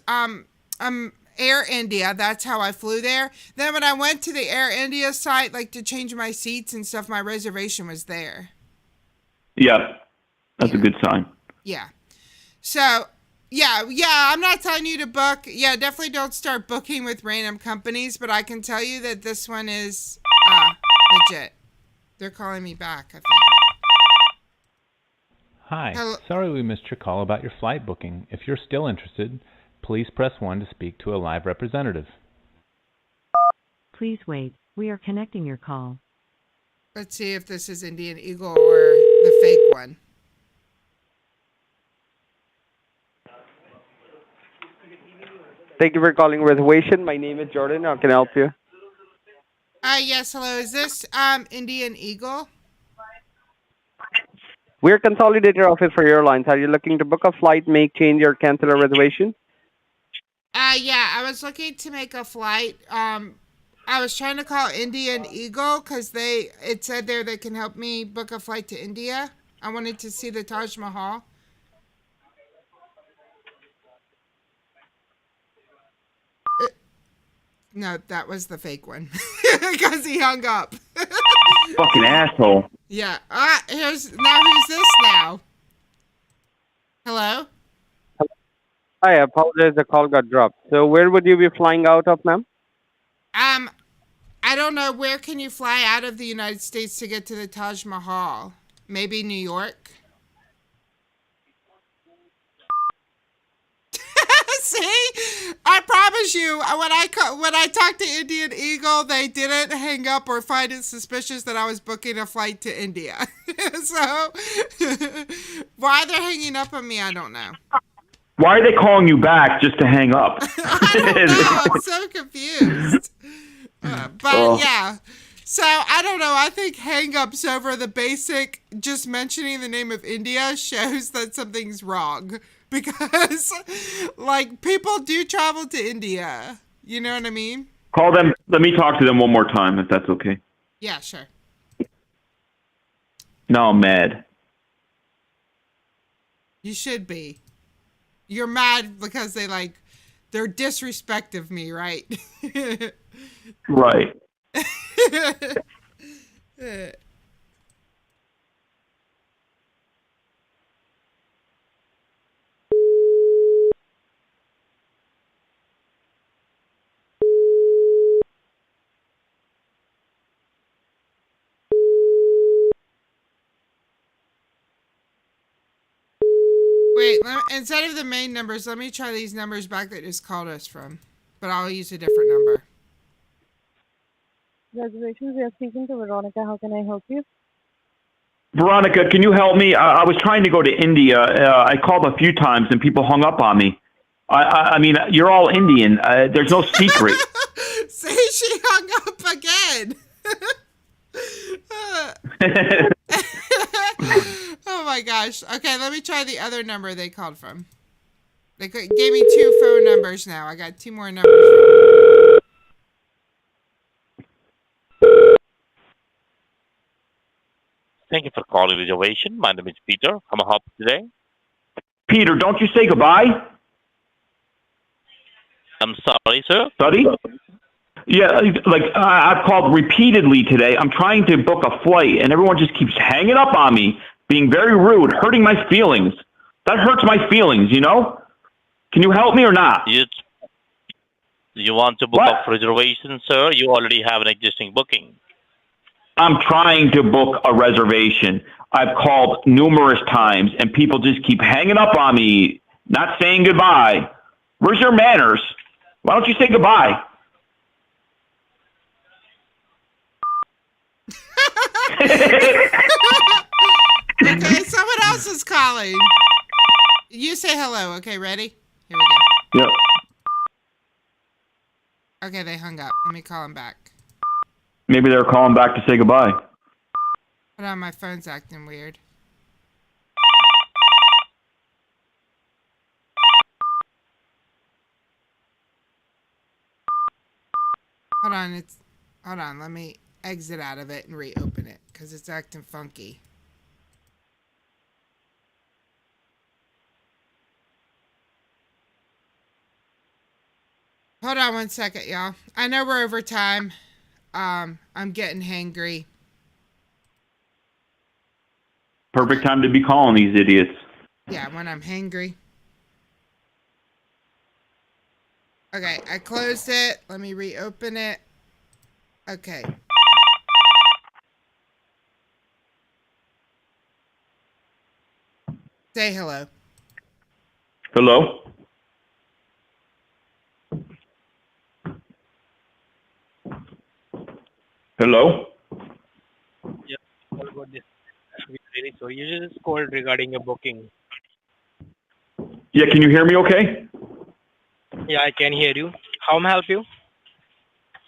Air India. That's how I flew there. Then when I went to the Air India site, like to change my seats and stuff, my reservation was there. Yeah, that's a good sign. Yeah. So, yeah, I'm not telling you to book. Yeah, definitely don't start booking with random companies, but I can tell you that this one is legit. They're calling me back, I think. Hi. Hello. Sorry we missed your call about your flight booking. If you're still interested, please press 1 to speak to a live representative. Please wait. We are connecting your call. Let's see if this is Indian Eagle or the fake one. Thank you for calling reservation. My name is Jordan. How can I help you? Yes, hello. Is this Indian Eagle? We're Consolidated Office for Airlines. Are you looking to book a flight, make change, or cancel a reservation? Yeah, I was looking to make a flight. I was trying to call Indian Eagle because it said there they can help me book a flight to India. I wanted to see the Taj Mahal. No, that was the fake one because he hung up. Fucking asshole. Yeah. Who's this now? Hello? I apologize, the call got dropped. So where would you be flying out of, ma'am? I don't know. Where can you fly out of the United States to get to the Taj Mahal? Maybe New York? See? I promise you, when I talked to Indian Eagle, they didn't hang up or find it suspicious that I was booking a flight to India. So, why they're hanging up on me, I don't know. Why are they calling you back just to hang up? I don't know. I'm so confused. Yeah. So, I don't know. I think hang-ups over the basic, just mentioning the name of India shows that something's wrong. Because, like, people do travel to India. You know what I mean? Call them. Let me talk to them one more time, if that's okay. Yeah, sure. No, I'm mad. You should be. You're mad because they're disrespect of me, right? Right. Wait, instead of the main numbers, let me try these numbers back that just called us from. But I'll use a different number. Reservations, we are speaking to Veronica. How can I help you? Veronica, can you help me? I was trying to go to India. I called a few times and people hung up on me. I mean, you're all Indian. There's no secret. See, she hung up again. Oh my gosh. Okay, let me try the other number they called from. They gave me 2 phone numbers now. I got 2 more numbers. Thank you for calling reservation. My name is Peter. How may I help you today? Peter, don't you say goodbye? I'm sorry, sir. Buddy? Yeah, I've called repeatedly today. I'm trying to book a flight, and everyone just keeps hanging up on me, being very rude, hurting my feelings. That hurts my feelings, you know? Can you help me or not? You want to book a reservation, sir? You already have an existing booking. I'm trying to book a reservation. I've called numerous times, and people just keep hanging up on me, not saying goodbye. Where's your manners? Why don't you say goodbye? Okay, someone else is calling. You say hello. Okay, ready? Here we go. Yep. Okay, they hung up. Let me call them back. Maybe they're calling back to say goodbye. Hold on, my phone's acting weird. Hold on, let me exit out of it and reopen it, because it's acting funky. Hold on 1 second, y'all. I know we're over time. I'm getting hangry. Perfect time to be calling these idiots. Yeah, when I'm hangry. Okay, I closed it. Let me reopen it. Okay. Say hello. Hello? Hello? Yeah, all about this. We're really sorry. You just called regarding a booking. Yeah, can you hear me okay? Yeah, I can hear you. How may I help you?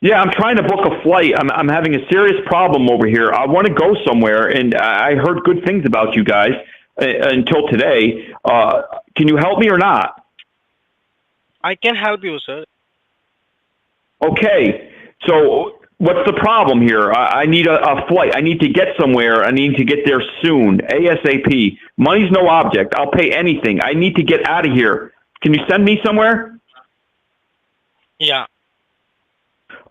Yeah, I'm trying to book a flight. I'm having a serious problem over here. I want to go somewhere, and I heard good things about you guys until today. Can you help me or not? I can help you, sir. Okay, so what's the problem here? I need a flight. I need to get somewhere. I need to get there soon, ASAP. Money's no object. I'll pay anything. I need to get out of here. Can you send me somewhere? Yeah.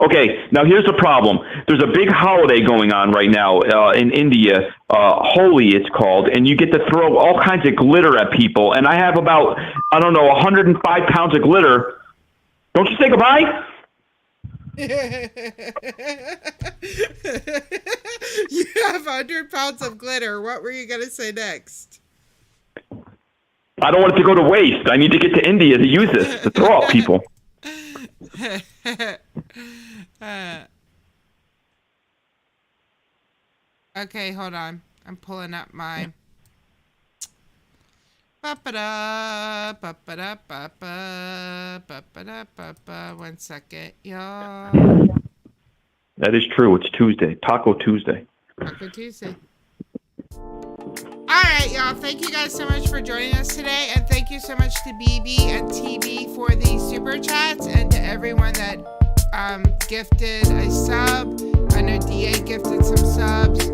Okay, now here's the problem. There's a big holiday going on right now in India. Holi, it's called, and you get to throw all kinds of glitter at people. And I have about, 105 pounds of glitter. Don't you say goodbye? You have 100 pounds of glitter. What were you going to say next? I don't want it to go to waste. I need to get to India to use this to throw at people. Okay, hold on. I'm pulling up my... Ba-ba-da, ba-ba-da, ba-ba, ba-ba-da, ba-ba. 1 second, y'all. That is true. It's Tuesday. Taco Tuesday. Taco Tuesday. All right, y'all. Thank you guys so much for joining us today. And thank you so much to BB and TB for the super chats. And to everyone that gifted a sub. I know DA gifted some subs.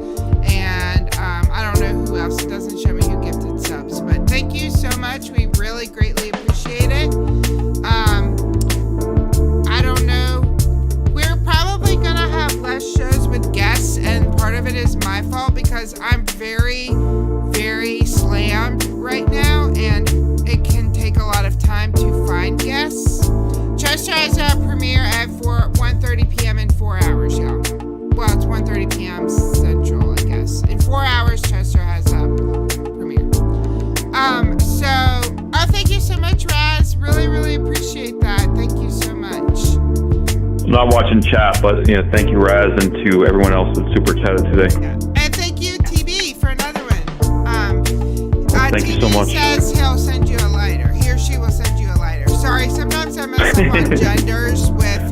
And I don't know who else. It doesn't show me who gifted subs. But thank you so much. We really greatly appreciate it. I don't know. We're probably going to have less shows with guests. And part of it is my fault because I'm very, very slammed right now. And it can take a lot of time to find guests. Chester has a premiere at 1:30 p.m. in 4 hours, y'all. Well, it's 1:30 p.m. Central, I guess. In 4 hours, Chester has a premiere. Thank you so much, Raz. Really, really appreciate that. Thank you so much. I'm not watching chat, but thank you, Raz, and to everyone else that super chatted today. Yeah. And thank you, TB, for another one. Thank you so much. Says he'll send you a lighter. He or she will send you a lighter. Sorry, sometimes I mess up on genders with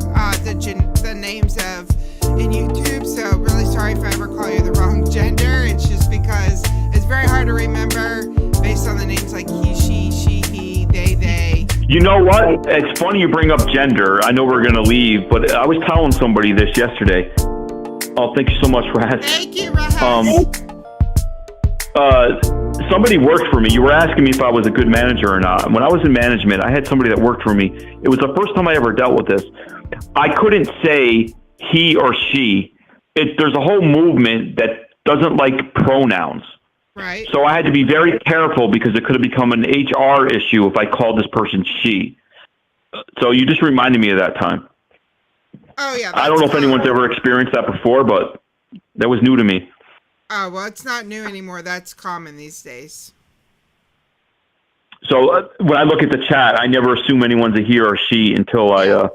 the names of in YouTube, so really sorry if I ever call you the wrong gender. It's just because it's very hard to remember based on the names like he, she, he, they. You know what? It's funny you bring up gender. I know we're going to leave, but I was telling somebody this yesterday. Oh, thank you so much, Raz. Thank you, Raz. Somebody worked for me. You were asking me if I was a good manager or not. When I was in management, I had somebody that worked for me. It was the first time I ever dealt with this. I couldn't say he or she. There's a whole movement that doesn't like pronouns. Right. So I had to be very careful because it could have become an HR issue if I called this person she. So you just reminded me of that time. Oh, yeah. I don't know if anyone's ever experienced that before, but that was new to me. Oh, well, it's not new anymore. That's common these days. So when I look at the chat, I never assume anyone's a he or she until I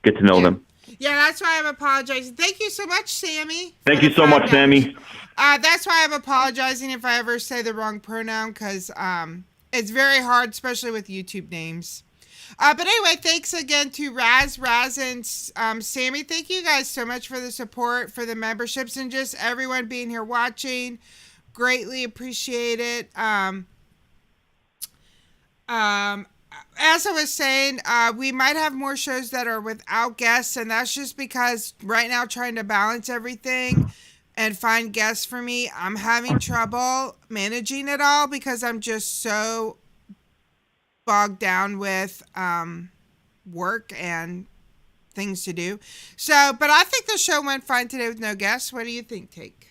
get to know them. Yeah, that's why I'm apologizing. Thank you so much, Sammy. Thank you so much, Sammy. That's why I'm apologizing if I ever say the wrong pronoun, because it's very hard, especially with YouTube names. But anyway, thanks again to Raz, and Sammy. Thank you guys so much for the support, for the memberships, and just everyone being here watching. Greatly appreciate it. As I was saying, we might have more shows that are without guests, and that's just because right now trying to balance everything and find guests for me, I'm having trouble managing it all because I'm just so bogged down with work and things to do. So, but I think the show went fine today with no guests. What do you think, Take?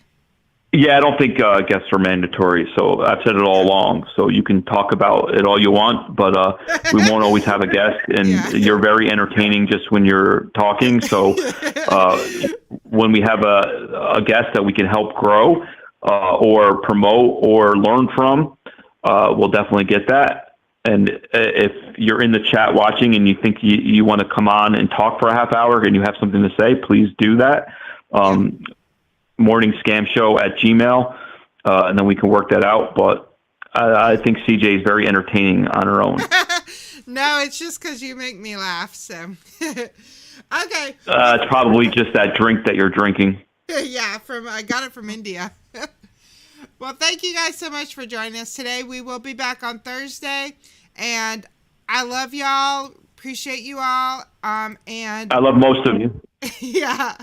Yeah, I don't think guests are mandatory. So I've said it all along. So you can talk about it all you want, but we won't always have a guest. And you're very entertaining just when you're talking. So when we have a guest that we can help grow or promote or learn from, we'll definitely get that. And if you're in the chat watching and you think you want to come on and talk for a half hour and you have something to say, please do that. morningscamshow@gmail.com, and then we can work that out. But I think CJ is very entertaining on her own. No, it's just because you make me laugh. So, okay. It's probably just that drink that you're drinking. Yeah, I got it from India. Well, thank you guys so much for joining us today. We will be back on Thursday, and I love y'all. Appreciate you all. And I love most of you. Yeah.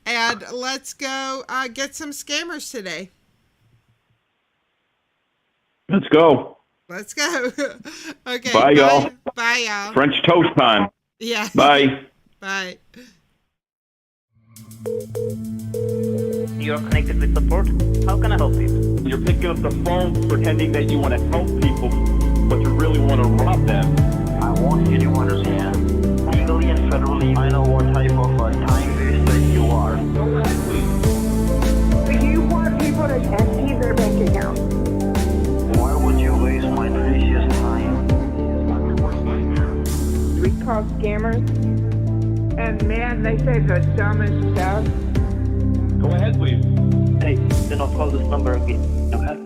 And let's go get some scammers today. Let's go. Let's go. Okay. Bye, y'all. Bye, y'all. French toast time. Yeah. Bye. Bye. You're connected with support. How can I help you? You're picking up the phone pretending that you want to help people, but you really want to rob them. I want you to understand, legally and federally, I know what type of a time waster you are. Do you want people to empty their bank account? Why would you waste my precious time? We call scammers, and man, they say the dumbest stuff. Go ahead, please. Hey, do not call this number again, okay?